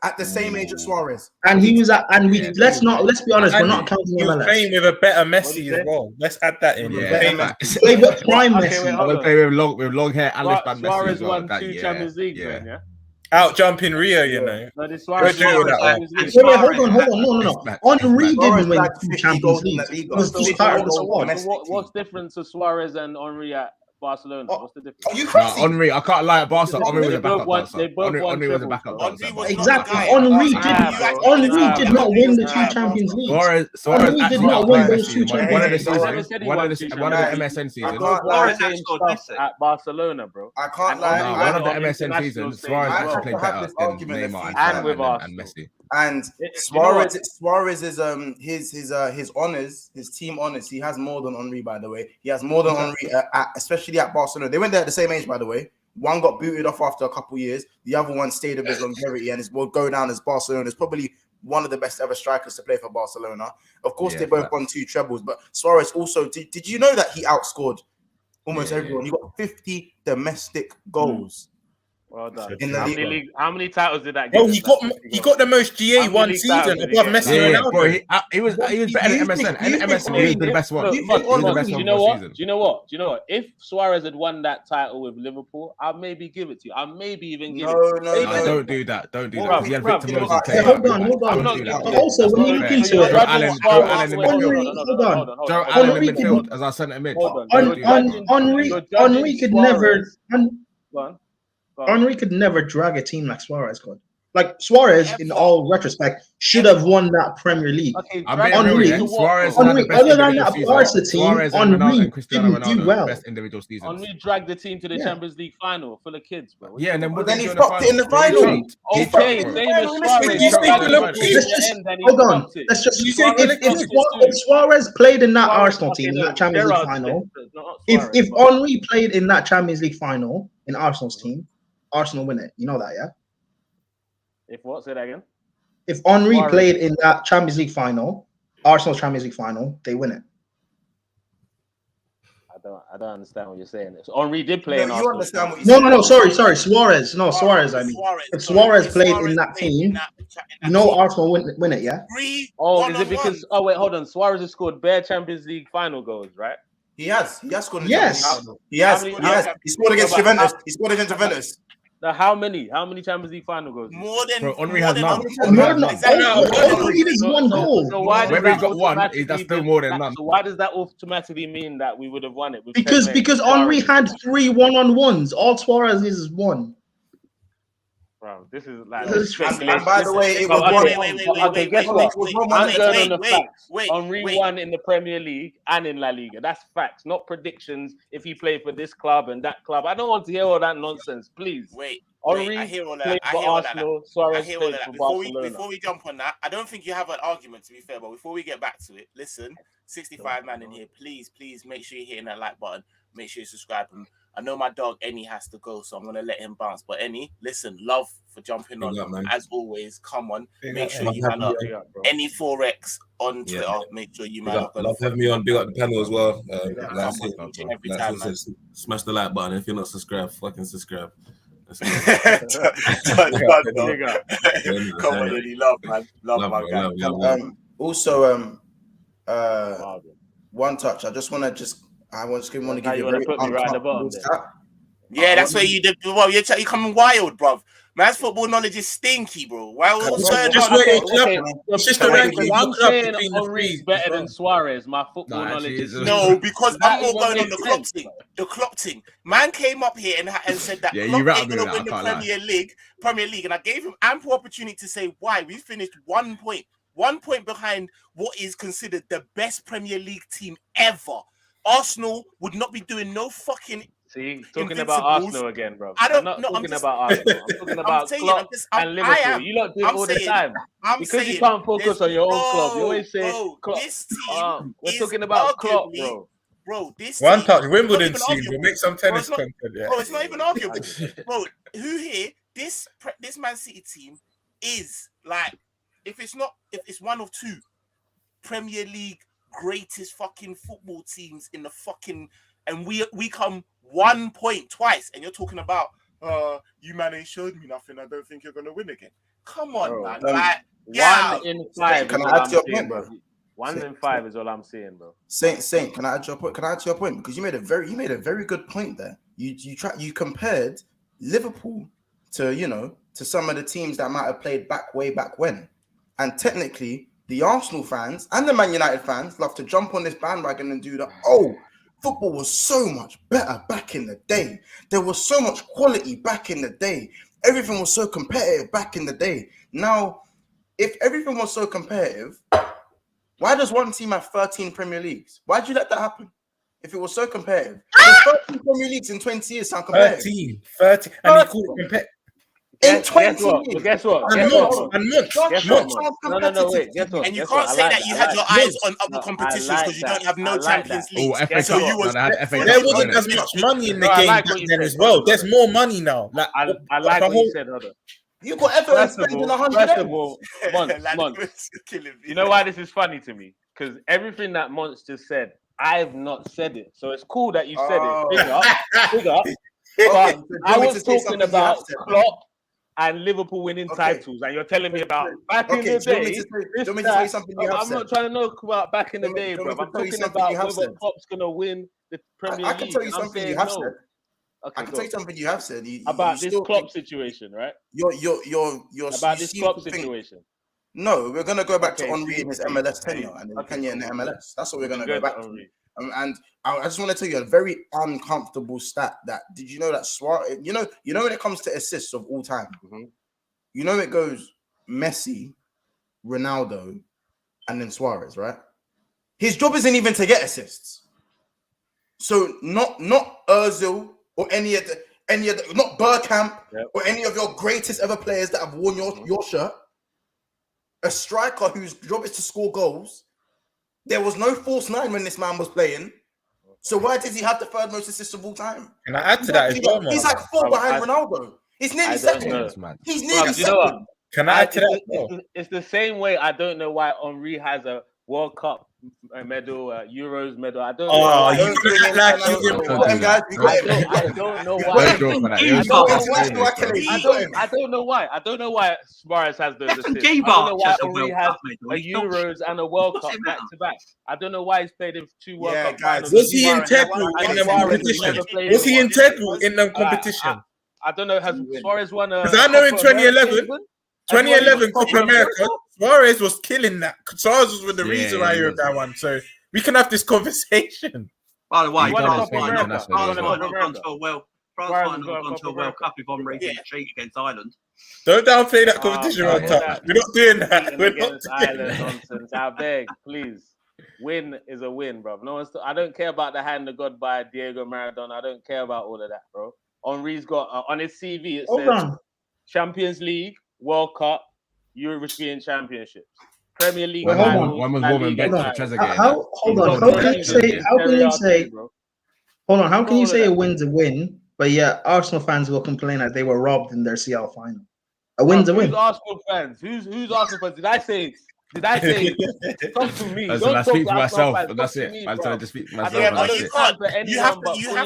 And he was at, and let's be honest, we're not counting him. He was playing with a better Messi as well. Let's add that in. Play with prime Messi. I would play with long hair and lifespan Messi. Suarez won 2 Champions League, yeah. Out jumping Rio, you know. No, this Suarez hold on. No. Henry didn't win 2 Champions Leagues. He was just part of the squad. What's different to Suarez and Henry at Barcelona? What's the difference? Henry, I can't lie. At Barca, Henry was a backup. Henry was a backup. Exactly. Henry did not win the 2 Champions Leagues. Suarez did not win those 2 One of the Champions seasons, one of the MSN seasons. At Barcelona, bro. I can't lie. One of the MSN seasons, Suarez actually played better than Neymar and Messi. And Suarez is his honors, his team honors. He has more than Henry, by the way. He has more than Henry, especially at Barcelona. They went there at the same age, by the way. One got booted off after a couple years. The other one stayed of his longevity and will go down as Barcelona's probably one of the best ever strikers to play for Barcelona. Of course, they both won 2 trebles, but Suarez also, did you know that he outscored almost everyone? He got 50 domestic goals. Well done. In the league. How many titles did that Bro, give? he got the most GA one season above Messi and Ronaldo. Bro, he was better than MSN. And MSN, he was the best one. Do He was the best you one know for what? season. Do you know what? Do you know what? If Suarez had won that title with Liverpool, I'll maybe give it to you. I'll maybe even give it to you. No, don't do that. Don't do that. Bruv, He had bruv, Victor you know Moses what? playing. Hold on. I'm not do giving that. it. Also, when you look into You're it, judging Joe Allen in Hold midfield. on. Joe Allen in Henry could- midfield as our centre mid. Hold on. Don't do that. Henry could never. Go on. Henry could never drag a team like Suarez could. Like Suarez, in all retrospect, should have won that Premier League. Okay, I'm being real, yeah. Suarez had the best other than individual that season. Barca team, Suarez and Ronaldo Henry and Cristiano didn't do Ronaldo, well. best individual seasons. Henry dragged the team to the Yeah. Champions League final full of kids, bro. Yeah, and then what Then did he he do fucked it in the final. Okay, same as Suarez. If Suarez played in that Arsenal team, in that Champions League final, if Henry played in that Champions League final in Arsenal's team, Arsenal win it. You know that, yeah? If what? Say that again. If Henry Suarez. played in that Champions League final, Arsenal Champions League final, they win it. I don't understand what you're saying. So Henry did play in you Arsenal. understand what you're No, sorry, Suarez. No, Suarez, I mean. If Suarez played in that team, you know Arsenal win it, yeah? Oh, is it because? Oh wait, hold on. Suarez has scored bare Champions League final goals, right? He has scored in the Yes. Champions League. He has. He scored against Juventus. He scored against Juventus. Now, how many Champions League final goals? More than. Bro, Henry has none. Henry is one goal. So why Whether does he's got one, that's still more than none. So why does that automatically mean that we would have won it? With Because Henry had 3 1-on-1s. All Suarez is 1. Bro, this is like. And by the way, it was one. Okay, guess what? I'm going on the facts. Henry won in the Premier League and in La Liga. That's facts, not predictions. If he played for this club and that club, I don't want to hear all that nonsense. Please. Henry I hear all that. played I for hear all that. Arsenal. I Suarez hear all played that. for Barcelona. Before we jump on that, I don't think you have an argument, to be fair. But before we get back to it, listen, 65 man in here, please make sure you're hitting that like button. Make sure you subscribe. And I know my dog Ennie has to go, so I'm gonna let him bounce. But Ennie, listen, love for jumping on. As always, come on. Make sure you man up. Any Forex on Twitter. Make sure you man up. Love having me on. Big up the panel as well. Every time, man. Smash the like button. If you're not subscribed, fucking subscribe. Come on, Eddie, love, man. Love my guy. Also, one touch. I just want to give you a very put me right at the bottom. Yeah, that's where you did. Well, you're coming wild, bruv. Man's football knowledge is stinky, bro. Why? What's going on? It's just a ranking. I'm saying Henry's better than Suarez. My football knowledge is no, because I'm more going on the Klopp thing. The Klopp thing. Man came up here and said that Klopp ain't gonna win the Premier League, and I gave him ample opportunity to say why. We finished 1 point behind what is considered the best Premier League team ever. Arsenal would not be doing no fucking. See, talking about Arsenal again, bro. I'm not talking about Arsenal. I'm talking about Klopp and Liverpool. You lot do it all the time. Because you can't focus on your own club. You always say Klopp. This team we're talking about Klopp, bro. Bro, this one team, touch Wimbledon scene. We'll make some tennis content. Bro, it's not even arguable. Bro, who here? This Man City team is like, if it's one of two Premier League greatest fucking football teams in the fucking, and we come 1 point twice, and you're talking about you man ain't showed me nothing. I don't think you're gonna win again. Come on, man. Like, 1 in 5. Can I add to your point, bro? 1 in 5 is all I'm saying, bro. Saint, can I add to your point? Because you made a very good point there. You compared Liverpool to some of the teams that might have played way back when, and technically the Arsenal fans and the Man United fans love to jump on this bandwagon and do that. Oh, football was so much better back in the day. There was so much quality back in the day. Everything was so competitive back in the day. Now, if everything was so competitive, why does one team have 13 Premier Leagues? Why'd you let that happen? If it was so competitive. 13 Premier Leagues in 20 years sound competitive. 13. And you call it competitive. In Guess 20 what? years. Guess what? And Guess what? months, Mon? and months. Guess Shut what, your Mon? mouth, No. Wait. competitive. Guess what? And you Guess can't what? I say like that that. you I had like your that. eyes on other No, I competitions like because you that. don't have I no like Champions that. Oh, Leagues. FA Guess So Cup. you what? No, was they had bet FA for There Cup. this. Though, wasn't innit? as much money in the No, I game like back what you then said. as well. There's more Hold money now. Like I like the what you whole. said. Hold on. You got everyone First of spending all, 100 first M. of all, Monts. Killing me. You know why this is funny to me? Because everything that Monts just said, I've not said it. So it's cool that you said it. Big up. But I was talking about Klopp and Liverpool winning titles, and you're telling me about back in the day. I'm not trying to know about back in the day, bro. I'm talking about whether Klopp's gonna win the Premier League. I can tell you something you have said. Okay, I can tell you something you have said. About this Klopp situation, right? You're about this Klopp situation. No, we're gonna go back to Okay, Henry and his MLS tenure and his tenure in the MLS. That's what we're gonna go back to. And I just want to tell you a very uncomfortable stat. That did you know that Suarez? You know when it comes to assists of all time, you know it goes Messi, Ronaldo, and then Suarez, right? His job isn't even to get assists. So not Özil or any of the not Bergkamp or any of your greatest ever players that have worn your shirt. A striker whose job is to score goals. There was no false nine when this man was playing. So why does he have the third most assists of all time? Can I add to that as well, man? He's like 4 behind Ronaldo. He's nearly second. He's nearly second. Can I add to that? It's the same way. I don't know why Henry has a World Cup medal, Euros medal. I don't know. Oh, why. you gonna act like he's important. I don't know why. I don't know why. I don't know why Suarez has those assists. I don't know why Henry has a Euros and a World Cup back to back. I don't know why he's played in 2 World Cup finals. Was he integral in the competition? Was he integral in the competition? I don't know. Has Suarez won a? Because I know in 2011 Copa America, Suarez was killing that. Suarez was with the reason why you were that one. So we can have this conversation. By the way, France France might not have gone to a World Cup if Henry didn't cheat against Ireland. Don't downplay that competition on top. We're not doing that. We're not against Ireland nonsense. I beg, please. Win is a win, bro. No one's. I don't care about the hand of God by Diego Maradona. I don't care about all of that, bro. Henry's got on his CV. It says Champions League, World Cup, European Championships, Premier League. One was Roman bench for Trezeguet. Hold on. How can you say? Hold on. How can you say a win's a win, but yeah, Arsenal fans will complain that they were robbed in their CL final? A win's a win. Who's Arsenal fans? Who's Arsenal fans? Did I say? Talk to me. I speak for myself, but that's it. I'm trying to speak for myself. Yeah, but you can't. You have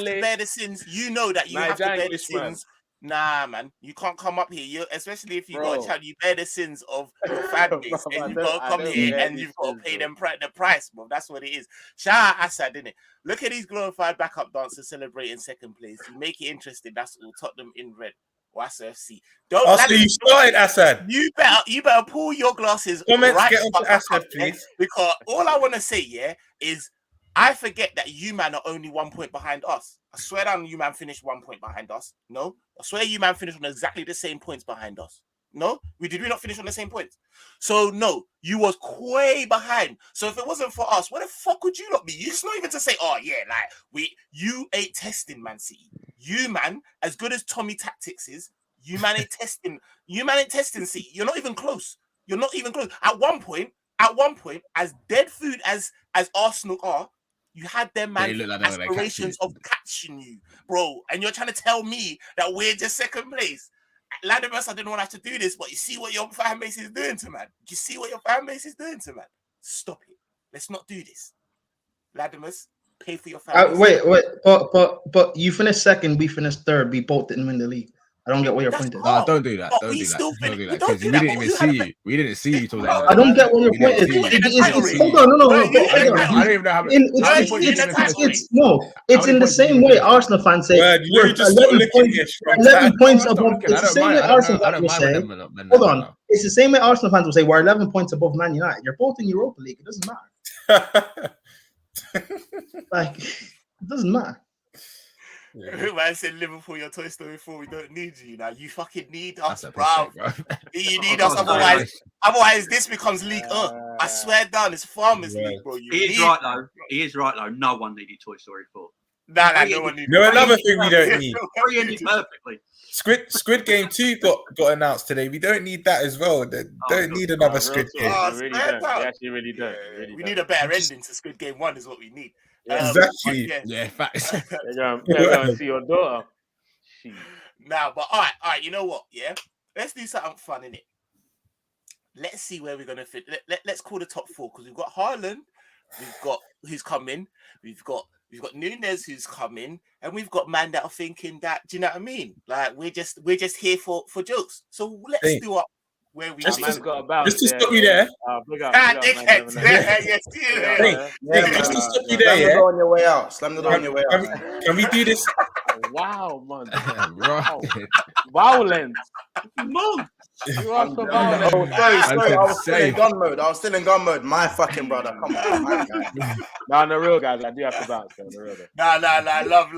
to bear the sins. You know that you have to bear the sins. Nah, man, you can't come up here. Especially if you got a child, you bear the sins of your fan base, and you got to come here and you've got to pay them the price, bro. That's what it is. Shout out Assad, didn't it? Look at these glorified backup dancers celebrating second place. You make it interesting. That's all. Tottenham in red. FC. So you started Assad. You better pull your glasses. Comments get onto Assad, please. Because all I want to say, is I forget that you man are only 1 point behind us. I swear down, you man finished 1 point behind us. No, I swear you man finished on exactly the same points behind us. No, we not finish on the same points. So no, you was way behind. So if it wasn't for us, what the fuck would you not be? It's not even to say, oh yeah, like you ain't testing Man City. You man, as good as Tommy Tactics is, you man ain't testing. You man ain't testing City. You're not even close. You're not even close. At one point, as dead food as Arsenal are, you had them man aspirations of catching you, bro. And you're trying to tell me that we're just second place. Ladimus, I didn't want to have to do this, but you see what your fan base is doing to man. You see what your fan base is doing to man. Stop it. Let's not do this. Ladimus, pay for your fan base. Wait. But you finished second. We finished third. We both didn't win the league. I don't get what your point is. No, don't do that. Don't do that. Because we didn't even see you. We didn't see you till the end. I don't get what your point is. Hold on, no. I don't even know how many. It's in the same way Arsenal fans say we're 11 points above. It's the same way Arsenal fans will say. Hold on. It's the same way Arsenal fans will say we're 11 points above Man United. You're both in Europa League. It doesn't matter. It doesn't matter. Man said Liverpool, your Toy Story 4, we don't need you. Now you fucking need us, bro. You need us, otherwise this becomes League I swear down, it's Farmers League, bro. He is right though. No one needed Toy Story 4. Nah, no one needs. No, another thing we don't need. Perfectly. Squid Game 2 got announced today. We don't need that as well. Don't need another Squid Game. We really don't. We actually really don't. We need a better ending to Squid Game 1 is what we need. Exactly. Yeah, facts. They're going to see your daughter. Nah, but all right. You know what? Yeah, let's do something fun in it. Let's see where we're gonna fit. Let's call the top 4 because we've got Haaland, we've got who's coming, we've got Nunes who's coming, and we've got man that are thinking that. Do you know what I mean? Like we're just here for jokes. So let's do up where we just to about. Just to stop you there. Just to stop you there. Slam the door on your way out. Slam the door on your way out. Can we do this? Wow, man. Wow. Violence. You are so violent. Oh, sorry. I was still in gun mode. My fucking brother. Come on. My guy. Nah, the real guys. I do have to bounce. The real guys. Nah. Love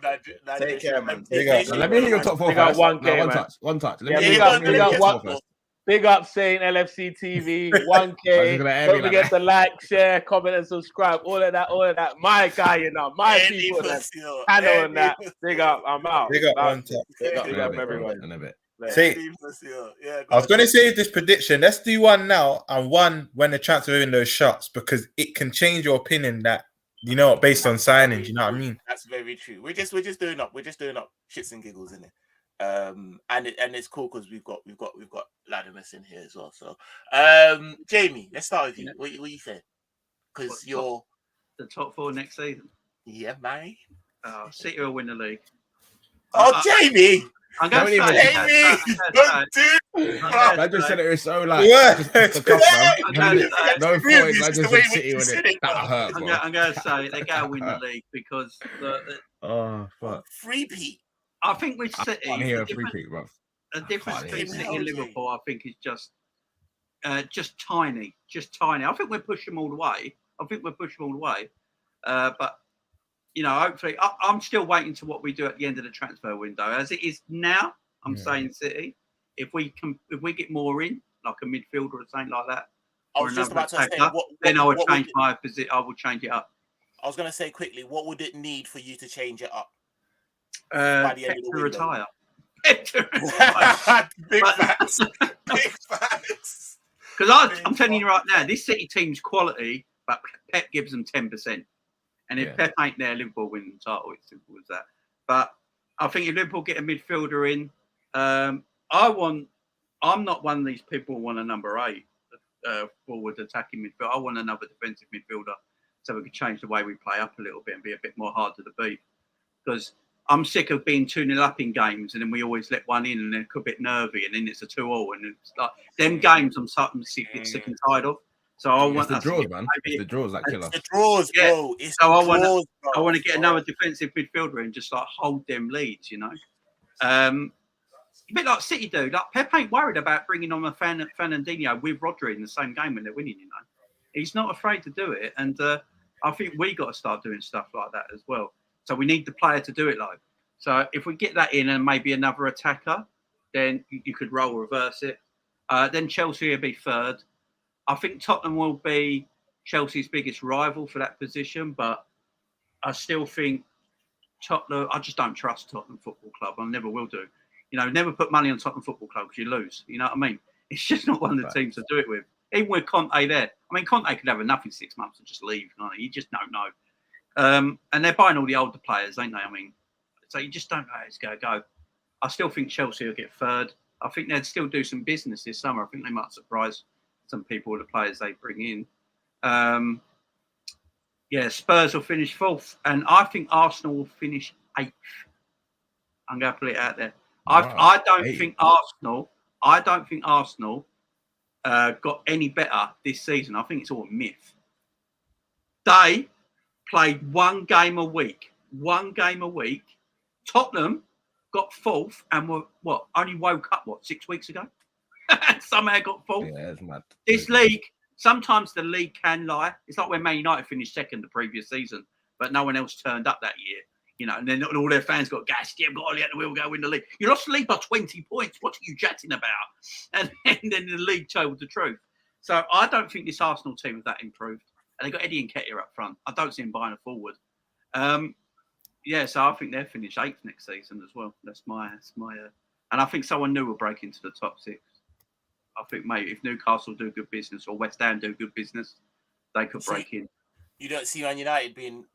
that. Take care, man. Let me hear your top 4 got first. 1K, One touch. Big up saying Lfctv 1K. Don't forget to like, share, comment, and subscribe. All of that. My guy, you know, my people. Channel and that. Big up. I'm out. Big up one touch. Big up everyone. In a bit. I was going to say this prediction. Let's do one now and one when the transfer window shuts because it can change your opinion that based on signings. You know what I mean? That's very true. We're just doing up shits and giggles in it. And it's cool because we've got Latimus in here as well. So, Jamie, let's start with you. What you saying? Because you're the top 4 next season. Yeah, mate. City will win the league. Oh, Jamie! I'm going to say, I just said it was so like no point. I just said City with it. That hurt. I'm going to say they're going to win the league because fuck. Freebie. I think with City, I'm here a free pick, bro. The difference between City and Liverpool, I think, is just tiny. I think we'll push them all the way. But hopefully, I'm still waiting to what we do at the end of the transfer window. As it is now, I'm saying City. If we get more in, like a midfielder or something like that, I was just about to say, then I would change my position. I will change it up. I was going to say quickly, what would it need for you to change it up? By the end of the retire. Big facts. Because I'm telling you right now, this City team's quality, but Pep gives them 10%. And if Pep ain't there, Liverpool win the title. It's simple as that. But I think if Liverpool get a midfielder in, I'm not one of these people who want a number 8 forward attacking midfield. I want another defensive midfielder so we can change the way we play up a little bit and be a bit more hard to the beat. Because I'm sick of being 2-0 up in games and then we always let one in and they're a bit nervy and then it's a 2-2 and it's like them games I'm sick and tired of. So I want the draws, man. The draws that kill us. The draws, bro. I want to get another defensive midfielder and just like hold them leads, a bit like City do. Like Pep ain't worried about bringing on a Fernandinho with Rodri in the same game when they're winning. He's not afraid to do it, and I think we got to start doing stuff like that as well. So we need the player to do it like. So if we get that in and maybe another attacker, then you could reverse it. Then Chelsea will be third. I think Tottenham will be Chelsea's biggest rival for that position, but I still think Tottenham. I just don't trust Tottenham Football Club. I never will do. Never put money on Tottenham Football Club because you lose. You know what I mean? It's just not one of the teams to do it with. Even with Conte there, Conte could have enough in 6 months and just leave. You just don't know. And they're buying all the older players, ain't they? So you just don't know how it's going to go. I still think Chelsea will get third. I think they'd still do some business this summer. I think they might surprise some people with the players they bring in. Spurs will finish 4th. And I think Arsenal will finish 8th. I'm going to put it out there. I don't think Arsenal got any better this season. I think it's all a myth. They played one game a week. Tottenham got 4th and were only woke up 6 weeks ago. Somehow got 4th. Yeah, it's mad. This league, sometimes the league can lie. It's like when Man United finished 2nd the previous season, but no one else turned up that year. And then all their fans got gassed. Yeah, we've got Ollie at the wheel, go win the league. You lost the league by 20 points. What are you chatting about? And then the league told the truth. So I don't think this Arsenal team is that improved. And they got Eddie Nketiah up front. I don't see him buying a forward. Yeah, so I think they'll finish 8th next season as well. That's my and I think someone new will break into the top 6. I think, mate, if Newcastle do good business or West Ham do good business, they could break in. You don't see Man United being.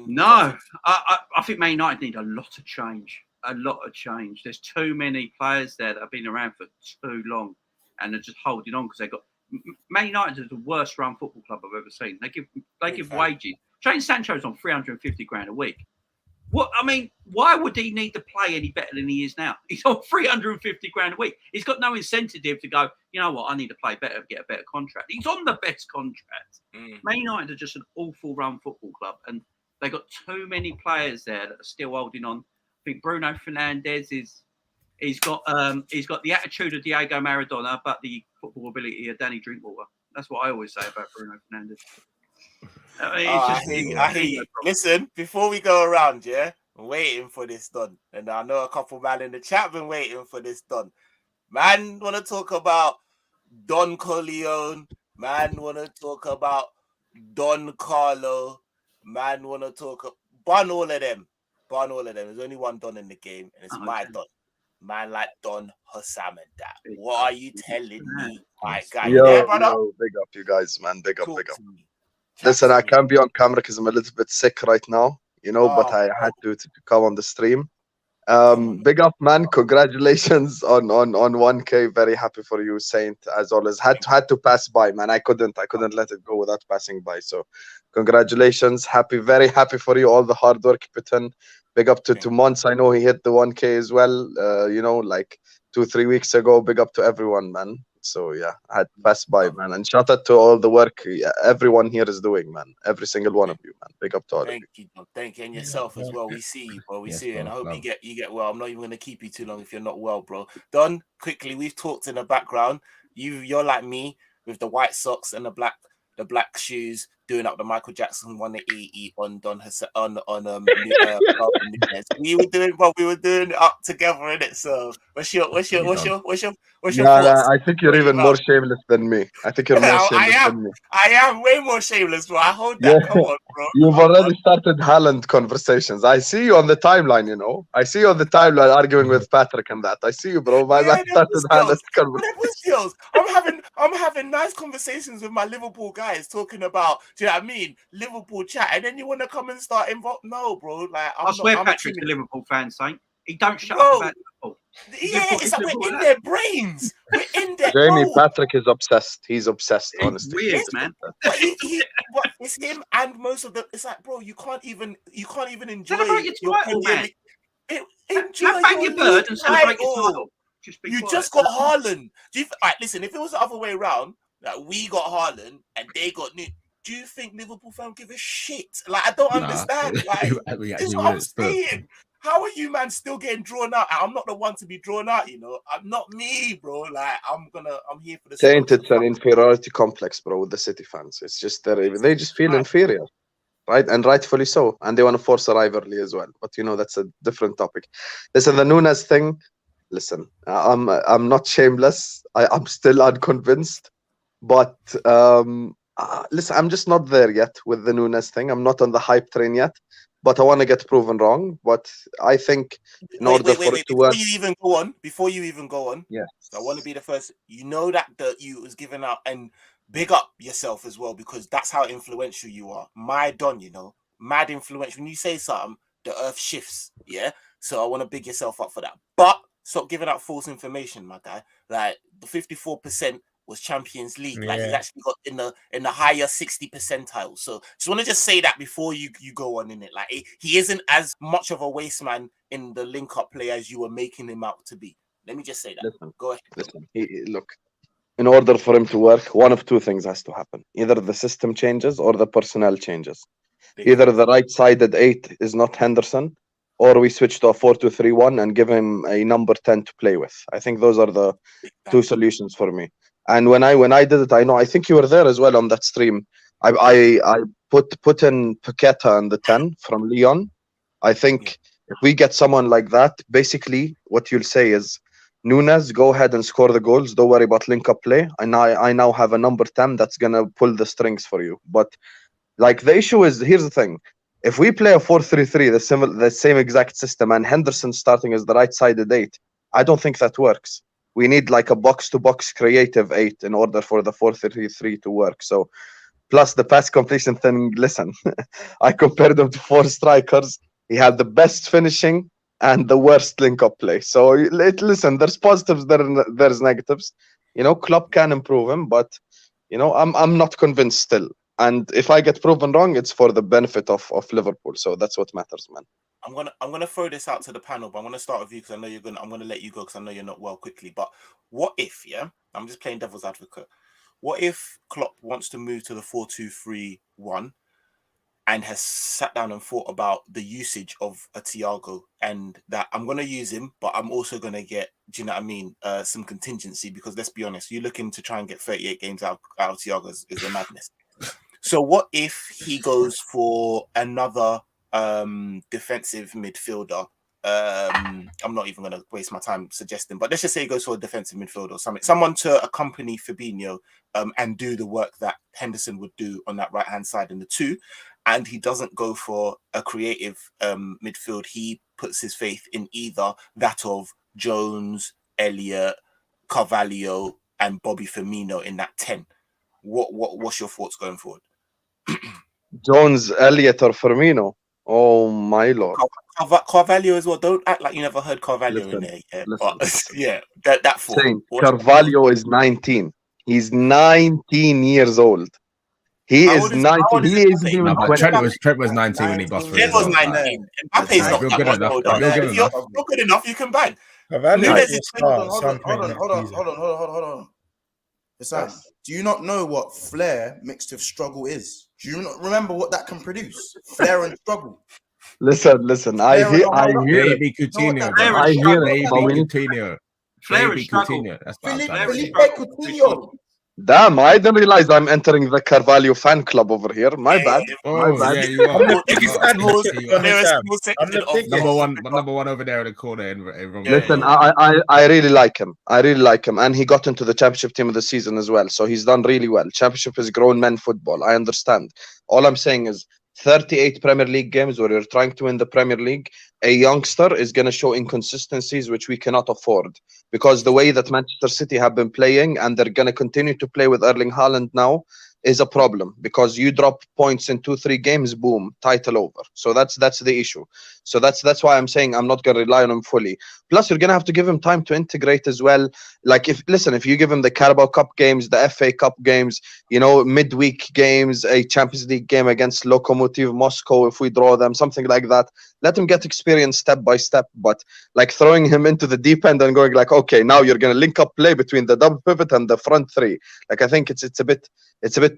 No, I think Man United need a lot of change. A lot of change. There's too many players there that have been around for too long, and they're just holding on because they got. Man United is the worst run football club I've ever seen. They give wages. Jadon Sancho's on 350 grand a week. What I mean, why would he need to play any better than he is now? He's on 350 grand a week. He's got no incentive to go, you know what, I need to play better, get a better contract. He's on the best contract. Man United are just an awful run football club, and they got too many players there that are still holding on. I think Bruno Fernandes he's got the attitude of Diego Maradona, but the football ability of Danny Drinkwater. That's what I always say about Bruno Fernandes. I hear you. Listen, before we go around, I'm waiting for this done. And I know a couple man in the chat been waiting for this done. Man want to talk about Don Corleone. Man want to talk about Don Carlo. Man want to talk Bun all of them. There's only one Don in the game, and it's my Don. Man like Don Hussam and that. What are you telling me, my guy? Yo, You there, brother? big up you guys, man. Big up. Listen, I can't be on camera because I'm a little bit sick right now, but I had to come on the stream. Big up, man. Congratulations on 1K. Very happy for you, Saint. As always, had to pass by, man. I couldn't let it go without passing by. So congratulations. Very happy for you. All the hard work put in. Big up to Mons. I know he hit the 1K as well, like 2-3 weeks ago. Big up to everyone, man. So yeah, I had to pass by, man. And shout out to all the work everyone here is doing, man. Every single one of you, man. Big up to all of you. Thank you, and yourself as well. We see you, bro. We see you, and I hope you get well. I'm not even gonna keep you too long if you're not well, bro. Don, quickly, we've talked in the background. You're like me with the white socks and the black shoes, doing up the Michael Jackson 180 on Don Nunes. We were doing it up together in it. So what's your thoughts? I think you're even more shameless than me. I think you're more shameless than me. I am way more shameless, bro. I hold that. Come on, bro. You've already started Haaland conversations. I see you on the timeline, I see you on the timeline arguing with Patrick and that. I see you, bro. I started Haaland conversations. I'm having nice conversations with my Liverpool guys talking about, do you know what I mean? Liverpool chat, and then you want to come and start involved? No, bro. Like I swear, Patrick's a Liverpool fan, Saint. He don't shut up about Liverpool. Yeah, it's like we're in their brains. We're in their Jamie, Patrick is obsessed. He's obsessed, honestly. Weird, man. But it's him and most of the. It's like, bro, you can't even enjoy your title, man. Enjoy your bird and celebrate your title. You just got Haaland. Listen, if it was the other way around, like we got Haaland and they got New. Do you think Liverpool fans give a shit? Like, I don't understand. Like, this is what I'm saying. How are you, man, still getting drawn out? I'm not the one to be drawn out, I'm not me, bro. Like, I'm here for the. Saint, it's an inferiority complex, bro, with the City fans. It's just they just feel inferior, right? And rightfully so. And they want to force a rivalry as well. But that's a different topic. Listen, the Nunes thing. Listen, I'm not shameless. I'm still unconvinced, but listen, I'm just not there yet with the Nunes thing. I'm not on the hype train yet, but I want to get proven wrong. But I think in order for it to work, before you even go on, yeah, I want to be the first. That you was given out, and big up yourself as well, because that's how influential you are. My Don, mad influential. When you say something, the earth shifts. Yeah, so I want to big yourself up for that. But stop giving out false information, my guy. Like the 54% was Champions League. Like he actually got in the higher 60 percentile. So just want to say that before you go on in it. Like he isn't as much of a waste man in the link up play as you were making him out to be. Let me just say that. Listen, go ahead. Listen, look. In order for him to work, one of two things has to happen: either the system changes or the personnel changes. Either the right-sided 8 is not Henderson, or we switch to a 4-2-3-1 and give him a number 10 to play with. I think those are the two solutions for me. And when I did it, I think you were there as well on that stream. I put in Paqueta on the 10 from Lyon. I think if we get someone like that, basically what you'll say is, Nunes, go ahead and score the goals. Don't worry about link-up play. And I now have a number 10 that's gonna pull the strings for you. But like the issue is, here's the thing. If we play a 4-3-3, the same exact system, and Henderson starting as the right-sided 8, I don't think that works. We need like a box-to-box creative 8 in order for the 4-3-3 to work. So, plus the pass completion thing, listen, I compared him to 4 strikers. He had the best finishing and the worst link-up play. So, listen, there's positives, there's negatives. You know, Klopp can improve him, but, you know, I'm not convinced still. And if I get proven wrong, it's for the benefit of Liverpool. So that's what matters, man. I'm gonna throw this out to the panel, but I'm gonna start with you because I know I'm gonna let you go because I know you're not well quickly. But what if, I'm just playing devil's advocate. What if Klopp wants to move to the 4-2-3-1 and has sat down and thought about the usage of a Thiago, and that I'm gonna use him, but I'm also gonna get, do you know what I mean, some contingency, because let's be honest, you're looking to try and get 38 games out of Thiago is a madness. So what if he goes for another defensive midfielder? I'm not even going to waste my time suggesting, but let's just say he goes for a defensive midfielder or something, someone to accompany Fabinho and do the work that Henderson would do on that right-hand side in the 2. And he doesn't go for a creative midfield. He puts his faith in either that of Jones, Elliott, Carvalho, and Bobby Firmino in that 10. What's your thoughts going forward? Jones, Elliott, or Firmino? Oh my lord! Carvalho as well. Don't act like you never heard Carvalho in there. Yeah, yeah, that thought. Carvalho is 19. He's 19 years old. He is 19. He isn't even 20. Trent was 19 when he bust through. Trent was 19. Mbappe's not that much older. If you're not good enough, you can bang. Hold on. Listen, do you not know what flair mixed with struggle is? Do you not remember what that can produce? Flair and struggle. Listen. I hear Baby Coutinho. I hear it. Baby Coutinho. Baby Coutinho. That's what I'm trying to say. Felipe Coutinho. Damn, I didn't realize I'm entering the Carvalho fan club over here. My bad. Oh, My bad. yeah, you are. Number one over there in the corner. Listen, I really like him. And he got into the championship team of the season as well. So he's done really well. Championship is grown men football. I understand. All I'm saying is 38 Premier League games where you're trying to win the Premier League, a youngster is going to show inconsistencies which we cannot afford, because the way that Manchester City have been playing, and they're going to continue to play with Erling Haaland now, is a problem, because you drop points in 2-3 games, boom, title over. So that's the issue. So that's why I'm saying I'm not going to rely on him fully. Plus, you're going to have to give him time to integrate as well. Like, if you give him the Carabao Cup games, the FA Cup games, midweek games, a Champions League game against Lokomotiv Moscow, if we draw them, something like that, let him get experience step by step. But like throwing him into the deep end and going like, okay, now you're going to link up play between the double pivot and the front 3. Like, I think it's a bit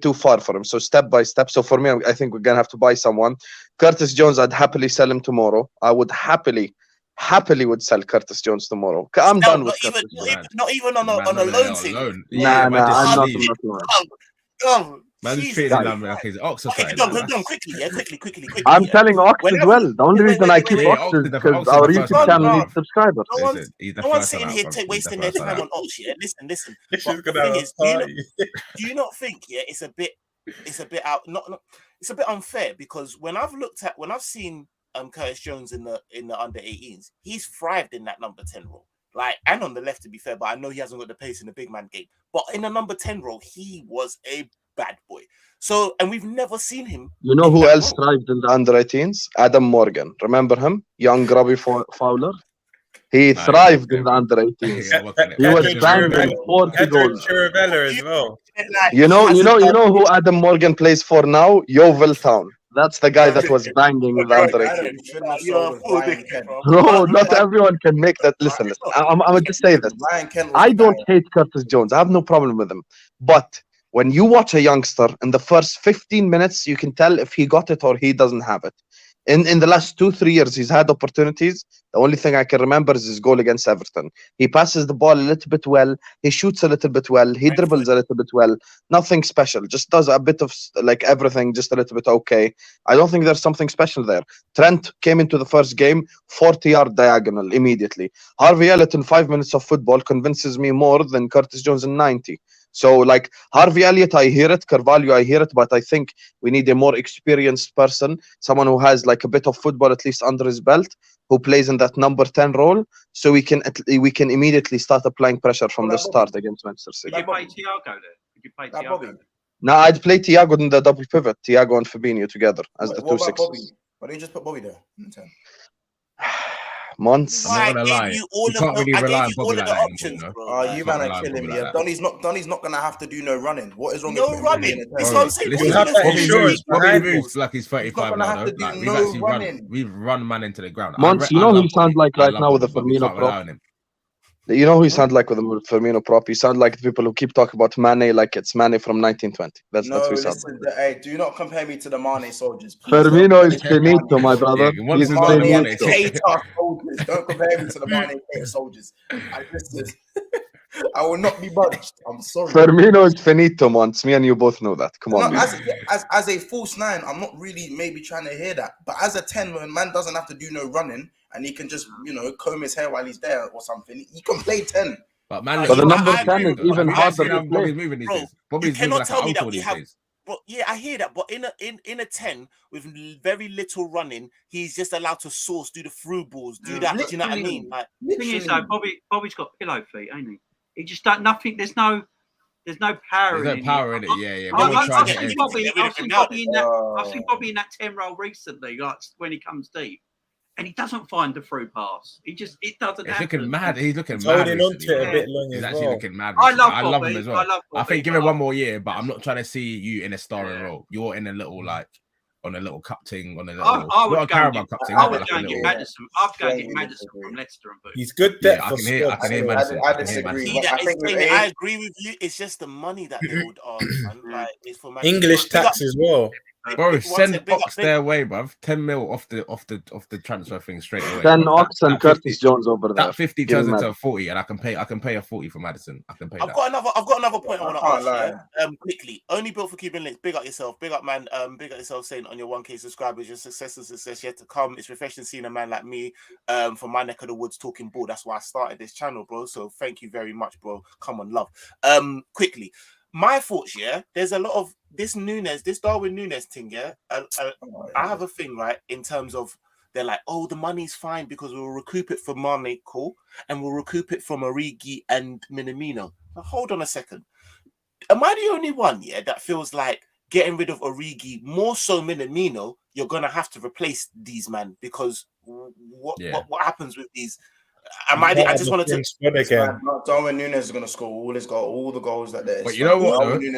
too far for him. So step by step. So for me, I think we're going to have to buy someone. Curtis Jones, I'd happily sell him tomorrow. I would happily would sell Curtis Jones tomorrow. I'm done with Curtis Jones. Not even on a loan thing. Nah, I'm not on Man's treating him like he's Ox or something. Quickly. I'm telling Ox as well. The only reason I keep Ox is because our YouTube channel needs subscribers. No one's sitting here wasting their time on Ox. Yeah, listen. The thing is, do you not think it's a bit out? It's a bit unfair, because when I've seen Curtis Jones in the under 18s, he's thrived in that number 10 role. Like, and on the left, to be fair, but I know he hasn't got the pace in the big man game. But in the number 10 role, he was a bad boy. So, and we've never seen him. You know who else thrived in the under 18s? Adam Morgan. Remember him? Young grubby Fowler. He thrived in the under 18s. He was banging 40 goals. As well. You know who Adam Morgan plays for now? Yeovil Town. That's the guy that was banging in the under 18s. Bro, not everyone can make that. Listen. I'm going to just say this. I don't hate Curtis Jones. I have no problem with him. But when you watch a youngster, in the first 15 minutes, you can tell if he got it or he doesn't have it. In the last 2-3 years, he's had opportunities. The only thing I can remember is his goal against Everton. He passes the ball a little bit well. He shoots a little bit well. He dribbles a little bit well. Nothing special. Just does a bit of like everything, just a little bit okay. I don't think there's something special there. Trent came into the first game, 40-yard diagonal immediately. Harvey Elliott in 5 minutes of football convinces me more than Curtis Jones in 90. So like Harvey Elliott, I hear it. Carvalho, I hear it. But I think we need a more experienced person, someone who has like a bit of football at least under his belt, who plays in that number 10 role, so we can immediately start applying pressure from the start against Manchester City. Would you play Thiago there? Would you play Thiago? No, I'd play Thiago in the double pivot, Thiago and Fabinho together as the What two about Bobby? sixes. Why don't you just put Bobby there? In 10? Months. I'm not gonna lie. You can't really rely on Bobby like that anymore, bro. Oh, you man are killing me. Donny's not gonna have to do no running. What is wrong with No running. That's Bro, what I'm saying. listen, Bobby moves like he's He's not 35 gonna now. have to Though. do Like, we've no actually running. we've run man into the ground. Months, you know who you sound like right now with the Bobby, Firmino can't rely prop? on him. You know who you sound like with the Firmino prop? You sound like the people who keep talking about Mane like it's Mane from 1920. That's No, who you sound listen. like. Hey, do not compare me to the Mane soldiers. Please Firmino is finito, my brother. Yeah, He's Mane finito. Keita soldiers. Don't compare me to the Mane Keita soldiers. And listen, I will not be budged. I'm sorry. Firmino is finito, Monts. Me and you both know that. Come No, on, man. as a false 9, I'm not really maybe trying to hear that. But as a 10, when man doesn't have to do no running and he can just, comb his hair while he's there or something, he can play 10. But man, But the number 10 is even harder to Bobby's play. moving these Bro, days. Bobby's you moving cannot like tell an me that uncle we these have. days. But yeah, I hear that. But in a 10 with very little running, he's just allowed to source, do the through balls, do that. Do you know what I mean? Like, The thing is, though, Bobby's got pillow feet, ain't he? He just done nothing. There's no power. There's no power in it. Yeah, yeah. I've seen Bobby in that 10 role recently, like when he comes deep, and he doesn't find the through pass. It doesn't. He's happen. looking mad. He's looking He's mad. holding on recently, to it a bro. bit long He's as actually well. looking mad. I recently. love I love Bobby. him as well. I love I think Bobby, give it but- one more year, but I'm not trying to see you in a starring role. You're in a little on a little cup thing, on a little I not would a Carabao cup thing. I but would like go a and get little. Madison. I'd go and get Madison from Leicester and boot. He's good Yeah, depth I for can hear squad. Madison. I I can hear disagree. Madison. see I that think with I age, agree with you. It's just the money that they would ask, man. Like, it's for Man English City. Big tax up- as well. Bro, big- send big up- Ox their way, bruv. 10 mil off the transfer thing straight away. Then bruv. Ox and Curtis Jones over there. That 50 Give turns him into that. a 40, and I can pay a 40 for Madison. I can pay I've that. got another point I want to can't ask. lie. Yeah? Quickly. Only built for keeping links. Big up yourself. Big up, man. Big up yourself. Saying on your 1K subscribers, your success and success yet to come. It's refreshing seeing a man like me, from my neck of the woods talking ball. That's why I started this channel, bro. So thank you very much, bro. Come on, love. Quickly. My thoughts, yeah. There's a lot of this Darwin Núñez thing, yeah. I have a thing, right, in terms of they're like, oh, the money's fine because we'll recoup it from Mane, cool, and we'll recoup it from Origi and Minamino. Now, hold on a second. Am I the only one, yeah, that feels like getting rid of Origi, more so Minamino, you're gonna have to replace these man because what happens with these? I just wanted to. Darwin Núñez is going to score all the goals that there is. But you know what, though? Let me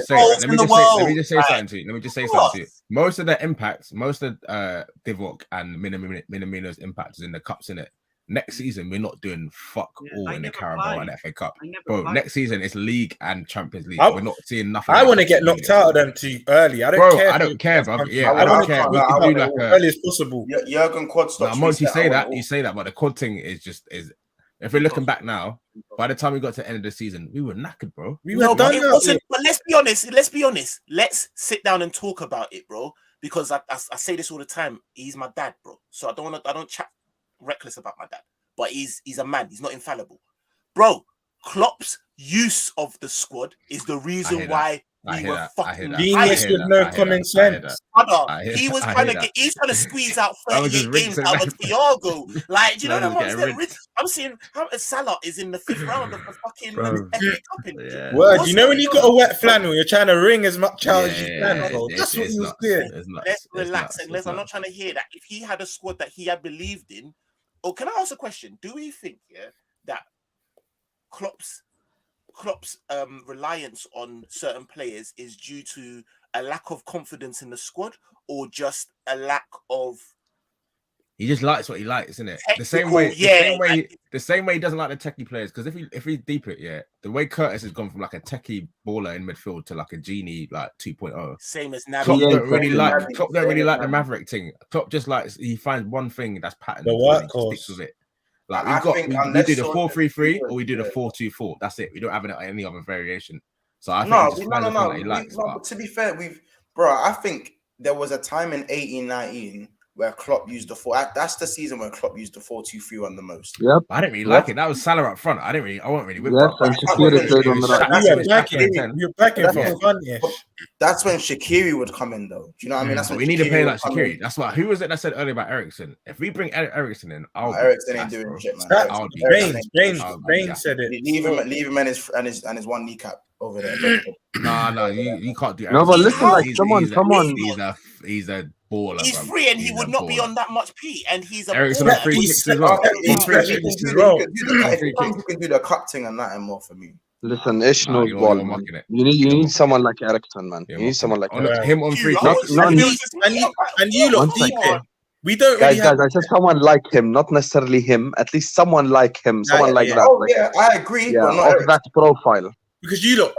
just say something to you. Most of the impacts, most of Divock and Minamino's impact is in the cups, innit? Next season, we're not doing fuck all in the Carabao and FA Cup. Bro, next season, it's League and Champions League. We're not seeing nothing. I want to get knocked out of them too early. I don't care. I don't care, bro. Yeah, I don't care. We can do like early as possible. Jurgen quad stops. Now, Monty, you say that, but the quad thing is just if we're looking back now, by the time we got to the end of the season, we were knackered, bro. But let's be honest. Let's sit down and talk about it, bro. Because I say this all the time. He's my dad, bro. So I don't chat reckless about my dad. But he's a man. He's not infallible, bro. Klopp's use of the squad is the reason why we were fucking genius with no common sense. He's trying to squeeze out 38 games out of Thiago. Like, do you know what I'm saying? I'm seeing how Salah is in the 5th round of the fucking FA Cup. Word, you know when you got a wet flannel, you're trying to wring as much out as you can. Bro. That's what he was doing. Let's relax and I'm not trying to hear that. If he had a squad that he had believed in, or can I ask a question? Do we think that Klopp's reliance on certain players is due to a lack of confidence in the squad, or just a lack of? He just likes what he likes, isn't it? Technical, the same way he doesn't like the techie players. Because if we deep it, the way Curtis has gone from like a techie baller in midfield to like a genie like 2.0. Same as Klopp Naby. don't really like the Maverick thing. Klopp just likes, he finds one thing that's patterned and he sticks with it. Like we do the 4-3-3 or we do the 4-2-4. That's it. We don't have any other variation. So I think no. To be fair, I think there was a time in 18-19 where Klopp used the 4. That's the season where Klopp used the 4-2-3-1 the most. Yep. I didn't really like it. That was Salah up front. I wasn't really with Yes, that. and Shaqiri played on the right. You're backing for fun-ish. That's when Shaqiri would come in, though. Do you know what I mean? That's But when we need to play would like come Shaqiri. in. That's why. Who was it that said earlier about Ericsson? If we bring Ericsson in, Ericsson ain't doing shit, man. Bain said it. Leave him and his one kneecap over there. No, you can't do. No, but Ericsson. listen, like, come on. He's a baller. He's bro. free and he He's would a not be baller. on that much P. And he's a Ericsson baller. free kicks as well. He's Free free kicks kicks as well. You can do the cup thing and that and more for me. Listen, Ish knows you're ball, man. mocking it. You need someone like Ericsson, man. You need someone like Ericsson. Him on free Not- kicks. not- And you One look deep second. in. We don't really Guys, I said someone like him, not necessarily him. At least someone like him, someone like that. Oh like, yeah, I agree. yeah, but not of that profile. because you look.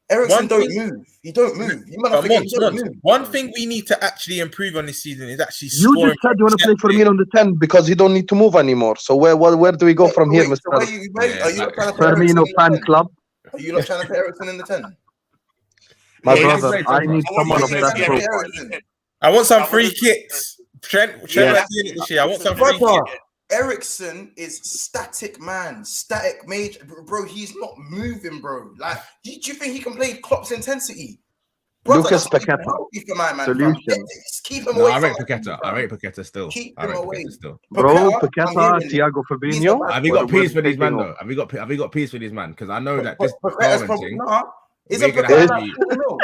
Ericsson don't move. He don't move. You might not forget he don't move. One thing we need to actually improve on this season is actually You scoring. just said you want to play for me on the 10 because you don't need to move anymore. So where do we go from here, Mr. Are you not trying to put Firmino fan club? Are you not trying to put Ericsson in the 10? My Yeah, brother, I need someone of that profile. I want some free kicks. Trent Yeah. not doing it this year. I want some free Brother, kicks. Ericsson is static, man. Static mage. Bro, he's not moving, bro. Like, do you think he can play Klopp's intensity? Brother, Lucas that's what Paqueta. you can, man, Solution. Just keep him No, away I rate from Paqueta. I rate Paqueta still. Keep I him rate away. Paqueta still. Bro, Paqueta, Paqueta, I'm hearing Thiago Fabinho. Have you got We're peace for these man taking though? Have you got peace for these man? Because I know that this Paqueta's Darwin probably thing. not. Isn't We're gonna Paqueta have like to 40 mil?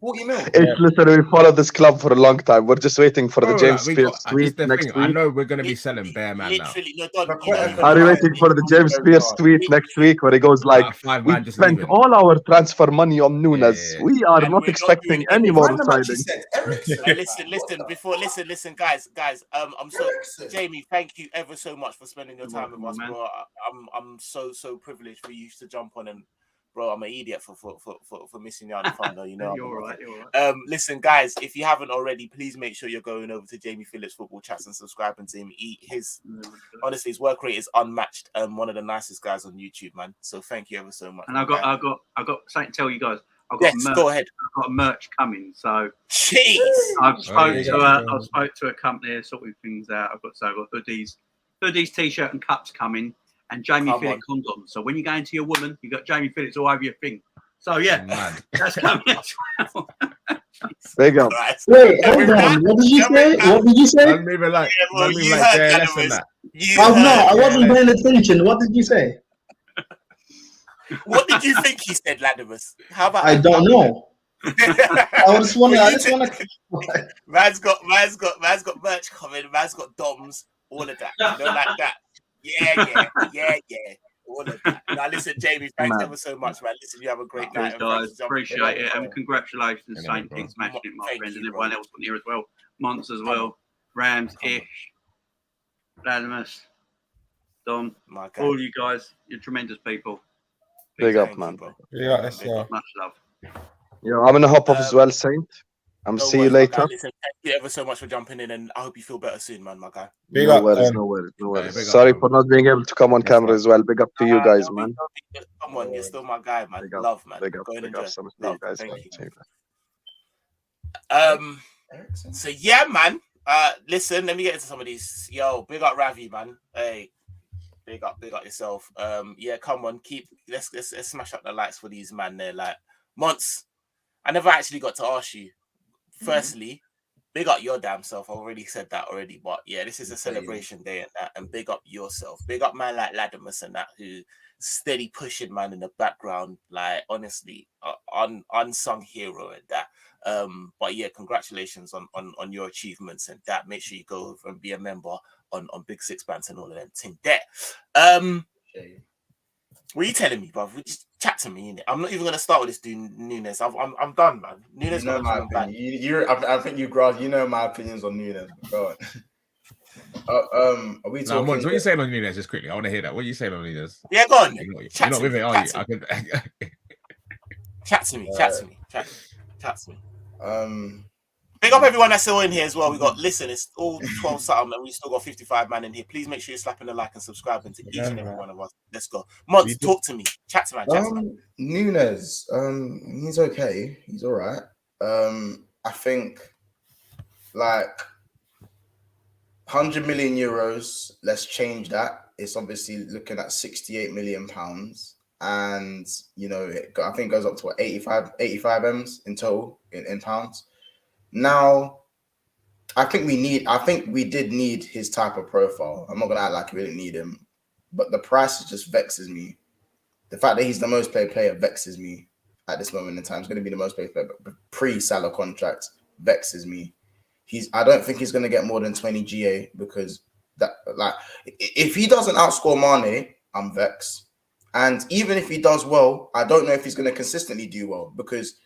40 mil. It's listen, we followed this club for a long time. We're just waiting for the Bro, James like, Spears this tweet the next thing. I week. know we're gonna be selling bare man now. Literally, no, don't. You know, Are you waiting for the James Spears tweet next week where he goes like, five we man just spent leaving. all our transfer money on Nunes. Yeah. We are And not we're not expecting doing any anything. more Random actually signings. said Ericsson. listen, guys. I'm so Jamie. Thank you ever so much for spending your time with us, bro. I'm so privileged for you to jump on and. Bro, I'm an idiot for missing you out on the fun, though. You know. You're all right. You're all right. Listen, guys, if you haven't already, please make sure you're going over to Jamie Phillips Football Chats and subscribing to him. Honestly, his work rate is unmatched. One of the nicest guys on YouTube, man. So thank you ever so much. And I've got something to tell you guys. I've got merch. Go ahead. I've got merch coming. So jeez, I've spoke to a company sorting things out. I've got hoodies, t-shirt and cups coming. And Jamie Phillips condoms. So when you go into your woman, you got Jamie Phillips all over your thing. So yeah, that's coming as well. Big up. Wait, hold on. What did you say? What did you say? I'm moving like, less than that. I wasn't paying attention. What did you say? What did you think he said, Ladimus? How about? I don't know. I just want to. Man's got merch coming. Man's got DOMs. All of that. You know, like that. Yeah. All of that. Now, listen, Jamie, thanks ever so much, man. Listen, you have a great night. Guys, appreciate it. And congratulations, Saint King, smashing it, my friend, and everyone else on here as well. Monts as well. Rams, Ish, Ladimus, Dom, all you guys. You're tremendous people. Big up, man. Yeah, much love. Yeah, I'm gonna hop off as well, Saint. See you later. Listen, thank you ever so much for jumping in, and I hope you feel better soon, man, my guy. No worries. Sorry for not being able to come on camera as well. Big up to you guys, man. Come on, you're still my guy, man. Love, man. Go and enjoy. Love, thank you. So yeah, man. Listen, let me get into some of these. Yo, big up Ravi, man. Hey, big up yourself. Yeah, come on, let's smash up the lights for these man there. Like Monts, I never actually got to ask you. Firstly, big up your damn self. I already said that already, but yeah, this is a celebration day and that, and big up yourself. Big up man like Ladimus and that, who steady pushing man in the background, like honestly, unsung hero and that. But yeah, congratulations on your achievements and that. Make sure you go over and be a member on Big Six Bands and all of them thing there. What are you telling me, bruv? Just chat to me, innit? I'm not even gonna start with this dude Nunes. I'm done, man. Nunes, you know my opinion. I think you grasp. You know my opinions on Nunes. Go on. Are we talking? What are you saying on Nunes? Just quickly, I want to hear that. What are you saying on Nunes? Yeah, go on. You're not with it, are you? Chat to me. Chat to me. Big up everyone that's still in here as well. We got it's all 12 something, and we still got 55 man in here. Please make sure you're slapping the like and subscribing to each and every one of us. Let's go. Mods, talk to me. Chat to man. Nunes, he's okay. He's all right. I think, like, 100 million euros. Let's change that. It's obviously looking at 68 million pounds. And, you know, I think it goes up to what, 85 M's in total in pounds. Now, I think we did need his type of profile. I'm not going to act like we didn't need him. But the price just vexes me. The fact that he's the most paid player vexes me at this moment in time. He's going to be the most paid player, but pre-Salah contract vexes me. I don't think he's going to get more than 20 GA because that, like, if he doesn't outscore Mane, I'm vexed. And even if he does well, I don't know if he's going to consistently do well because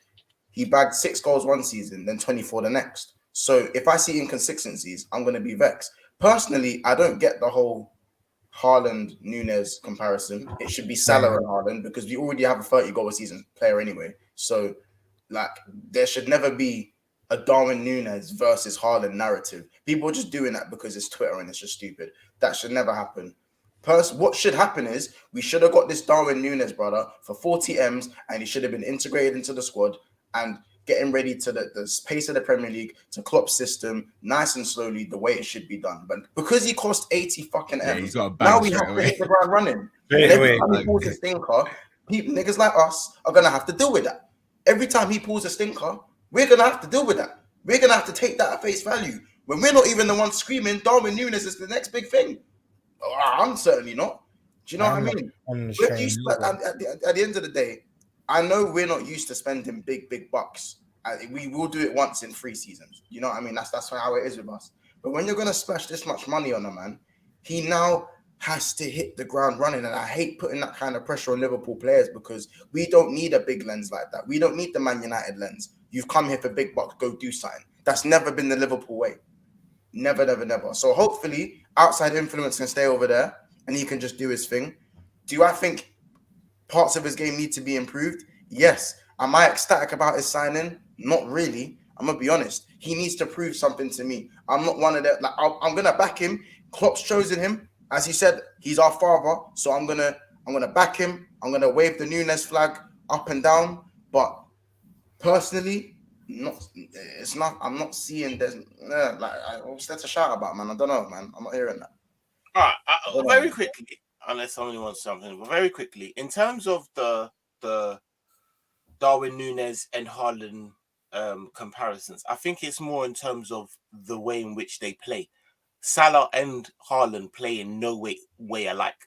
he bagged 6 goals one season, then 24 the next. So if I see inconsistencies, I'm going to be vexed. Personally, I don't get the whole Haaland Nunes comparison. It should be Salah and Haaland because we already have a 30 goal a season player anyway. So, like, there should never be a Darwin Nunes versus Haaland narrative. People are just doing that because it's Twitter and it's just stupid. That should never happen. What should happen is we should have got this Darwin Nunes brother for 40 M's and he should have been integrated into the squad and getting ready to the pace of the Premier League, to Klopp's system, nice and slowly, the way it should be done. But because he cost 80 fucking M's, now we have to hit the ground running. And every time he pulls a stinker, niggas like us are going to have to deal with that. Every time he pulls a stinker, we're going to have to deal with that. We're going to have to take that at face value. When we're not even the ones screaming, Darwin Nunes is the next big thing. I'm certainly not. Do you know what I mean? At the end of the day, I know we're not used to spending big bucks. We will do it once in 3 seasons. You know what I mean? That's how it is with us. But when you're going to splash this much money on a man, he now has to hit the ground running. And I hate putting that kind of pressure on Liverpool players because we don't need a big lens like that. We don't need the Man United lens. You've come here for big bucks, go do something. That's never been the Liverpool way. Never. So hopefully outside influence can stay over there and he can just do his thing. Do I think parts of his game need to be improved? Yes. Am I ecstatic about his signing? Not really. I'm gonna be honest. He needs to prove something to me. I'm not one of them. Like, I'm gonna back him. Klopp's chosen him. As he said, he's our father. So I'm gonna back him. I'm gonna wave the Nunes flag up and down. But personally, I'm not seeing there's what's there to shout about, man? I don't know, man. I'm not hearing that. All right, very quickly, unless somebody wants something, but very quickly, in terms of the Darwin Nunes and Haaland comparisons, I think it's more in terms of the way in which they play. Salah and Haaland play in no way alike.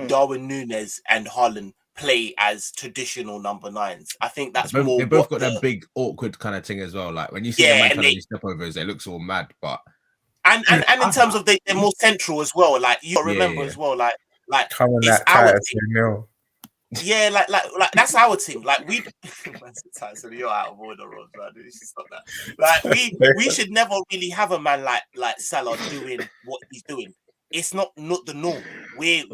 Darwin Nunes and Haaland play as traditional number 9s. I think that's more. They both got that big awkward kind of thing as well. Like when you see them trying to do step overs, it looks all mad. But and in terms of they're more central as well. Like you remember as well. Like come on, it's that our team. Yeah, like that's our team. Like we, so you're out of order, Rob. Man. You should stop that. Like we should never really have a man like Salah doing what he's doing. It's not the norm. We've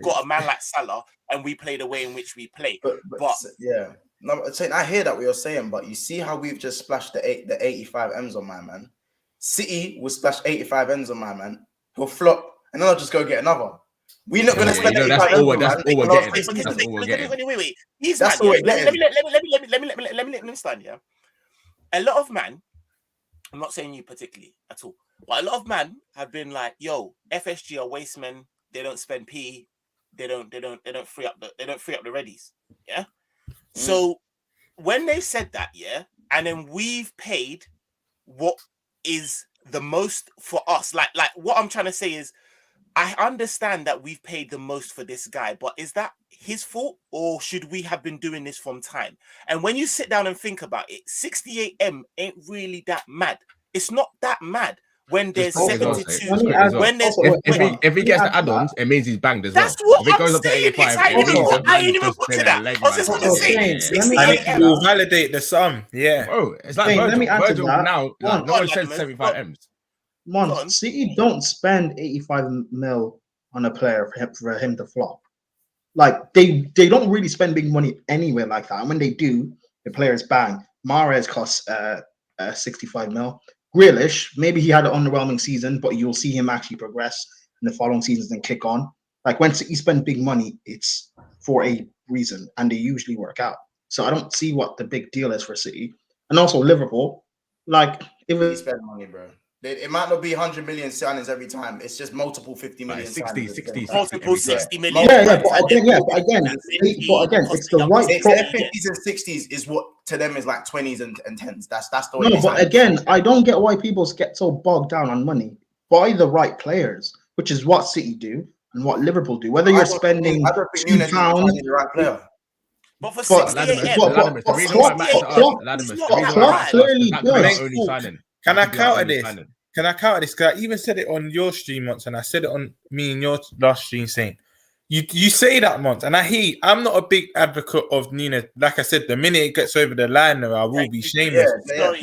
got a man like Salah, and we play the way in which we play. But yeah, no, I hear that what you're saying, but you see how we've just splashed the 85 M's on my man. City will splash 85 M's on my man. He'll flop, and then I'll just go get another. We're not going to spend 85 M's on that's all we're getting. Wait. Let me stand here. A lot of man, I'm not saying you particularly at all, but a lot of man have been like, "Yo, FSG are waste men. They don't spend P. They don't free up the readies." Yeah. So when they said that, yeah, and then we've paid what is the most for us. Like what I'm trying to say is, I understand that we've paid the most for this guy, but is that his fault or should we have been doing this from time? And when you sit down and think about it, 68M ain't really that mad. It's not that mad when there's 72. If he gets the add-ons, it means he's banged as well. That's what if it goes up to 85, I ain't even put to that. I was just going to say, 68M. We'll validate the sum. Yeah. Oh, it's like Virgil. Let me add to that. Now, no one said 75 M's. City don't spend 85 mil on a player for him to flop. Like they don't really spend big money anywhere like that. And when they do, the players bang. Mahrez costs 65 mil. Grealish, maybe he had an underwhelming season, but you'll see him actually progress in the following seasons and kick on. Like when City spend big money, it's for a reason, and they usually work out. So I don't see what the big deal is for City. And also Liverpool, like if we spend money, bro. It might not be 100 million signings every time. It's just multiple 50 million 60, signings. 60, multiple 60 million. But again, it's the right. Their 50s and 60s is what to them is like 20s and 10s. That's the way. No, but again, I don't get why people get so bogged down on money. Buy the right players, which is what City do and what Liverpool do. Whether you're spending £2, the right player. But for Klopp clearly does. Can I counter this? Can I counter this? Because I even said it on your stream once, and I said it on me and your last stream saying, you say that once, and I'm not a big advocate of Nunez. Like I said, the minute it gets over the line, though, I will be shameless. Sorry,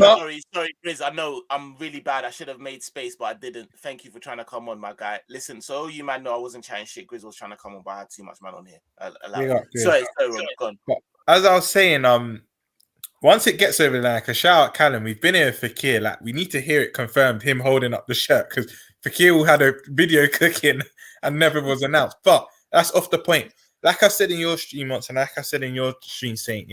Grizz. I know I'm really bad. I should have made space, but I didn't. Thank you for trying to come on, my guy. Listen, so you might know I wasn't chatting shit. Grizz was trying to come on, but I had too much man on here. Sorry, Rob, go on. But as I was saying, once it gets over the line, because shout out Callum, we've been here with Fakir. Like, we need to hear it confirmed, him holding up the shirt, because Fakir had a video cooking and never was announced. But that's off the point. Like I said in your stream once, and like I said in your stream, Saint,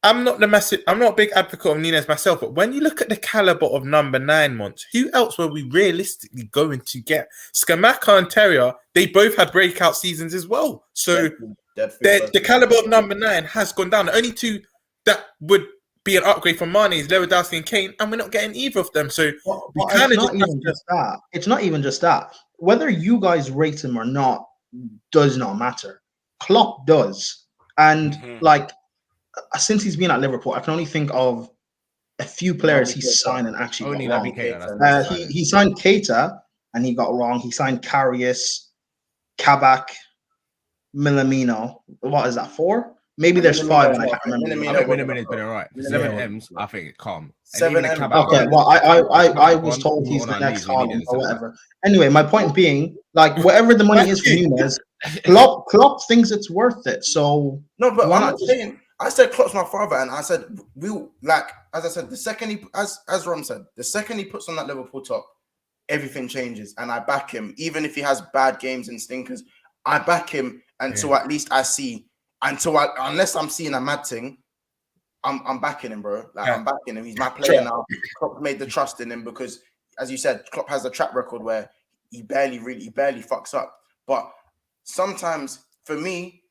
I'm not a big advocate of Nunez myself, but when you look at the caliber of number 9 months, who else were we realistically going to get? Skamaka and Terrier, they both had breakout seasons as well. So the caliber of number 9 has gone down. The only two that would be an upgrade from Mane is Lewandowski and Kane, and we're not getting either of them. So it's not even just that. It's not even just that. Whether you guys rate him or not does not matter. Klopp does, and since he's been at Liverpool, I can only think of a few players he signed and actually got wrong. He signed Keita and he got wrong. He signed Karius, Kabak, Minamino. What is that, 4? Maybe there's 5. And I can't remember. I think Minamino's been alright. 7 M's, I think, calm. 7 M's. Okay, well, I was told he's the next Haaland or whatever. Anyway, my point being, like, whatever the money is for Nunez, Klopp thinks it's worth it. So no, but I'm not saying. I said Klopp's my father, and I said as I said, the second he, as Ron said, the second he puts on that Liverpool top, everything changes, and I back him, even if he has bad games and stinkers. I back him until at least I see. Unless I'm seeing a mad thing, I'm backing him, bro. Like I'm backing him. He's my player now. Klopp made the trust in him because, as you said, Klopp has a track record where he barely fucks up. But sometimes, for me,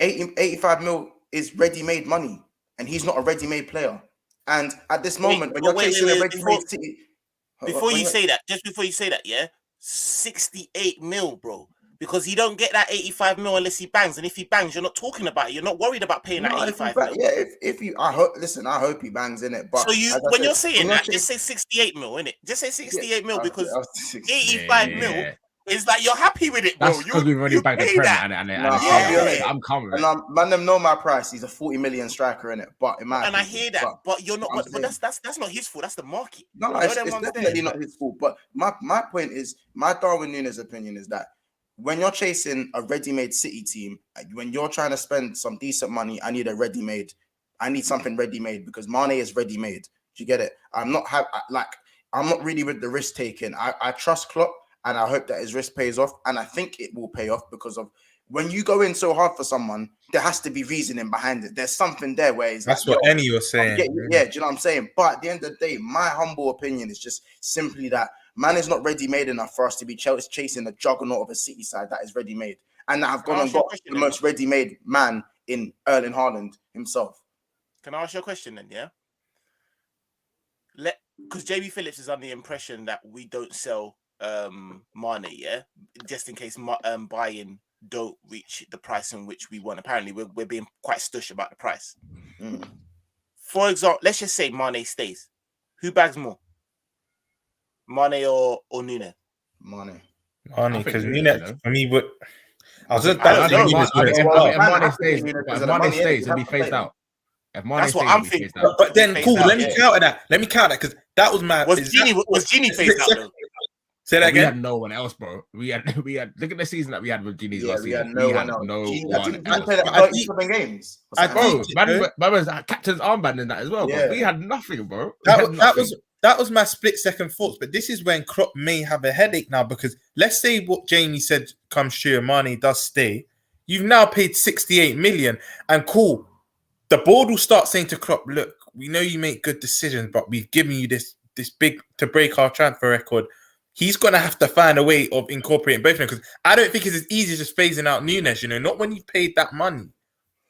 85 mil is ready-made money, and he's not a ready-made player. And at this moment, when you're chasing a ready-made City, before you say that, 68 mil, bro. Because you don't get that 85 mil unless he bangs, and if he bangs, you're not talking about it. You're not worried about paying that 85 mil. Yeah, I hope he bangs in it. But so when you're saying that, just say 68 mil, innit? Just say 68 mil because 85 mil is like you're happy with it, bro. That's because we've already bagged the Prem and I'm coming. And man, them know my price. He's a 40 million striker in it, but in my I hear that, but you're not. But that's not his fault. That's the market. No, it's definitely not his fault. But my point is, my Darwin Núñez opinion is that when you're chasing a ready-made City team, when you're trying to spend some decent money, I need something ready-made because Mane is ready-made. Do you get it? I'm not really with the risk taking. I trust Klopp, and I hope that his risk pays off, and I think it will pay off because of when you go in so hard for someone, there has to be reasoning behind it. There's something there where that's what Annie was saying. Yeah, do you know what I'm saying? But at the end of the day, my humble opinion is just simply that man is not ready-made enough for us to be chasing a juggernaut of a City side that is ready-made. And I've gone and got the most ready-made man in Erling Haaland himself. Can I ask you a question then, yeah? Because JB Phillips is under the impression that we don't sell Mane, yeah? Just in case buy-in don't reach the price in which we want. Apparently, we're being quite stush about the price. For example, let's just say Mane stays. Who bags more? Mane or Núñez? Mane, because Núñez for me would. If Mane stays, he'll be phased out. That's what I'm thinking. But then, cool. Let me counter that because that was my. Was Genie phased out though? Say that again. We had no one else, bro. We had. Look at the season that we had with Genie last season. We had no one else. Play that 37 games. Man was captain's armband in that as well. But we had nothing, bro. That was my split-second thoughts, but this is when Klopp may have a headache now because let's say what Jamie said comes true and Mane does stay. You've now paid 68 million and cool. The board will start saying to Klopp, look, we know you make good decisions, but we've given you this this big to break our transfer record, he's gonna have to find a way of incorporating both of them, because I don't think it's as easy as just phasing out Nunes. You know, not when you paid that money.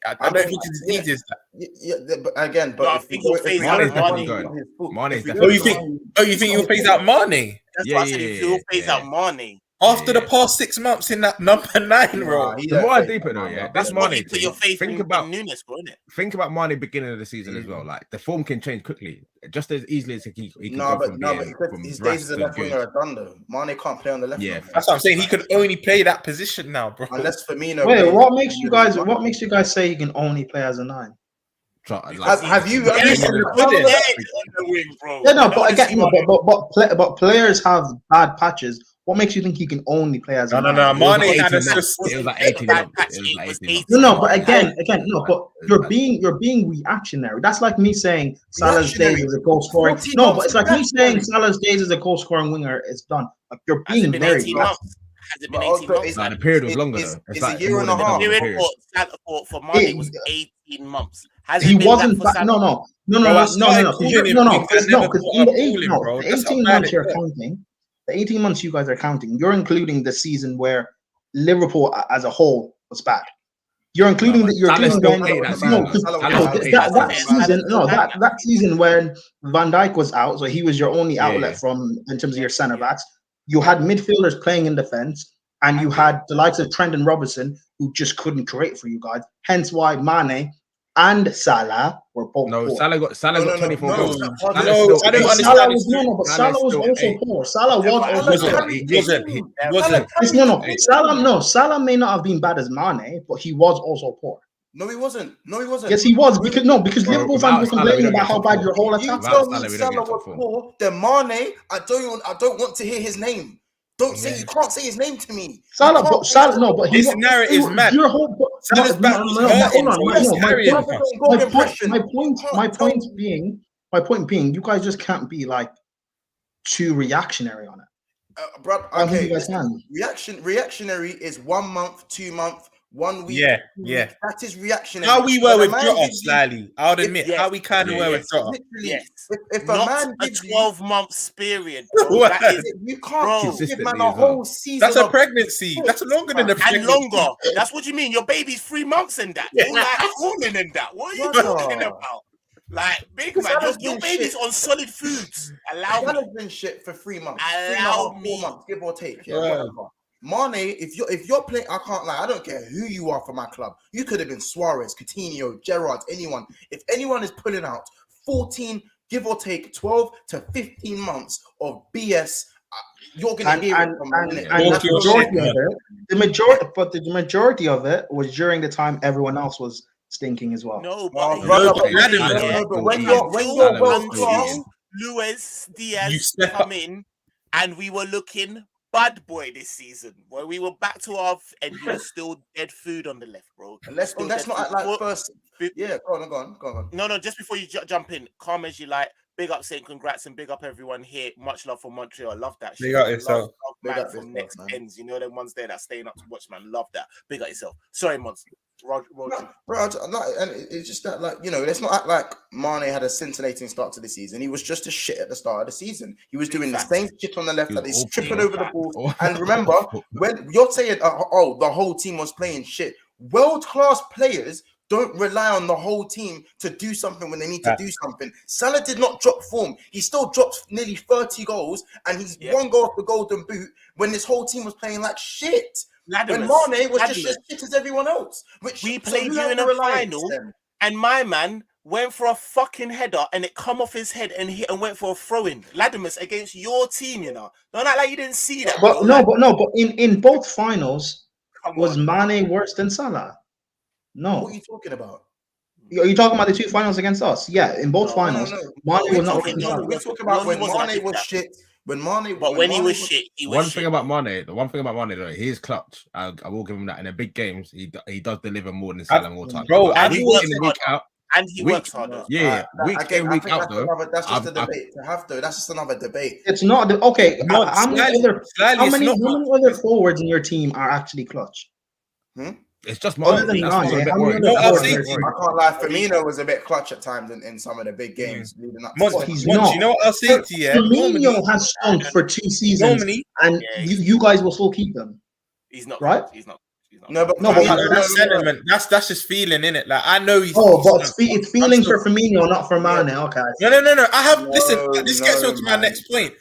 I don't think it's as easy as that. Yeah, but again, I think he'll phase out Mane. You think he'll phase out Mane? That's what I said. He'll phase out Mane. After the past 6 months in that number 9 role. The more I deeper though, yeah, this Mane put your faith think in about Nunes, bro, innit? Think about Mane beginning of the season as well. Like the form can change quickly, just as easily as he can No, go but from no, being but from his brass days as a to left good. winger are done though. Mane can't play on the left. Yeah, that's what I'm saying. He could only play that position now, bro. Unless Firmino. Wait, what makes you guys say he can only play as a 9? Have you? Yeah, no, but again, but players have bad patches. What makes you think he can only play as a 9? No. Mane had it was like 18 months. No, but again, no, but you're being reactionary. That's like me saying Salah's days as a goal scoring. No, but it's like me saying Salah's days as a goal scoring winger is done. Like you're being very reactionary. Has it been 18 months? The period was longer though. It's a year and a half. The period for Mane was 18 months. He wasn't back. No. Because in the 18 months you're counting, the 18 months you guys are counting, you're including the season where Liverpool as a whole was bad. You're including that. You're including that season when Van Dijk was out, so he was your only outlet from in terms of your centre backs. You had midfielders playing in defense, and you had the likes of Trent and Robertson who just couldn't create for you guys. Hence why Mane and Salah were both poor. Salah got 24 goals. I don't understand. Salah was also poor. Salah was also Salah may not have been bad as Mane, but he was also poor. No, he wasn't. Yes, he was because Liverpool fans were complaining about how bad your whole attack was. You tell me Salah was poor, then Mane, I don't want to hear his name. Don't say you can't say his name to me. This narrative is mad. Your whole Salah's back. My point being, you guys just can't be like too reactionary on it. Bro, okay. Reactionary is 1 month, 2 months, 1 week. Yeah. That is reactionary. How we were with Jota, slightly. I'll admit how we kind of were with Jota. Yes. If a Not man a gives 12-month period, you can't give man a whole season. That's a pregnancy. That's longer than a pregnancy. And longer. That's what you mean. Your baby's 3 months in that. You're like crawling in that. What are you talking about? Like, big man, your baby's on solid foods. Allow me. Salah's been shit for 3 months. Allow me. 4 months, give or take. Yeah. Mane, if you're playing, I can't lie. I don't care who you are for my club. You could have been Suarez, Coutinho, Gerrard, anyone. If anyone is pulling out 14, give or take 12 to 15 months of BS, you're gonna hear it from the majority of it was during the time everyone else was stinking as well. No, but when you're world class, Luis Diaz come in, and we were looking bad boy this season, where we were back to our and you were still dead food on the left, bro. And let's not act like first. Yeah, go on. No, just before you jump in, calm as you like. Big up, saying congrats and big up everyone here. Much love for Montreal. Love that shit. Big up yourself. Love from next ends. You know them ones there that staying up to watch, man. Love that. Big up yourself. Sorry, Mons. Roger. Bro, and it's just that, like, you know, let's not act like Mane had a scintillating start to the season. He was just a shit at the start of the season. He was doing the same shit on the left, that he's tripping over the ball. And remember, when you're saying, the whole team was playing shit, world-class players don't rely on the whole team to do something when they need to do something. Salah did not drop form. He still dropped nearly 30 goals, and he's 1 goal off the golden boot when this whole team was playing like shit. When Mane was just as shit as everyone else. Which we played you in a final, and my man went for a fucking header, and it come off his head and hit and went for a throw-in. Ladimus against your team, you know. Don't act like you didn't see that. But in both finals, was Mane worse than Salah? No. What are you talking about? Are you talking about the 2 finals against us? Yeah, in both finals, Mane was not. We're talking about when Mane was shit. When he was shit, he was one thing about Mane though, he is clutch. I will give him that. In the big games, he does deliver more than Salah more time. Bro, and he works harder. Yeah, week in, week out though. That's just a debate to have though. That's just another debate. It's not okay. How many other forwards in your team are actually clutch? It's just Other Mane. than That's why I'm a Mane, bit how many worried. other That's why I'm a forwards? bit I worried. can't lie. Firmino was a bit clutch at times in some of the big games leading up to. Monty, He's Monty, not. you know what I'll say to you? Firmino has stunk for 2 seasons, Normally, and you guys will still keep him. He's not right. He's not. No, but that's sentiment. That's just feeling, innit? Like I know he's. Oh, but he's it's feelings for Firmino, not for Mane. Okay. No. I have listen. This gets on to my next point.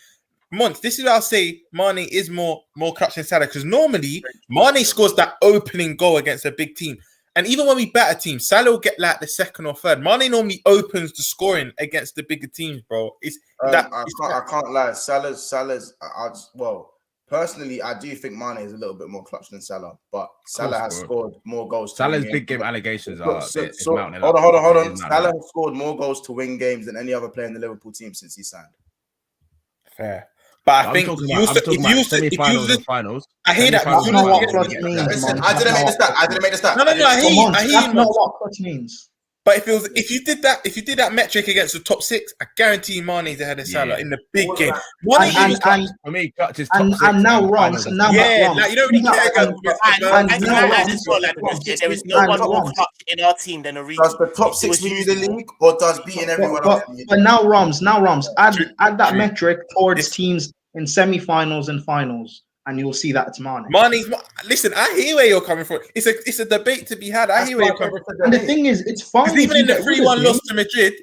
Month. This is where I'll say Mane is more clutch than Salah because normally Mane scores that opening goal against a big team, and even when we batter teams, Salah will get like the second or third. Mane normally opens the scoring against the bigger teams, bro. It's that. I can't lie. Salah's. Personally, I do think Mane is a little bit more clutch than Salah, but Salah has scored more goals. Salah's big game allegations are mounting up. Hold on. Salah up. has scored more goals to win games than any other player in the Liverpool team since he signed. Fair. But I think I'm talking about semi-finals and finals. I hear that. That's not what clutch means. Listen, I didn't make the stat. No. I hear you. That's not what clutch means. But if you did that metric against the top 6, I guarantee Mane's ahead of Salah in the big game. For me, clutch is top 6. And now Rams. Like you don't really care about there is no one more clutch in our team than Origi. Does the top 6 win you the league, or does beating everyone else? But now Rams. Add that metric towards teams in semi-finals and finals, and you'll see that it's Mane. Listen, I hear where you're coming from. It's a debate to be had. I hear where you're coming from. And the thing is, it's fine. Even in the 3-1 loss to Madrid,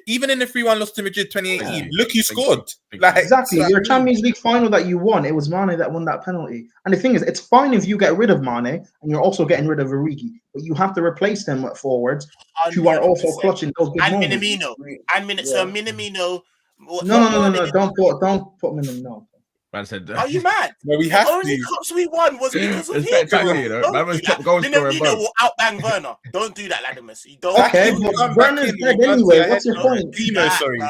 2018, look who scored. Exactly. Your Champions League final that you won, it was Mane that won that penalty. And the thing is, it's fine if you get rid of Mane and you're also getting rid of Origi, but you have to replace them with forwards who are also clutching those big moments. Minamino. No. Don't put Minamino. Man said, "Are you mad? No, we have the only cups we won was because of him. Man was top goal scorer. Minamino will outbang Werner. Don't do that, Ladimus. You don't. Okay, but Werner's dead anyway. What's your point?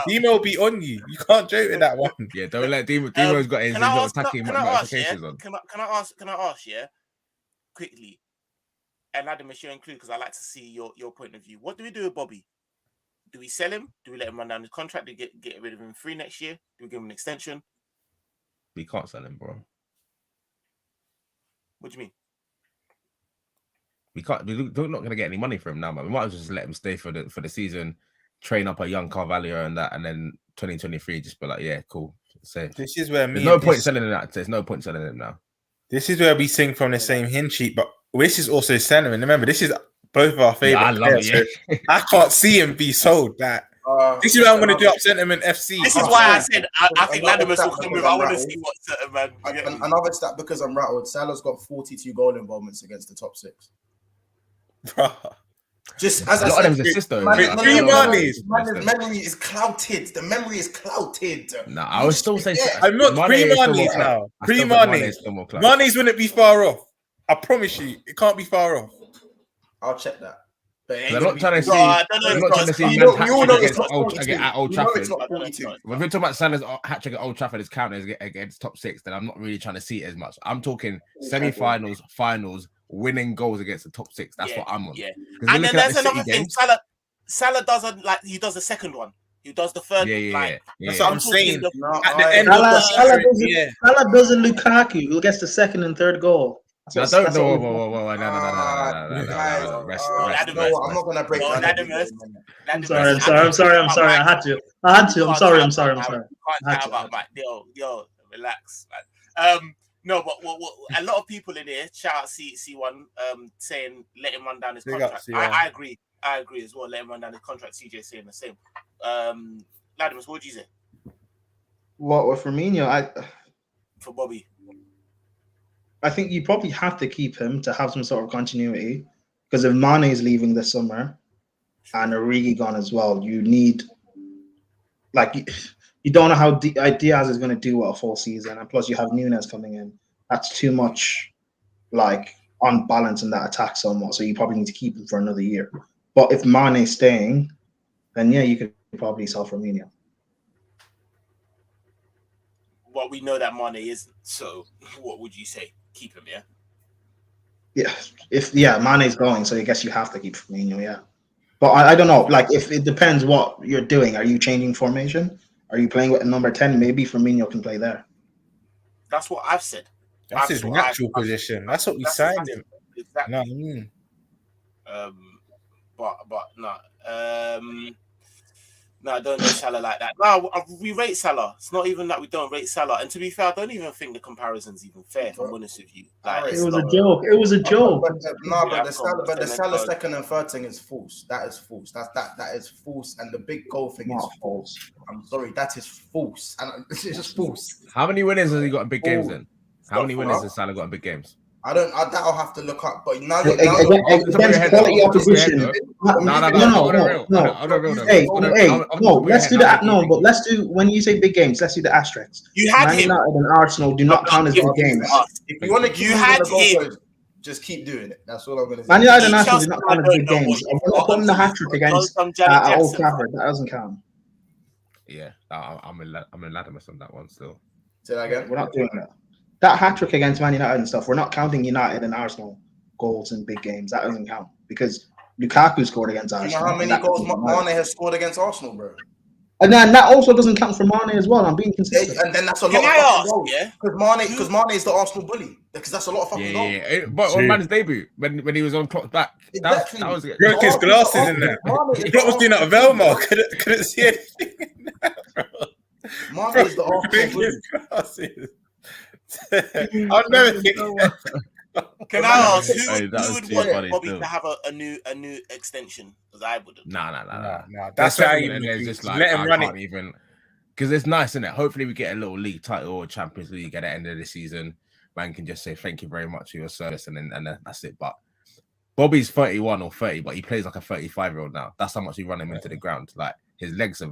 Demo will be on you. You can't joke with that one. Yeah, don't let Demo's got his attacking notifications on. Can I ask? Yeah, quickly, and Ladimus, you're included because I like to see your point of view. What do we do with Bobby? Do we sell him? Do we let him run down his contract? Do we get rid of him free next year? Do we give him an extension? We can't sell him, bro. What do you mean? We can't. We're not going to get any money for him now, man. We might as well just let him stay for the season, train up a young Carvalho and that, and then 2023 just be like, yeah, cool. Safe. This is where there's no point selling him that. There's no point selling him now. This is where we sing from the same hymn sheet, but this is also sentiment. Remember, this is both of our favorite. Yeah, I love it. Yeah. So I can't see him be sold that. This is where I'm going to do up Sentiment FC. This is why I said I think Ladimus will come with. I want to see what Sentiment. Another stat because I'm rattled. Salah's got 42 goal involvements against the top 6. Just as a lot of them assists though. The memory is clouted. The memory is clouted. No, I would still say I'm not pre-Mane's now. Pre-Mane's. Mane's wouldn't be far off. I promise you, it can't be far off. I'll check that. I'm not trying to see. I'm not trying to see man's hat trick at Old Trafford. When we're talking about Salah's hat trick at Old Trafford is counted against top 6, then I'm not really trying to see it as much. I'm talking semi-finals, finals, winning goals against the top 6. That's what I'm on. Yeah, and then there's another thing. Salah doesn't like. He does the second one. He does the third. That's what I'm saying. At the end Salah doesn't Lukaku, who gets the second and third goal. I don't know. No. I'm not gonna break down. I'm sorry. I had to. I'm sorry. Yo, relax, man. No, but a lot of people in here shout out C1 saying let him run down his contract. I agree as well. Let him run down his contract. CJ saying the same. Ladimus, what would you say? What with Firmino? For Bobby. I think you probably have to keep him to have some sort of continuity because if Mane is leaving this summer and Origi gone as well, you need you don't know how Diaz is going to do a full season, and plus you have Núñez coming in. That's too much unbalance in that attack somewhat. So you probably need to keep him for another year. But if Mane is staying, then yeah, you could probably sell Firmino. Well, we know that Mane isn't. So what would you say? Keep him, yeah. Mane's going, so I guess you have to keep Firmino, yeah. But I don't know. If it depends what you're doing. Are you changing formation? Are you playing with a number 10? Maybe Firmino can play there. That's what I've said. That's his natural position. That's what we signed him. Exactly. No, I mean. But no. No, I don't rate Salah like that. No, we rate Salah. It's not even that we don't rate Salah. And to be fair, I don't even think the comparison's even fair, if I'm honest with you. Like, It was a joke. It was a joke. But the Salah second and third thing is false. That is false. That is false. And the big goal thing is false. I'm sorry, that is false. And it's just false. How many winners has he got in big games then? How many winners Huh? has Salah got in big games? That I'll have to look up. But now Against quality opposition. No. Let's do that. No, but let's do, when you say big games, let's do the asterisks. Man United and Arsenal do not count as big games. If you want to, you had him. Just keep doing it. That's all I'm going to say. Man United and Arsenal do not count as big games. I'm not putting the hat trick against at Old Trafford. That doesn't count. Yeah, I'm in Latimus on that one still. Say that again. We're not doing that. That hat trick against Man United and stuff, we're not counting United and Arsenal goals in big games. That doesn't count because Lukaku scored against Arsenal. You know how many goals Mane has scored against Arsenal, bro? And then that also doesn't count for Mane as well. I'm being consistent. And then that's a lot of fucking goals. Because Mane is the Arsenal bully. Because that's a lot of fucking goals. Yeah. But on Mane's debut, when he was on clock back, that was it. Broke his glasses in there. The clock was doing out of Velma. Couldn't see anything in that, bro. Mane is the Arsenal bully. Glasses. I'll never think. Can I ask who would want Bobby to have a new extension? Because I wouldn't. Nah. That's how how you you just let like him I run can't it. even, because it's nice, isn't it? Hopefully we get a little league title or Champions League at the end of the season. Man can just say thank you very much for your service, and then that's it. But Bobby's 31 or 30, but he plays like a 35-year-old now. That's how much we run him into the ground. Like his legs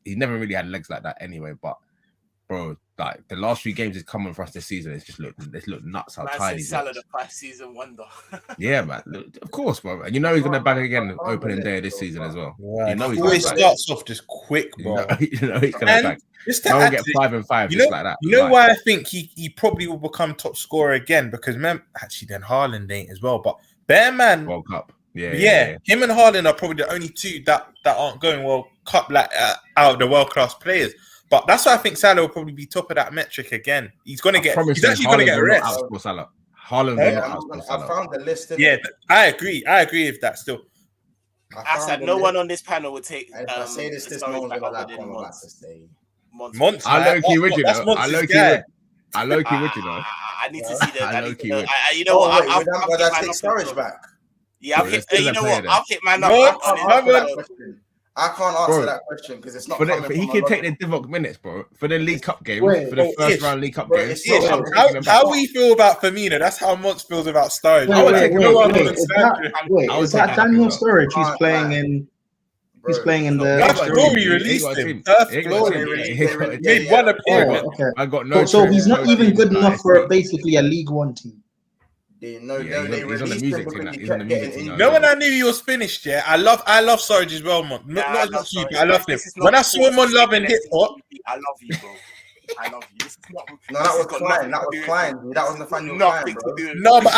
he's never really had legs like that anyway. But bro, like the last few games he's coming for us this season, it's looked nuts how tired he's Salah the 5-season wonder. Yeah, man. Of course, bro. And you know he's gonna bang again opening day of this season as well. Right. You know he's always gonna starts off just quick, bro. You know he's gonna And bang. just to I add won't get to it, 5 and 5 you just know, like that. You know Like, why I think he probably will become top scorer again? Because actually then Haaland ain't as well. But Bear Man World Cup. Yeah. Him and Haaland are probably the only two that aren't going World Cup like out of the world class players. But that's why I think Salah will probably be top of that metric again. He's gonna get. He's actually gonna get a rest. Haaland will not outscore Salah. I found the list. Yeah, I agree. I agree with that still. I said no one on this panel would take. If I say this no one's gonna like what I'm about to say. Months. I low-key with you though. I low-key with you though. I need to see that. I low-key would. You know what? I'll take Sturridge back. Yeah, you know what? I'll pick my number. I can't answer that question because it's not. He can take the Divock minutes, bro, for the League Cup game, for the first round League Cup game. How we feel about Firmino, that's how Monts feels about Sturridge. Is that Daniel Sturridge? He's playing in. He's playing in the. That's Glory released him. Glory made one appearance. Okay. I got no. So he's not even good enough for basically a League One team. He's on the music team. He's on the music team. No, when I knew he was finished, yeah, I love Sturridge as well, man. Not as much you, but I love him. When I saw him on Love and Hip Hop, I love you, bro. I love you. This is not. No, that was Klein. That was Klein. That wasn't the fan. Nothing to do. No, but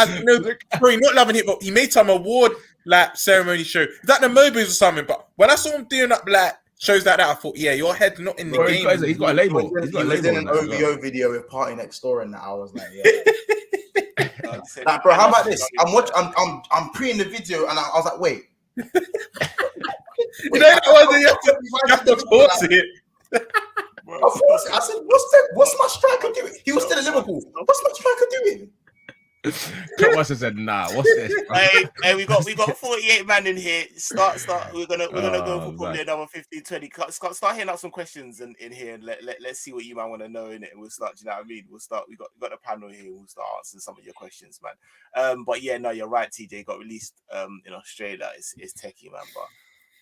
bro, not Love and Hip Hop. He made some award like ceremony show. Is that the Mobiles or something? But when I saw him doing up like shows like that, I thought, yeah, your head's not in the game. He's got a label. He was in an OVO video with Party Next Door, and that I was like, yeah. Like, bro, how about this? I'm pre in the video, and I was like, wait. You know that one you have to pause it. I said, what's my striker doing? He was still in Liverpool. What's my striker doing? Cut must have said, nah, what's this? Hey, we got 48 man in here. Start. We're gonna go for probably another 15, 20. Start hitting up some questions in here, and let's see what you might want to know in it. We'll start. Do you know what I mean? We'll start. We got a panel here. We'll start answering some of your questions, man. But yeah, no, you're right. TJ got released in Australia. It's techie, man. But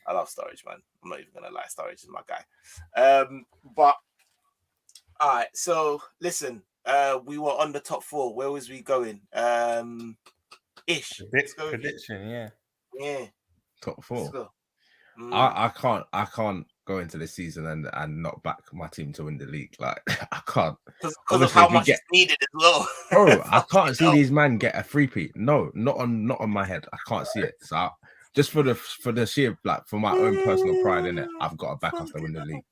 I love Sturridge, man. I'm not even gonna lie. Sturridge is my guy. But all right. So listen. We were on the top 4. Where was we going? Ish. Prediction, yeah. Yeah. Top 4. I can't go into the season and not back my team to win the league. Like I can't. Because of how much it's needed as well. Bro, I can't see these men get a three-peat. No, not on my head. I can't see it. So just for the sheer, like, for my own personal pride in it, I've got to back us to win the league.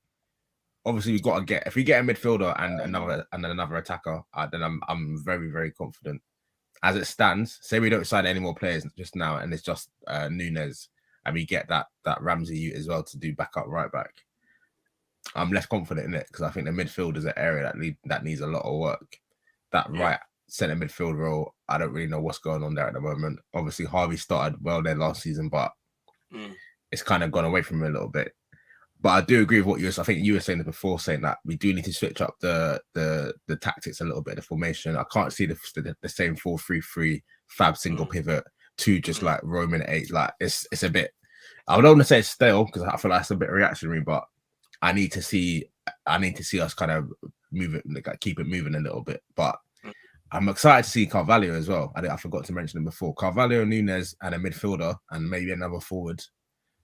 Obviously, we've got to get, if we get a midfielder and another attacker, then I'm very, very confident as it stands, say we don't sign any more players just now, and it's just Nunes, and we get that Ramsey youth as well to do backup right back. I'm less confident in it because I think the midfield is an area that needs a lot of work. That right centre midfield role, I don't really know what's going on there at the moment. Obviously, Harvey started well there last season, but it's kind of gone away from him a little bit. But I do agree with what I think you were saying before, saying that we do need to switch up the tactics a little bit, the formation. I can't see the same 4-3-3 fab single pivot to just like roaming 8. Like it's a bit. I don't want to say it's stale because I feel like it's a bit reactionary, but I need to see us kind of move it, like keep it moving a little bit. But I'm excited to see Carvalho as well. I forgot to mention him before. Carvalho, Nunes, and a midfielder, and maybe another forward.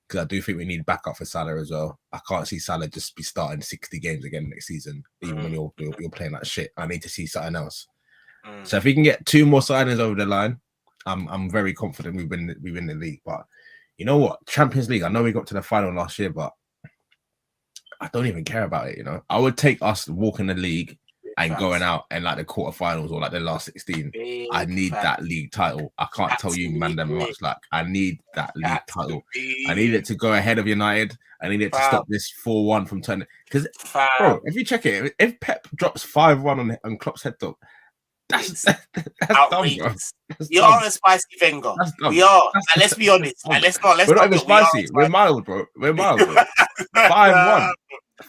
Because I do think we need backup for Salah as well. I can't see Salah just be starting 60 games again next season, even when you're playing like shit. I need to see something else. So if we can get 2 more signings over the line, I'm very confident we win the league. But you know what? Champions League, I know we got to the final last year, but I don't even care about it, you know. I would take us walking the league and going out in like the quarterfinals or like the last 16. I need that league title. I can't tell you, man, that much. Like, I need that league title. I need it to go ahead of United. I need it to stop this 4-1 from turning. Because, bro, if you check it, if Pep drops 5-1 on Klopp's head top, that's outrageous. Dumb, bro. We are a spicy finger. We are. And let's be honest. And We're not even spicy. We're mild, bro. We're mild, bro. 5-1.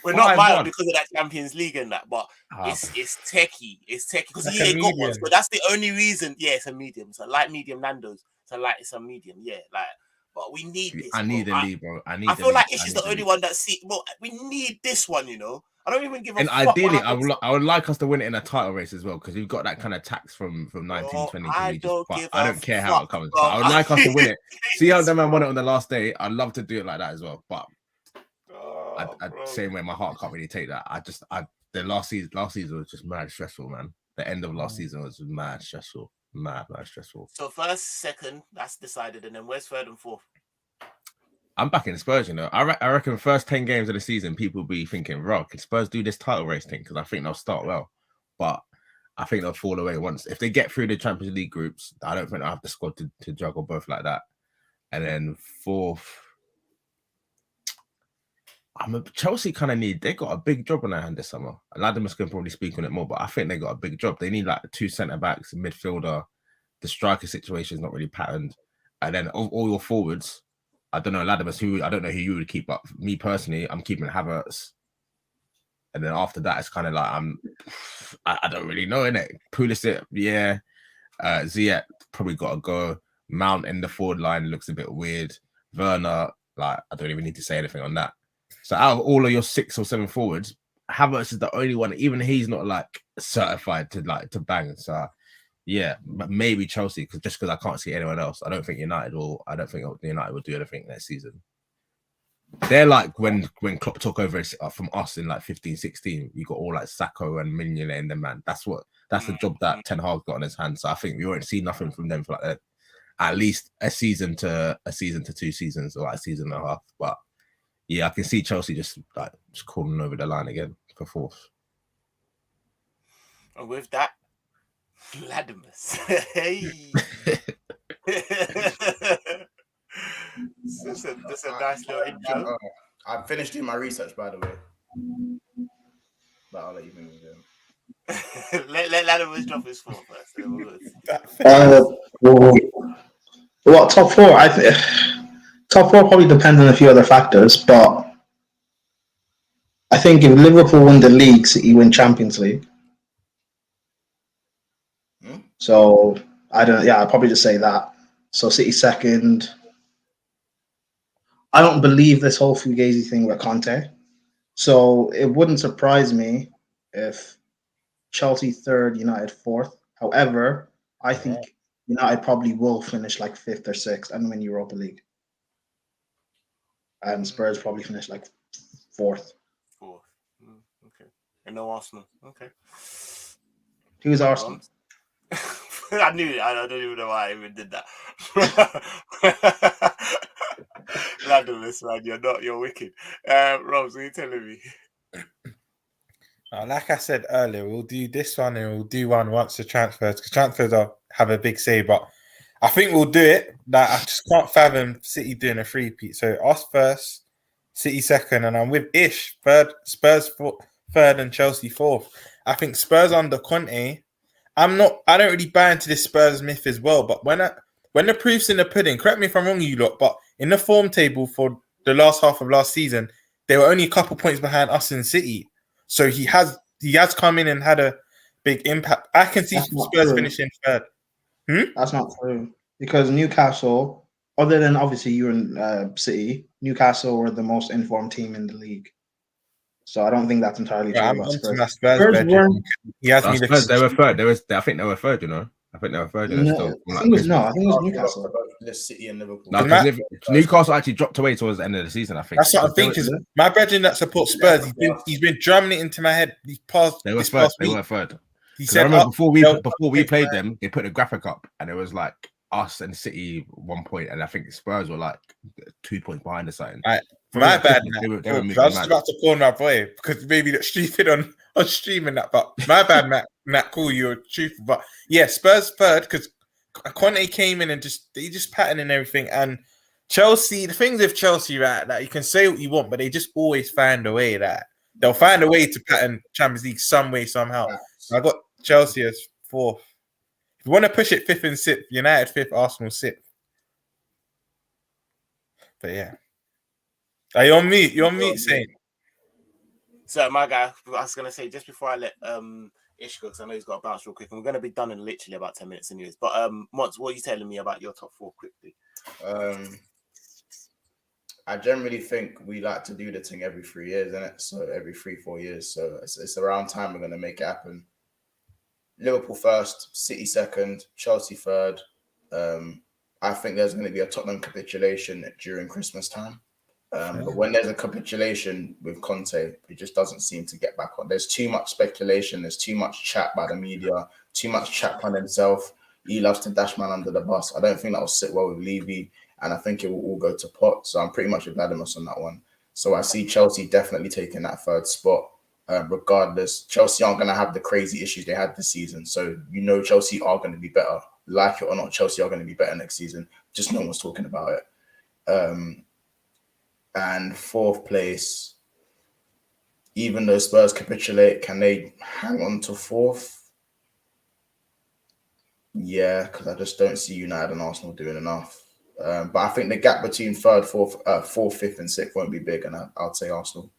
We're not mild because of that Champions League and that, but it's techie. It's techie because he ain't got one. So that's the only reason. Yeah, it's a medium. It's a light medium Nando's. It's a medium. Yeah, like. But we need this. I need a league, bro. I feel like it's just the only one that well, we need this one, you know. I don't even give a and fuck. Ideally, I would like us to win it in a title race as well because we've got that kind of tax from 1920. I don't care how it comes. But I would like us to win it. See how the man won it on the last day. I'd love to do it like that as well. But same way, my heart can't really take that. The last season was just mad stressful, man. The end of last season was mad stressful. Mad stressful. So first, second, that's decided, and then where's third and fourth? I'm back in Spurs, you know. I reckon first 10 games of the season, people will be thinking, "Rock, can Spurs do this title race thing?" Because I think they'll start well, but I think they'll fall away once if they get through the Champions League groups. I don't think they'll have the squad to juggle both like that. And then fourth, Chelsea kind of they got a big job on their hand this summer. Ladimus can probably speak on it more, but I think they got a big job. They need like 2 centre backs, a midfielder. The striker situation is not really patterned, and then all your forwards. I don't know, Ladimus, I don't know who you would keep, but me personally, I'm keeping Havertz. And then after that, it's kind of like I don't really know, innit? Pulisic, yeah. Ziyech probably got to go. Mount in the forward line looks a bit weird. Werner, like, I don't even need to say anything on that. So out of all of your 6 or 7 forwards, Havertz is the only one, even he's not like certified to bang. So yeah, maybe Chelsea, because I can't see anyone else. I don't think United will do anything next season. They're like when Klopp took over from us in like 15-16, you got all like Sacco and Mignolet and them, man. That's the job that Ten Hag got on his hands. So I think we won't see nothing from them for like at least a season to 2 seasons or like a season and a half. But yeah, I can see Chelsea just calling over the line again for fourth. And with that, Ladimus. Hey. This is a nice little intro. I finished doing my research, by the way. But I'll let you move in. let Ladimus drop his four first. What top 4? I think top 4 probably depends on a few other factors, but I think if Liverpool win the league, City win Champions League. So I'd probably just say that. So City second. I don't believe this whole Fugazi thing with Conte. So it wouldn't surprise me if Chelsea third, United fourth. However, I think United probably will finish like 5th or 6th and win Europa League. And Spurs probably finish like 4th. Okay. And no Arsenal. Okay. Who's Arsenal? I knew it. I don't even know why I even did that. Ladimus, man, you're wicked. Robs, what are you telling me? Like I said earlier, we'll do this one and we'll do one once the transfers, because transfers have a big say. But I think we'll do it. Like, I just can't fathom City doing a three-peat. So us first, City second, and I'm with Ish third, Spurs third, and Chelsea fourth. I think Spurs under Conte. I don't really buy into this Spurs myth as well. But when the proof's in the pudding, correct me if I'm wrong, you lot, but in the form table for the last half of last season, they were only a couple points behind us in City. So he has come in and had a big impact. I can see Spurs finishing third. That's not true, because Newcastle, other than obviously you and City, Newcastle were the most informed team in the league. So I don't think that's entirely true. I'm about on to Spurs. my Spurs weren't. He has me Spurs, they were third. I think they were third. You know, I think they were third. No, I think it was Newcastle. The City and Liverpool. No, because Newcastle actually dropped away towards the end of the season. I think that's what I'm thinking. My brethren that support Spurs, he's been drumming it into my head. They were third. They were third. He said, I remember before we played them, they put the graphic up, and it was like us and City 1 point, and I think Spurs were like 2 points behind or something. My bad. They were I was just about to call my boy because maybe that's stupid on streaming that, but my bad, Matt. Cool, you're truthful, but yeah, Spurs third because Conte came in and they just patterned and everything, and Chelsea. The things with Chelsea, right? That you can say what you want, but they just always find a way that they'll find a way to pattern Champions League some way somehow. So I got Chelsea as fourth. If you want to push it fifth and sixth, United fifth, Arsenal sixth. But yeah. Are you on mute? You're on mute, Saint. So my guy, I was gonna say just before I let Ish go, because I know he's got to bounce real quick, and we're gonna be done in literally about 10 minutes anyways. But Mods, what are you telling me about your top four quickly? I generally think we like to do the thing every 3 years, innit? So every 3-4 years. So it's around time we're gonna make it happen. Liverpool first, City second, Chelsea third. I think there's going to be a Tottenham capitulation during Christmas time. But when there's a capitulation with Conte, it just doesn't seem to get back on. There's too much speculation. There's too much chat by the media, too much chat on himself. He loves to dash man under the bus. I don't think that will sit well with Levy, and I think it will all go to pot. So I'm pretty much with Vladimir on that one. So I see Chelsea definitely taking that third spot. Regardless, Chelsea aren't going to have the crazy issues they had this season. So Chelsea are going to be better. Like it or not, Chelsea are going to be better next season. Just no one's talking about it. And fourth place, even though Spurs capitulate, can they hang on to fourth? Yeah, because I just don't see United and Arsenal doing enough. But I think the gap between third, fourth, fifth, and sixth won't be big, and I'd say Arsenal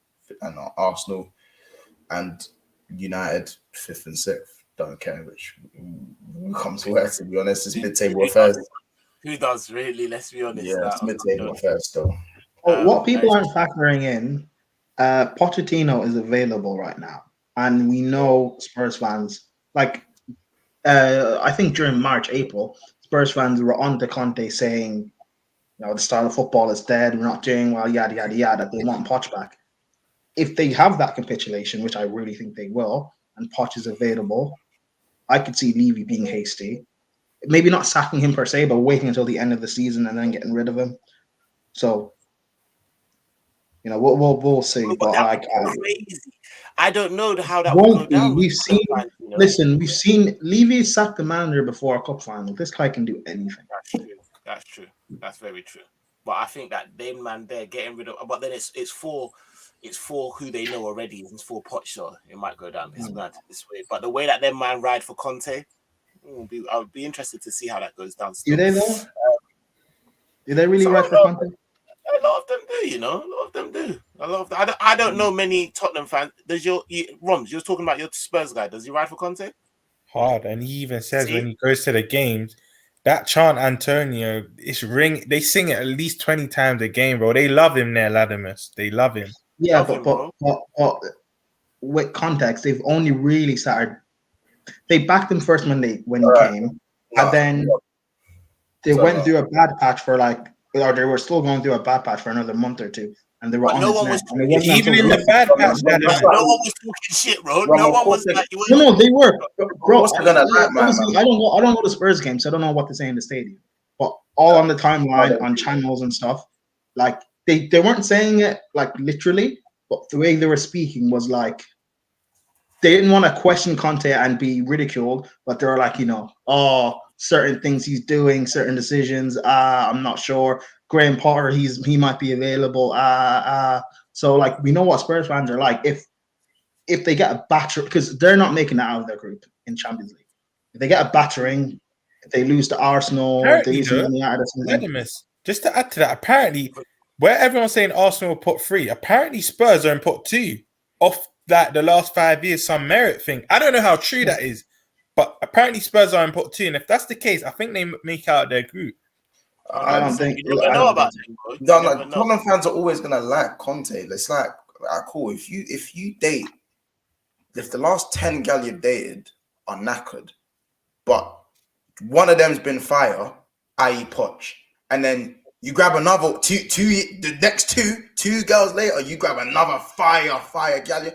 and United fifth and sixth. Don't care which comes first. To be honest, it's mid-table affairs. Who does really? Let's be honest. Yeah, it's mid-table affairs still. What people aren't factoring in, Pochettino is available right now, and we know Spurs fans I think during March, April, Spurs fans were on to Conte saying, the style of football is dead. We're not doing well, yada yada yada. They want Poch back. If they have that capitulation, which I really think they will, and Poch is available, I could see Levy being hasty. Maybe not sacking him per se, but waiting until the end of the season and then getting rid of him. So, we'll see. But I don't know how that will go down. We've seen Levy sack the manager before a cup final. This guy can do anything. That's true. That's very true. But I think that them man there getting rid of, but then it's for who they know already. It's for Poch, so it might go down. It's bad. It's weird. But the way that them man ride for Conte, I would be interested to see how that goes down. Do they though? Do they really ride for Conte? A lot of them do, A lot of them do. I don't know many Tottenham fans. Does Roms? You're talking about your Spurs guy. Does he ride for Conte? Hard, and he even says when he goes to the games, that chant Antonio, they sing it at least 20 times a game, bro. They love him there, Ladimus. They love him. Yeah, but with context, they've only really started. They backed him first when he came, and then they went through a bad patch for or they were still going through a bad patch for another month or two, and they were no one was even in the bad patch. No one was talking shit, bro. No one was like, no, they were, bro. I don't go to Spurs games, so I don't know what to say in the stadium. But all on the timeline, on channels and stuff, they weren't saying it literally, but the way they were speaking was they didn't want to question Conte and be ridiculed, but they're like, oh, certain things he's doing, certain decisions. I'm not sure. Graham Potter, he might be available. So like we know what Spurs fans are like. If they get a batter, because they're not making it out of their group in Champions League. If they get a battering, if they lose to Arsenal, if they lose to Man United or something. Just to add to that, apparently, where everyone's saying Arsenal put 3, apparently Spurs are in pot 2 off that the last 5 years, some merit thing. I don't know how true that is, but apparently Spurs are in pot 2, and if that's the case, I think they make out their group. I don't think you never know about it. No, like Tottenham fans are always gonna like Conte. It's like, cool. If you date, if the last 10 gal you've dated are knackered, but one of them's been fire, i.e. Poch, and then you grab another the next two girls later, you grab another fire gal.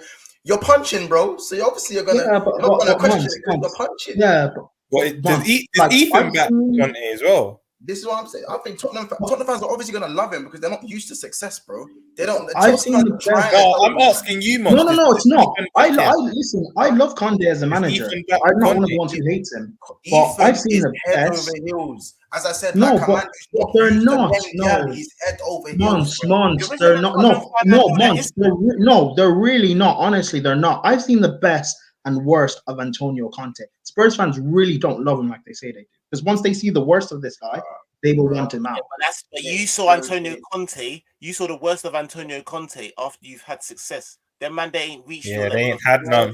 You're punching, bro. So obviously you're not gonna question it because you're punching. Yeah, but does Ethan back Conte as well? This is what I'm saying. I think Tottenham fans are obviously gonna love him because they're not used to success, bro. They don't. I've seen I'm asking you, Monty. No, it's not. I listen. I love Conte as a manager. I'm not one of the ones who hates him. But I've seen the head best. over heels. As I said, No, like but they're not. No, he's head over heels. Months. They're not. No, Months. They're really not. Honestly, they're not. I've seen the best and worst of Antonio Conte. Spurs fans really don't love him like they say they do. Because once they see the worst of this guy, they will want him out. But you saw Antonio Conte. You saw the worst of Antonio Conte after you've had success. Them man, they ain't reached. Yeah, they ain't had none.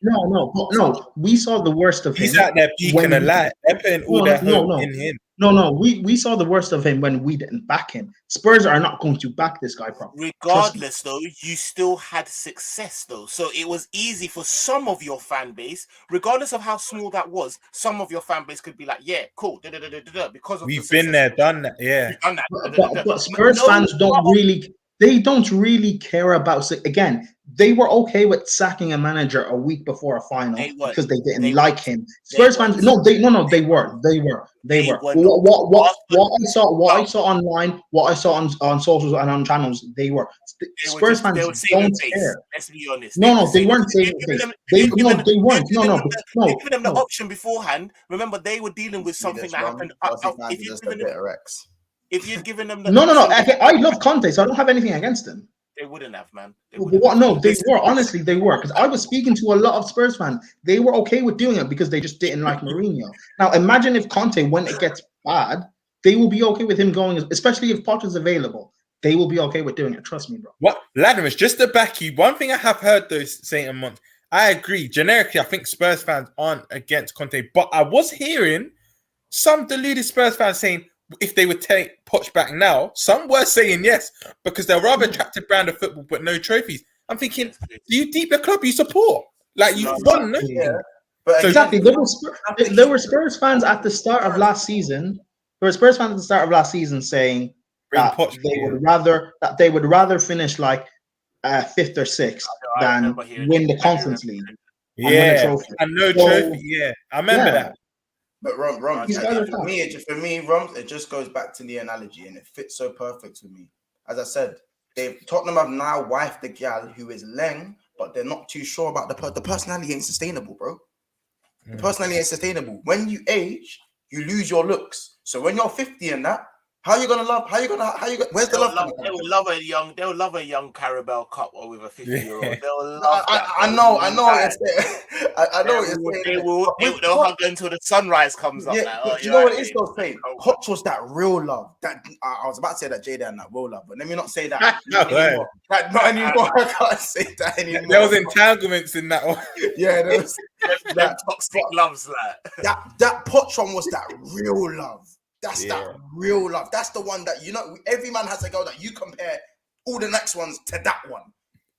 No. We saw the worst of him. He's out there peeking a light. They're putting all their hope in him. No. We saw the worst of him when we didn't back him. Spurs are not going to back this guy properly. Regardless, though, you still had success, though. So it was easy for some of your fan base, regardless of how small that was. Some of your fan base could be like, "Yeah, cool," because of we've been there, done that. Yeah, done that. But Spurs fans don't really. They don't really care about. Again, they were okay with sacking a manager a week before a final because they didn't like him. Spurs fans, they were. What I saw online, what I saw on socials and on channels, they were. Spurs fans don't care. Let's be honest. They weren't saving face. They weren't. No. Giving them the option beforehand. Remember, they were dealing with something that happened. If you'd given them the no. I love Conte, so I don't have anything against him. They wouldn't have, man. They were. Honestly, they were. Because I was speaking to a lot of Spurs fans. They were okay with doing it because they just didn't like Mourinho. Now, imagine if Conte, when it gets bad, they will be okay with him going, especially if Potter's available. They will be okay with doing it. Trust me, bro. What, Ladimus, just to back you, one thing I have heard, though, Saint and Mont, I agree. Generically, I think Spurs fans aren't against Conte. But I was hearing some deluded Spurs fans saying, if they would take Poch back now, some were saying yes because they're rather attractive brand of football but no trophies. I'm thinking, do you deep the club you support? Like you've won nothing. Yeah. But exactly, there were Spurs fans at the start of last season. There were Spurs fans at the start of last season saying that they would rather finish like 5th or 6th than win the Conference League. Yeah, and no trophy. Yeah, I remember that. But Rom, for me, it just goes back to the analogy, and it fits so perfect with me. As I said, Tottenham have now wifed the gal who is Leng, but they're not too sure about the personality. Ain't sustainable, bro. The personality ain't sustainable. When you age, you lose your looks. So when you're 50 and that, how you gonna love? Where's the love? They'll love a young Carabao Cup or with a 50-year-old. They'll love that. I know what you're saying. They'll hug until the sunrise comes up. Yeah, you know what it is though, saying? Hotch was that real love. That I was about to say that Jada and that real love, but let me not say that. Not anymore. I can't say that anymore. There was entanglements in that one. Yeah, there was that toxic loves that Poch one was that real love. That's that real love. That's the one that, every man has a girl that you compare all the next ones to that one.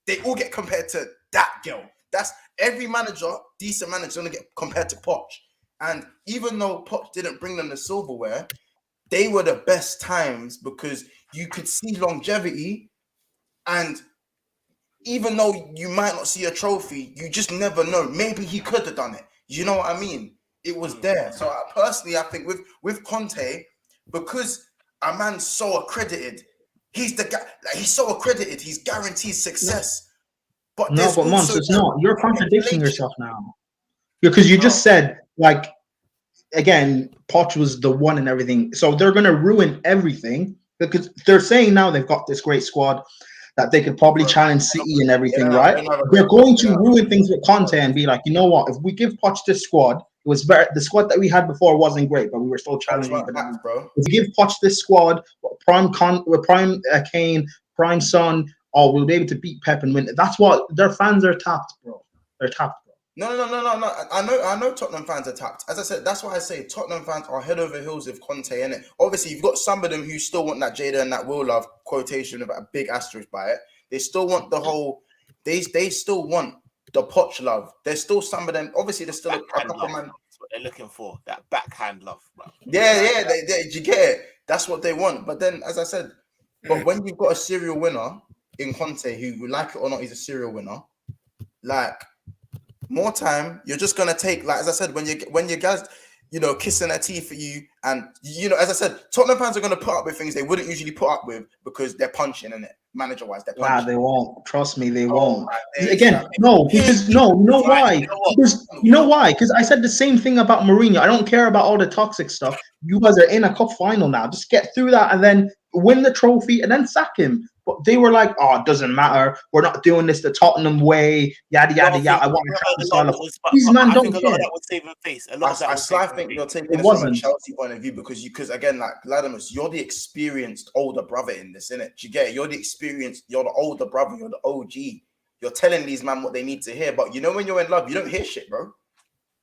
They all get compared to that girl. That's every manager, decent manager, gonna get compared to Poch. And even though Poch didn't bring them the silverware, they were the best times because you could see longevity. And even though you might not see a trophy, you just never know. Maybe he could have done it. You know what I mean? It was there. So personally, I think with Conte, because a man's so accredited, he's the guy. Like, he's so accredited. He's guaranteed success. But No, there's but Mons, also it's not. You're contradicting yourself now. Because you just said, like, again, Poch was the one and everything. So they're going to ruin everything because they're saying now they've got this great squad that they could probably challenge City and everything, right? They're going to ruin things with Conte and be like, you know what? If we give Poch this squad, it was very, the squad that we had before wasn't great, but we were still challenging. Bro. If we give Poch this squad, prime Kane, prime Son, oh, we'll be able to beat Pep and win. That's what their fans are tapped, bro. They're tapped. No. I know Tottenham fans are tapped. As I said, that's why I say Tottenham fans are head over heels with Conte in it. Obviously, you've got some of them who still want that Jada and that Will Love quotation with a big asterisk by it. They still want the whole. They still want the Poch love. There's still some of them. Obviously, there's still a couple man. That's what they're looking for. That backhand love, bro. Yeah. You get it. That's what they want. But then, as I said, but when you've got a serial winner in Conte, who, like it or not, he's a serial winner, like. More time, you're just gonna take, like as I said, when you guys, kissing their teeth for you, and as I said, Tottenham fans are gonna put up with things they wouldn't usually put up with because they're punching in it, manager-wise. They're punching. Nah, they won't. Trust me, they won't. Again, no, because you know why? Because you know why? Because I said the same thing about Mourinho. I don't care about all the toxic stuff. You guys are in a cup final now. Just get through that and then win the trophy and then sack him. But they were like, "Oh, it doesn't matter. We're not doing this the Tottenham way." Yada yada yada. I want to try style. These man don't care. A lot of that was saving face. I think you're taking it from a Chelsea point of view because again, like Latimus, you're the experienced older brother in this, innit? Do you get it? You're the experienced. You're the older brother. You're the OG. You're telling these man what they need to hear. But when you're in love, you don't hear shit, bro.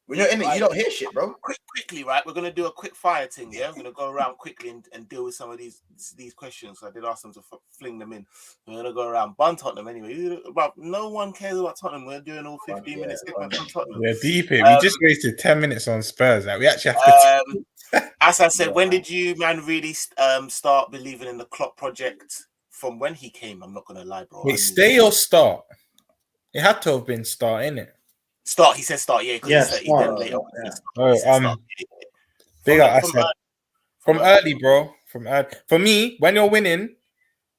When you're in it, you don't hear shit, bro. Quickly, right? We're gonna do a quick fire thing, yeah. We're gonna go around quickly and deal with some of these questions. I did ask them to fling them in. We're gonna go around Bun Tottenham anyway. No one cares about Tottenham. We're doing all 15 minutes on Tottenham. We're deep here. We just wasted 10 minutes on Spurs. Like we actually have to. As I said, when did you really start believing in the Klopp project? From when he came, I'm not gonna lie, bro. Wait, stay or start? It had to have been start, innit? Start. He said start. Yeah, because he then later. Big up. I said from early, bro. From early. For me, when you're winning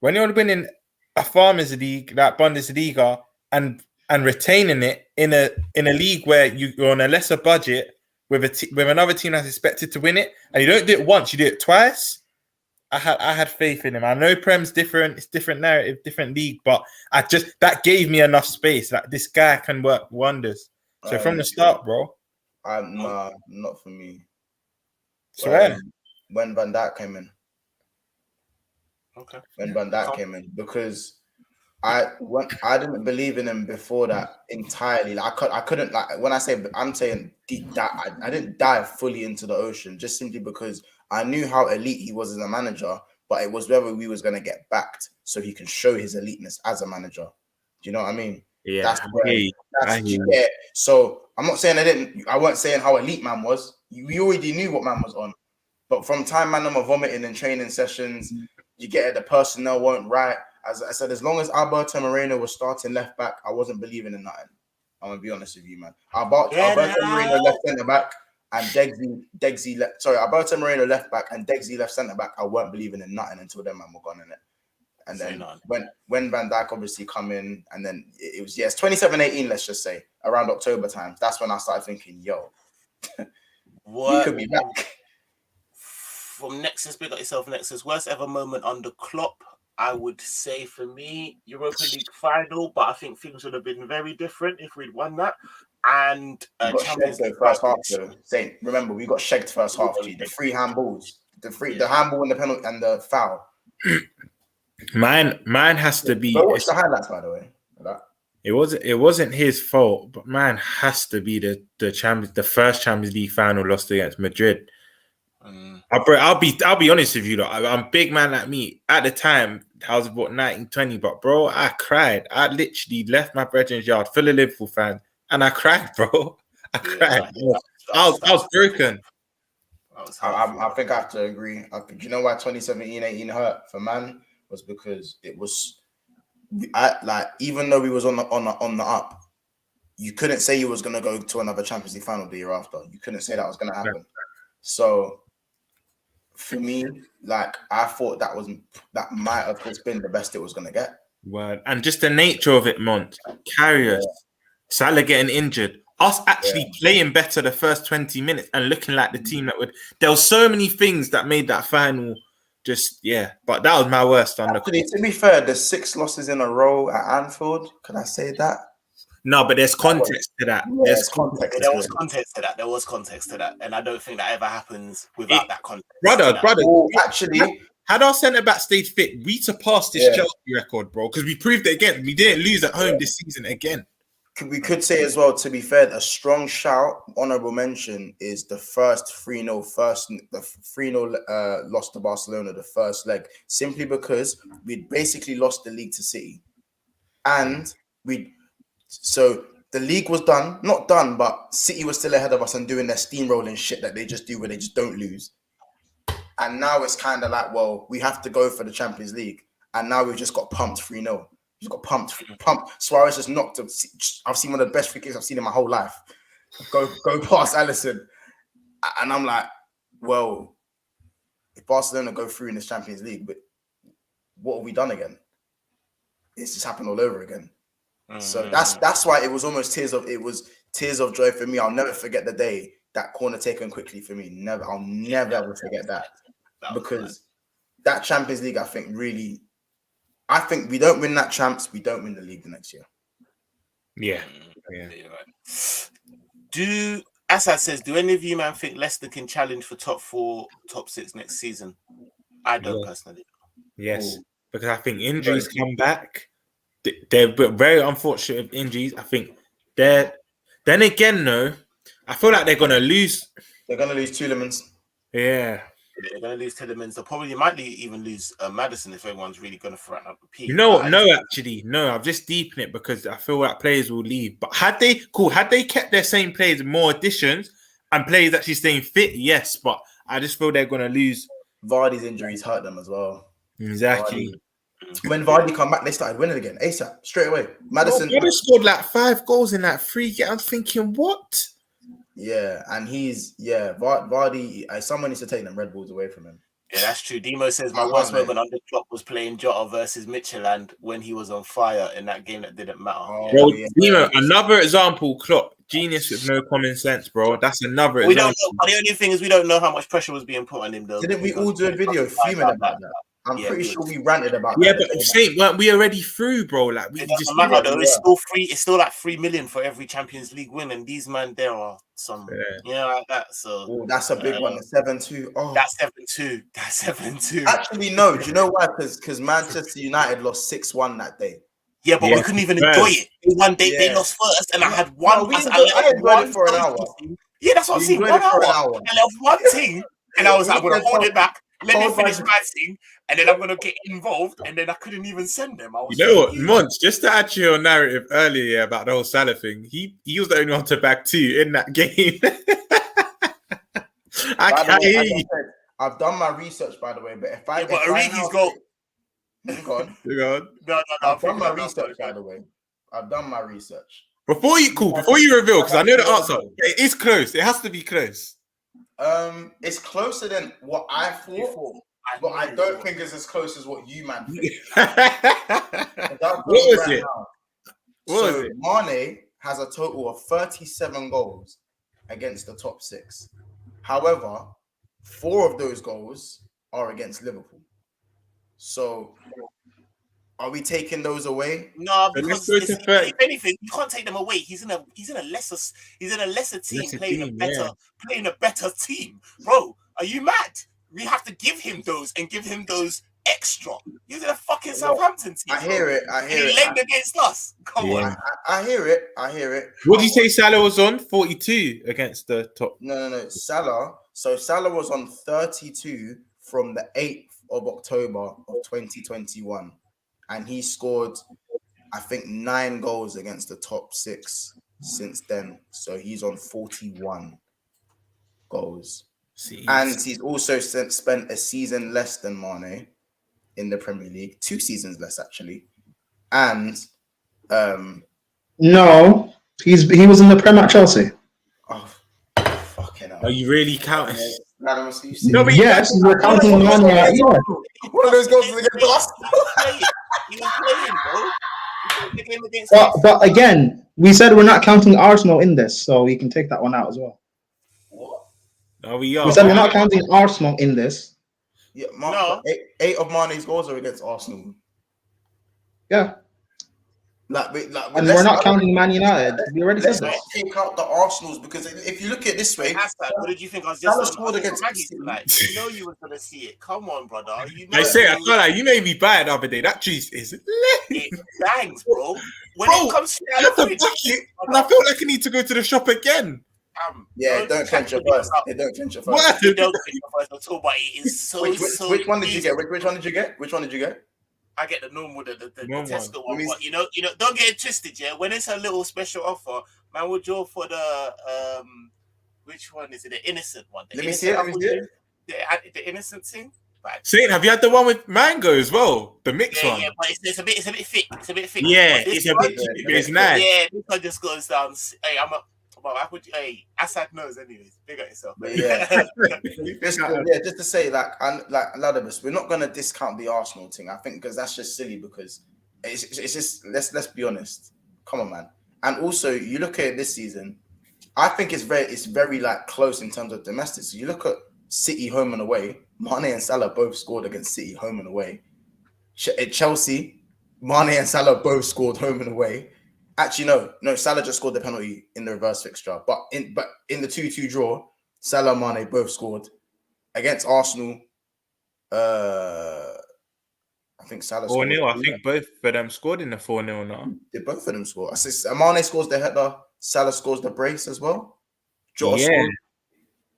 a Farmers League, that Bundesliga, and retaining it in a league where you're on a lesser budget with another team that's expected to win it, and you don't do it once, you do it twice. I had faith in him. I know Prem's different, it's different narrative, different league, but that gave me enough space. Like this guy can work wonders. So from the start, bro. Nah, not for me. So when Van Dijk came in. Okay. When Van Dijk came in, because I didn't believe in him before that entirely. Like I couldn't, like when I say I'm saying that I didn't dive fully into the ocean just simply because I knew how elite he was as a manager, but it was whether we was gonna get backed so he can show his eliteness as a manager. Do you know what I mean? Yeah. That's it. So I'm not saying I weren't saying how elite man was. We already knew what man was on. But from time man were vomiting in training sessions, you get it, the personnel weren't right. As I said, as long as Alberto Moreno was starting left back, I wasn't believing in nothing. I'm gonna be honest with you, man. Alberto Moreno left centre back and Degsy left. Sorry, Alberto Moreno left back and Degsy left centre back. I weren't believing in nothing until them man were gone in it. And then when Van Dijk obviously come in, and then it was 27-18, let's just say around October times. That's when I started thinking, yo, we could be back. From Nexus, big up yourself, Nexus. Worst ever moment under Klopp, I would say for me, Europa League final, but I think things would have been very different if we'd won that. And Champions League first half, though. Saint, remember we got shagged first half. The three handballs, the handball and the penalty and the foul. Mine has to be. What's the highlights, by the way? It wasn't his fault, but mine has to be the first Champions League final lost against Madrid. I'll be honest with you though. I'm a big man like me. At the time, I was about 19, 20, but bro, I cried. I literally left my brethren's yard full of Liverpool fans, and I cried, bro. I cried. I was broken. I think I have to agree. I think, you know why 2017-18 hurt for man was because it was, even though we was on the up, you couldn't say you was gonna go to another Champions League final the year after. You couldn't say that was gonna happen. So for me, I thought that might have just been the best it was gonna get. Word. And just the nature of it, Mont. Carriers, Salah getting injured, us actually playing better the first 20 minutes and looking like the team that would. There were so many things that made that final just, but that was my worst on the. Actually, to be fair, the 6 losses in a row at Anfield, can I say that? No, but there's context to that. Yeah, There's context. There was context to that. There was context to that, and I don't think that ever happens without that context. Brother. Well, actually, had our centre back stayed fit, we surpassed this Chelsea record, bro. Because we proved it again. We didn't lose at home this season again. We could say as well, to be fair, a strong shout, honourable mention, is the first 3-0 loss to Barcelona, the first leg, simply because we'd basically lost the league to City. And so the league was not done, but City was still ahead of us and doing their steamrolling shit that they just do where they just don't lose. And now it's kind of like, well, we have to go for the Champions League. And now we've just got pumped 3-0. Just got pumped. Suarez just knocked him. I've seen one of the best free kicks I've seen in my whole life. Go past Alisson. And I'm like, well, if Barcelona go through in this Champions League, but what have we done again? It's just happened all over again. So that's why it was almost tears of joy for me. I'll never forget the day that corner taken quickly for me. I'll never ever forget that. Because that Champions League, I think we don't win that champs, we don't win the league the next year. Yeah. Assad says, do any of you man think Leicester can challenge for top 4, top 6 next season? I don't personally. Yes, because I think injuries come back. They're very unfortunate with injuries. I think then again, though, I feel like they're gonna lose. They're gonna lose Tielemans. Yeah. They're going to lose Tielemans. They'll probably even lose Maddison if everyone's really going to threaten up the P. You know what? No, I've just deepened it because I feel like players will leave. But had they kept their same players, more additions, and players actually staying fit, yes. But I just feel they're going to lose. Vardy's injuries hurt them as well. Exactly. When Vardy come back, they started winning again ASAP, straight away. Maddison scored like 5 goals in that 3 game. I'm thinking, what? Yeah, and Vardy. Someone needs to take them Red Bulls away from him. Yeah, that's true. Demo says my worst moment under Klopp was playing Jota versus Midtjylland when he was on fire in that game that didn't matter. Bro, Demo, another example. Klopp, genius with no common sense, bro. That's another example. Don't know, the only thing is we don't know how much pressure was being put on him, though. Didn't we all do a video fuming about that? I'm pretty sure we ranted about that. Yeah, but Saint, weren't we already through, bro? Like we just matter, though. It's still free. It's still like 3 million for every Champions League win, and these man there are some, like that. So that's a big one. 7-2. Oh, that's 7-2. That's 7-2. Actually, no. Do you know why? Because Manchester United lost 6-1 that day. Yeah, but we couldn't even enjoy it. One day they lost first, and I had one. I enjoyed it for an hour. Yeah, that's what I'm saying. 1 hour. And I left one thing, and I was like, I'm gonna hold it back. Let me finish my thing, and then I'm gonna get involved, and then I couldn't even send them. You know what, Mons? Just to add to your narrative earlier about the whole Salah thing, he was the only one to back 2 in that game. I've done my research, by the way, but if I but Origi's goal. Go on. No. I've done my research, by the way. I've done my research. Before you reveal, because I know the answer. It is close. It has to be close. It's closer than what I thought, but I don't think it's as close as what you man think. What was it? So Mane has a total of 37 goals against the top 6. However, 4 of those goals are against Liverpool. So are we taking those away? No, because if anything, you can't take them away. He's in a lesser team playing a better team. Bro, are you mad? We have to give him those extra. He's in a fucking Southampton team. I hear it. He legged against us. Come on. I hear it. What did you say Salah was on? 42 against the top. No. Salah. So Salah was on 32 from the 8th of October of 2021. And he scored, I think, 9 goals against the top 6 since then. So he's on 41 goals. Jeez. And he's also spent a season less than Mane in the Premier League. 2 seasons less, actually. And no, he was in the Prem at Chelsea. Oh, fucking hell. Are you really counting? No, but yes, we're counting Mane. Yeah. one of those goals was against us. He was playing, bro. He played the game against But again, we said we're not counting Arsenal in this, so you can take that one out as well. No, we are. We said we're not counting Arsenal in this. Yeah, Mark, eight of Mane's goals are against Arsenal. Yeah. And we're not counting Man United. We already said Let's not this. take out the Arsenals because if you look at it this way, what did you think? I was just Salah on scored against Maggie tonight. You know you were gonna see it. Come on, brother. You know I say, I can't lie. You made me buy it the other day. That juice is it bangs, bro. When it comes to the bucket, and I feel like I need to go to the shop again. Yeah, don't clench your first. Don't clench your first. What? You don't clench your first at all, but it is so. Which one did you get? Which one did you get? Which one did you get? I get the normal, the Tesco one. But you know, don't get it twisted, yeah. When it's a little special offer, man, would draw for the which one is it? The innocent one. Let me see it. The innocent thing. Right. Saint, have you had the one with mango as well? The mixed one. Yeah, but it's a bit thick. It's a bit thick. Yeah, it's a bit thick, but it's nice. Yeah, this one just goes down. Hey, hey, Assad knows anyways. Big at yourself. But yeah, just to say, like Ladabus, we're not gonna discount the Arsenal thing. I think because that's just silly. Because it's just let's be honest. Come on, man. And also, you look at it this season. I think it's very like close in terms of domestic. So you look at City home and away. Mane and Salah both scored against City home and away. At Chelsea, Mane and Salah both scored home and away. Actually, no. Salah just scored the penalty in the reverse fixture. But in the 2-2 draw, Salah and Mane both scored against Arsenal. I think Salah scored 4-0. I think both of them scored in the 4-0 now. Did both of them score? I say Mane scores the header. Salah scores the brace as well. Jota scored.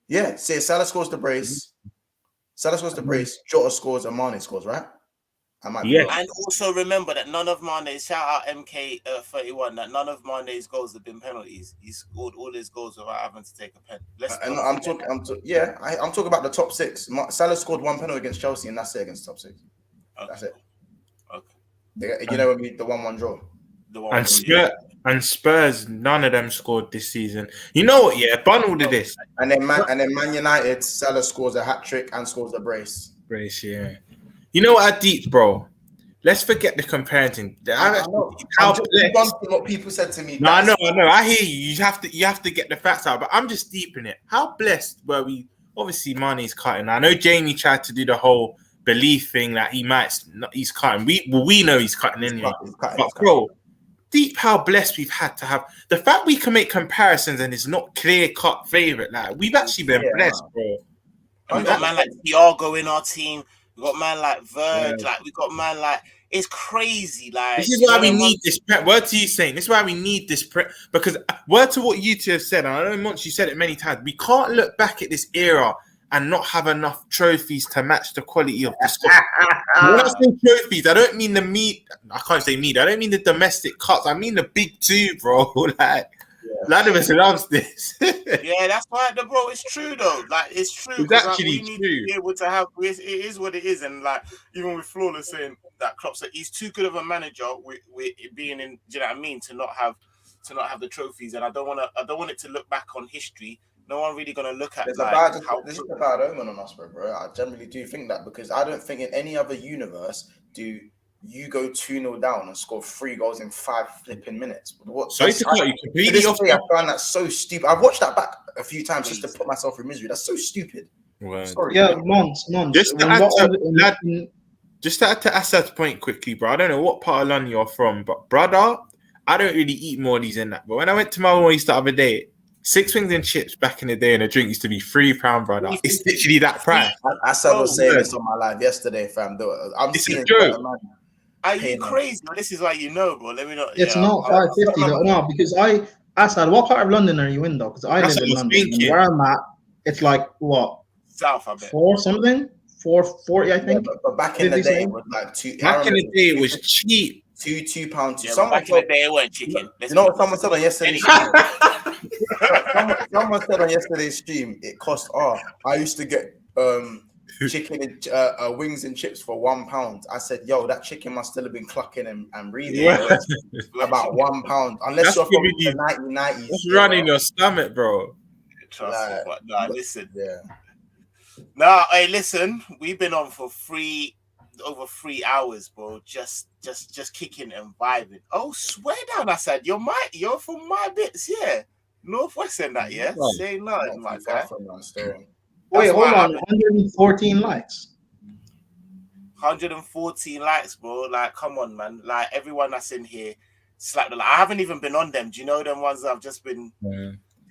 Yeah. See, Salah scores the brace. Salah scores the brace. Jota scores and Mane scores, right? And also remember that none of Mane's, shout out MK31, that none of Mane's goals have been penalties. He scored all his goals without having to take a pen. I'm talking about the top six. Salah scored one penalty against Chelsea, and that's it against top six. Okay. That's it. Okay. You know when the 1-1 draw. And Spurs, none of them scored this season. You know what? Yeah, bundle to this. And then Man United, Salah scores a hat trick and scores a brace. Brace, yeah. You know what I deep, bro? Let's forget the comparing. What people said to me. No, I know. I hear you. You have to get the facts out. But I'm just deep in it. How blessed were we? Obviously, Mane's cutting. I know Jamie tried to do the whole belief thing that he's cutting. We know he's cutting anyway. Bro, deep how blessed we've had to have the fact we can make comparisons and it's not clear cut favorite. Like we've actually been blessed, bro. We got man like Thiago in our team. We got man like Verge, like we got man like it's crazy. Like this is why we need this prep. Word to you saying this is why we need this prep because word to what you two have said, and I know once you said it many times, we can't look back at this era and not have enough trophies to match the quality of the squad. When I say trophies, I don't mean I can't say media. I don't mean the domestic cups. I mean the big two, bro. Like. Vladimir loves this. Yeah, that's why, bro. It's true though. Like it's true. It's actually we need to be able to have. It is what it is, and like even with Flawless saying that Klopp said he's too good of a manager with being in. Do you know what I mean? To not have the trophies, and I don't want it to look back on history. No one really gonna look at. This is a bad omen on us, bro. I generally do think that because I don't think in any other universe do you go 2-0 down and score 3 goals in 5 flipping minutes. I find that so stupid. I've watched that back a few times just to put myself in misery. That's so stupid. Sorry. Yeah, Mons. Just to add to Assad's point quickly, bro. I don't know what part of London you're from, but brother, I don't really eat more of these than that. But when I went to my Oyster the other day, 6 wings and chips back in the day and a drink used to be £3, brother. It's literally that price. Assad was saying this on my live yesterday, fam. It's a joke. Are you crazy? This is why you know, bro. Let me know. It's not 550 though. No, because Assad, what part of London are you in though? Because I live in London. Where I'm at, it's like what? South, I bet. 440, I think. Yeah, but back in the day, it was like Back in the day, it was cheap. £2. Yeah, back in the day, it weren't chicken. You know what someone said on yesterday's stream? Someone said on yesterday's stream, it cost. I used to get chicken and wings and chips for £1. I said, yo, that chicken must still have been clucking and breathing. About £1. Unless you're from the 1990s. It's running your stomach, bro. Trust me, but listen. Yeah. Nah, hey, listen, we've been on for over 3 hours, bro. Just kicking and vibing. Oh, swear down, I said you're from my bits, yeah. Northwest and that, yeah. Right. Say nothing, my Far guy. from that still. Wait, That's hold why on. 114 likes. 114 likes, bro. Like, come on, man. Like, everyone that's in here, slap the like. I haven't even been on them. Do you know them ones that I've just been?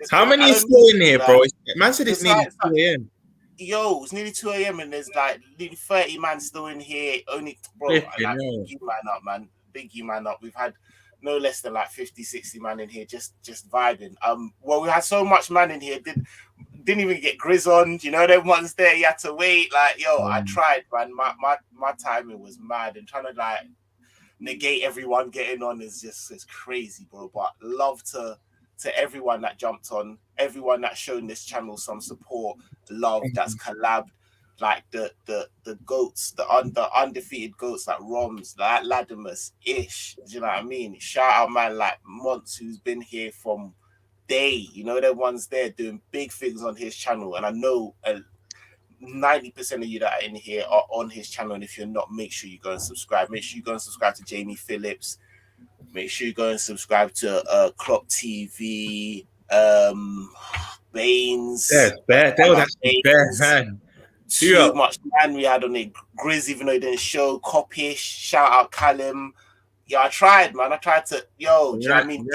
How many is still in here, bro? Man said it's nearly 2 a.m. Yo, it's nearly 2 a.m. and there's like nearly 30 man still in here. Only, bro, Flipping like, hell. big you man up, man. Big you man up. We've had no less than like 50, 60 man in here just vibing. Well, we had so much man in here, didn't even get Grizz on. You know, them ones there, you had to wait. Like, yo, I tried, man. My timing was mad, and trying to like negate everyone getting on is crazy, bro. But love to everyone that jumped on, everyone that's shown this channel some support, love, that's collabed, like the goats, the undefeated goats like Roms, like Ladimus, Ish. Do you know what I mean? Shout out man like Monts, who's been here from day. You know, the ones there doing big things on his channel, and I know 90% of you that are in here are on his channel. And if you're not, make sure you go and subscribe. Make sure you go and subscribe to Jamie Phillips. Make sure you go and subscribe to Lfctv, Baines. Yes, bad. That was actually bad, man. Too much man we had on it. Grizz, even though he didn't show. Copish, shout out Callum. Yeah, I tried, man. I tried to, do you know what I mean?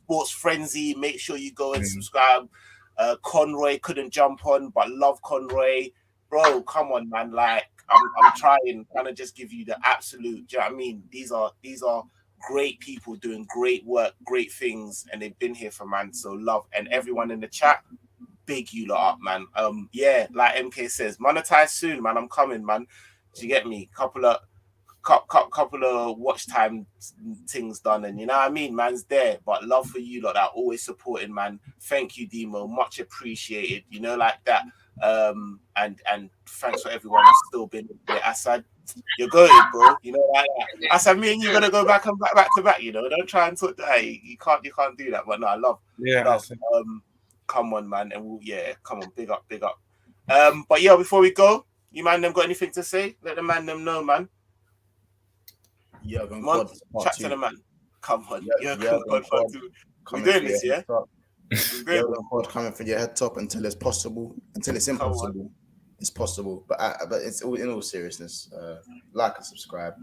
Sports Frenzy, make sure you go and subscribe. Conroy couldn't jump on, but love Conroy. Bro, come on, man. Like, I'm trying to just give you the absolute, do you know what I mean? These are great people doing great work, great things, and they've been here for man. So love, and everyone in the chat, big you lot up, man. Yeah, like MK says, monetize soon, man. I'm coming, man. Do you get me? Couple of watch time things done, and you know what I mean, man's there. But love for you lot that always supporting, man. Thank you, Demo, much appreciated. You know, like that. And thanks for everyone that's still been there. Asad, you're goated, bro. You know, like that. Asad, me and you gotta go back to back. You know, don't try and talk. Hey, you can't do that. But no, I love. Come on, man, and come on, big up. But yeah, before we go, you man them got anything to say? Let the man them know, man. Yeah, come on, chat to the man. Come on, we're doing this, yeah. Coming for your head top until it's possible, until it's impossible. It's possible, but it's all in all seriousness. Like and subscribe.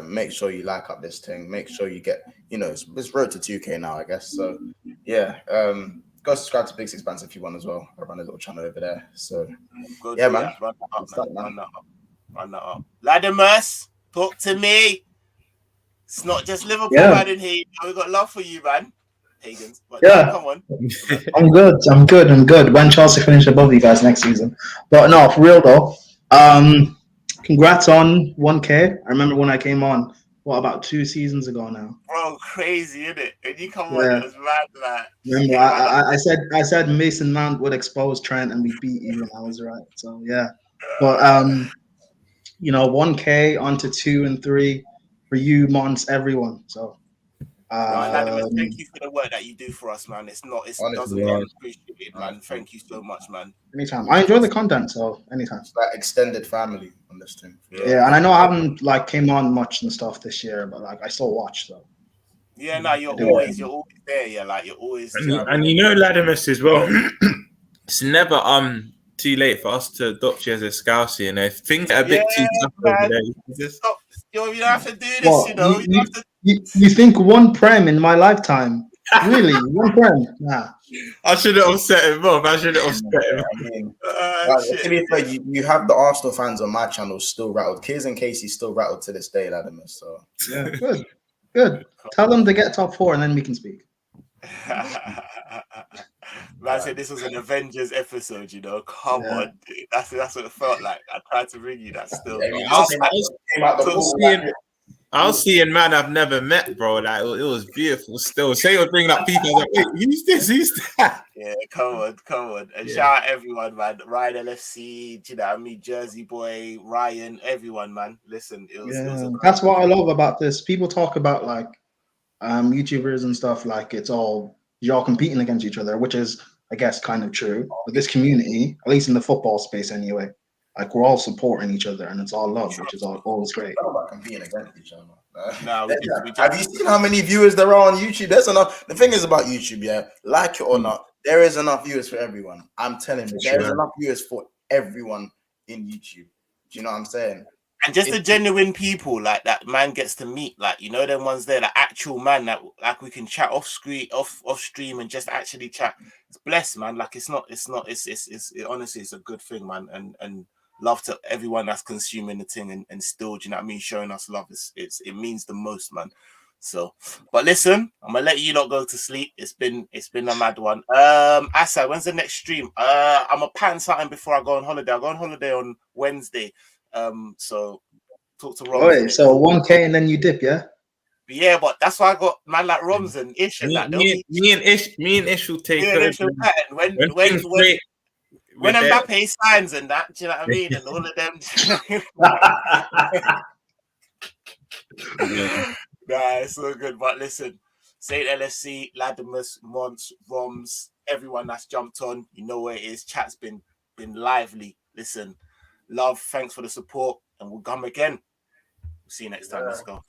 Make sure you like up this thing. Make sure you get, it's road to 2K now, I guess. So yeah, go subscribe to Big Six Bands if you want as well. I run a little channel over there. So yeah, man. Run that up. Ladimus, talk to me. It's not just Liverpool man in here. We got love for you, man. Pagans. But come on. I'm good. When Chelsea finish above you guys next season. But no, for real though. Congrats on 1K. I remember when I came on, about 2 seasons ago now. Bro, crazy, isn't it? When you come on, it was mad, man. Remember, I said Mason Mount would expose Trent and we beat you, and I was right. So yeah. But 1K onto 2 and 3 for you, Mons, everyone. So thank you for the work that you do for us, man. It doesn't get appreciated, man. Thank you so much, man. Anytime. I enjoy the content, so anytime. It's like extended family on this thing. Yeah, and I know I haven't came on much and stuff this year, but I still watch, so. Yeah, no, you're always there, yeah. Like you're always and you know, Ladimus as well. It's never too late for us to adopt you as a Scouser, and if things are a bit too tough over there, you don't have to do this, what? You think one prem in my lifetime? Really? One prem? Nah. I shouldn't have set him off. To be fair, you have the Arsenal fans on my channel still rattled. Kids and Casey still rattled to this day, Ladimus. So yeah, good. Tell them to get top 4 and then we can speak. Man said this was an Avengers episode, Come on, dude. That's what it felt like. I tried to bring you that still. I was seeing man I've never met, bro. Like it was beautiful. Still, Shay was bringing up people. I was like, wait, who's this? Who's that? Yeah, come on, and shout out everyone, man. Ryan LFC, do you know what I mean? Jersey Boy, Ryan, everyone, man. Listen, it was that's what I love about this. People talk about YouTubers and stuff like it's all y'all competing against each other, which is I guess, kind of true. But this community, at least in the football space anyway, like we're all supporting each other and it's all love, which is always great. Not about competing against each other. No, have you seen how many viewers there are on YouTube? There's enough. The thing is about YouTube, yeah, like it or not, there is enough viewers for everyone. I'm telling you, there is enough viewers for everyone in YouTube. Do you know what I'm saying? And just the genuine people like that man gets to meet, like, you know, them ones there, the actual man that like we can chat off stream and just actually chat. It's blessed, man. Like it's honestly, it's a good thing, man. And love to everyone that's consuming the thing and still, do you know what I mean, showing us love. It means the most, man. So, but listen, I'm gonna let you lot go to sleep. It's been a mad one. Asa, when's the next stream? I'm gonna pan something before I go on holiday. I go on holiday on Wednesday. So talk to Roms. Right, so 1K and then you dip, yeah? Yeah, but that's why I got man like Roms and Ish and that. Me and Ish will take over. When Mbappe signs and that, do you know what I mean? And all of them. Nah, it's so good. But listen, Saint LFC, Ladimus, Mons, Roms, everyone that's jumped on, you know where it is. Chat's been lively. Listen, love, thanks for the support, and we'll come again. See you next time. Let's go.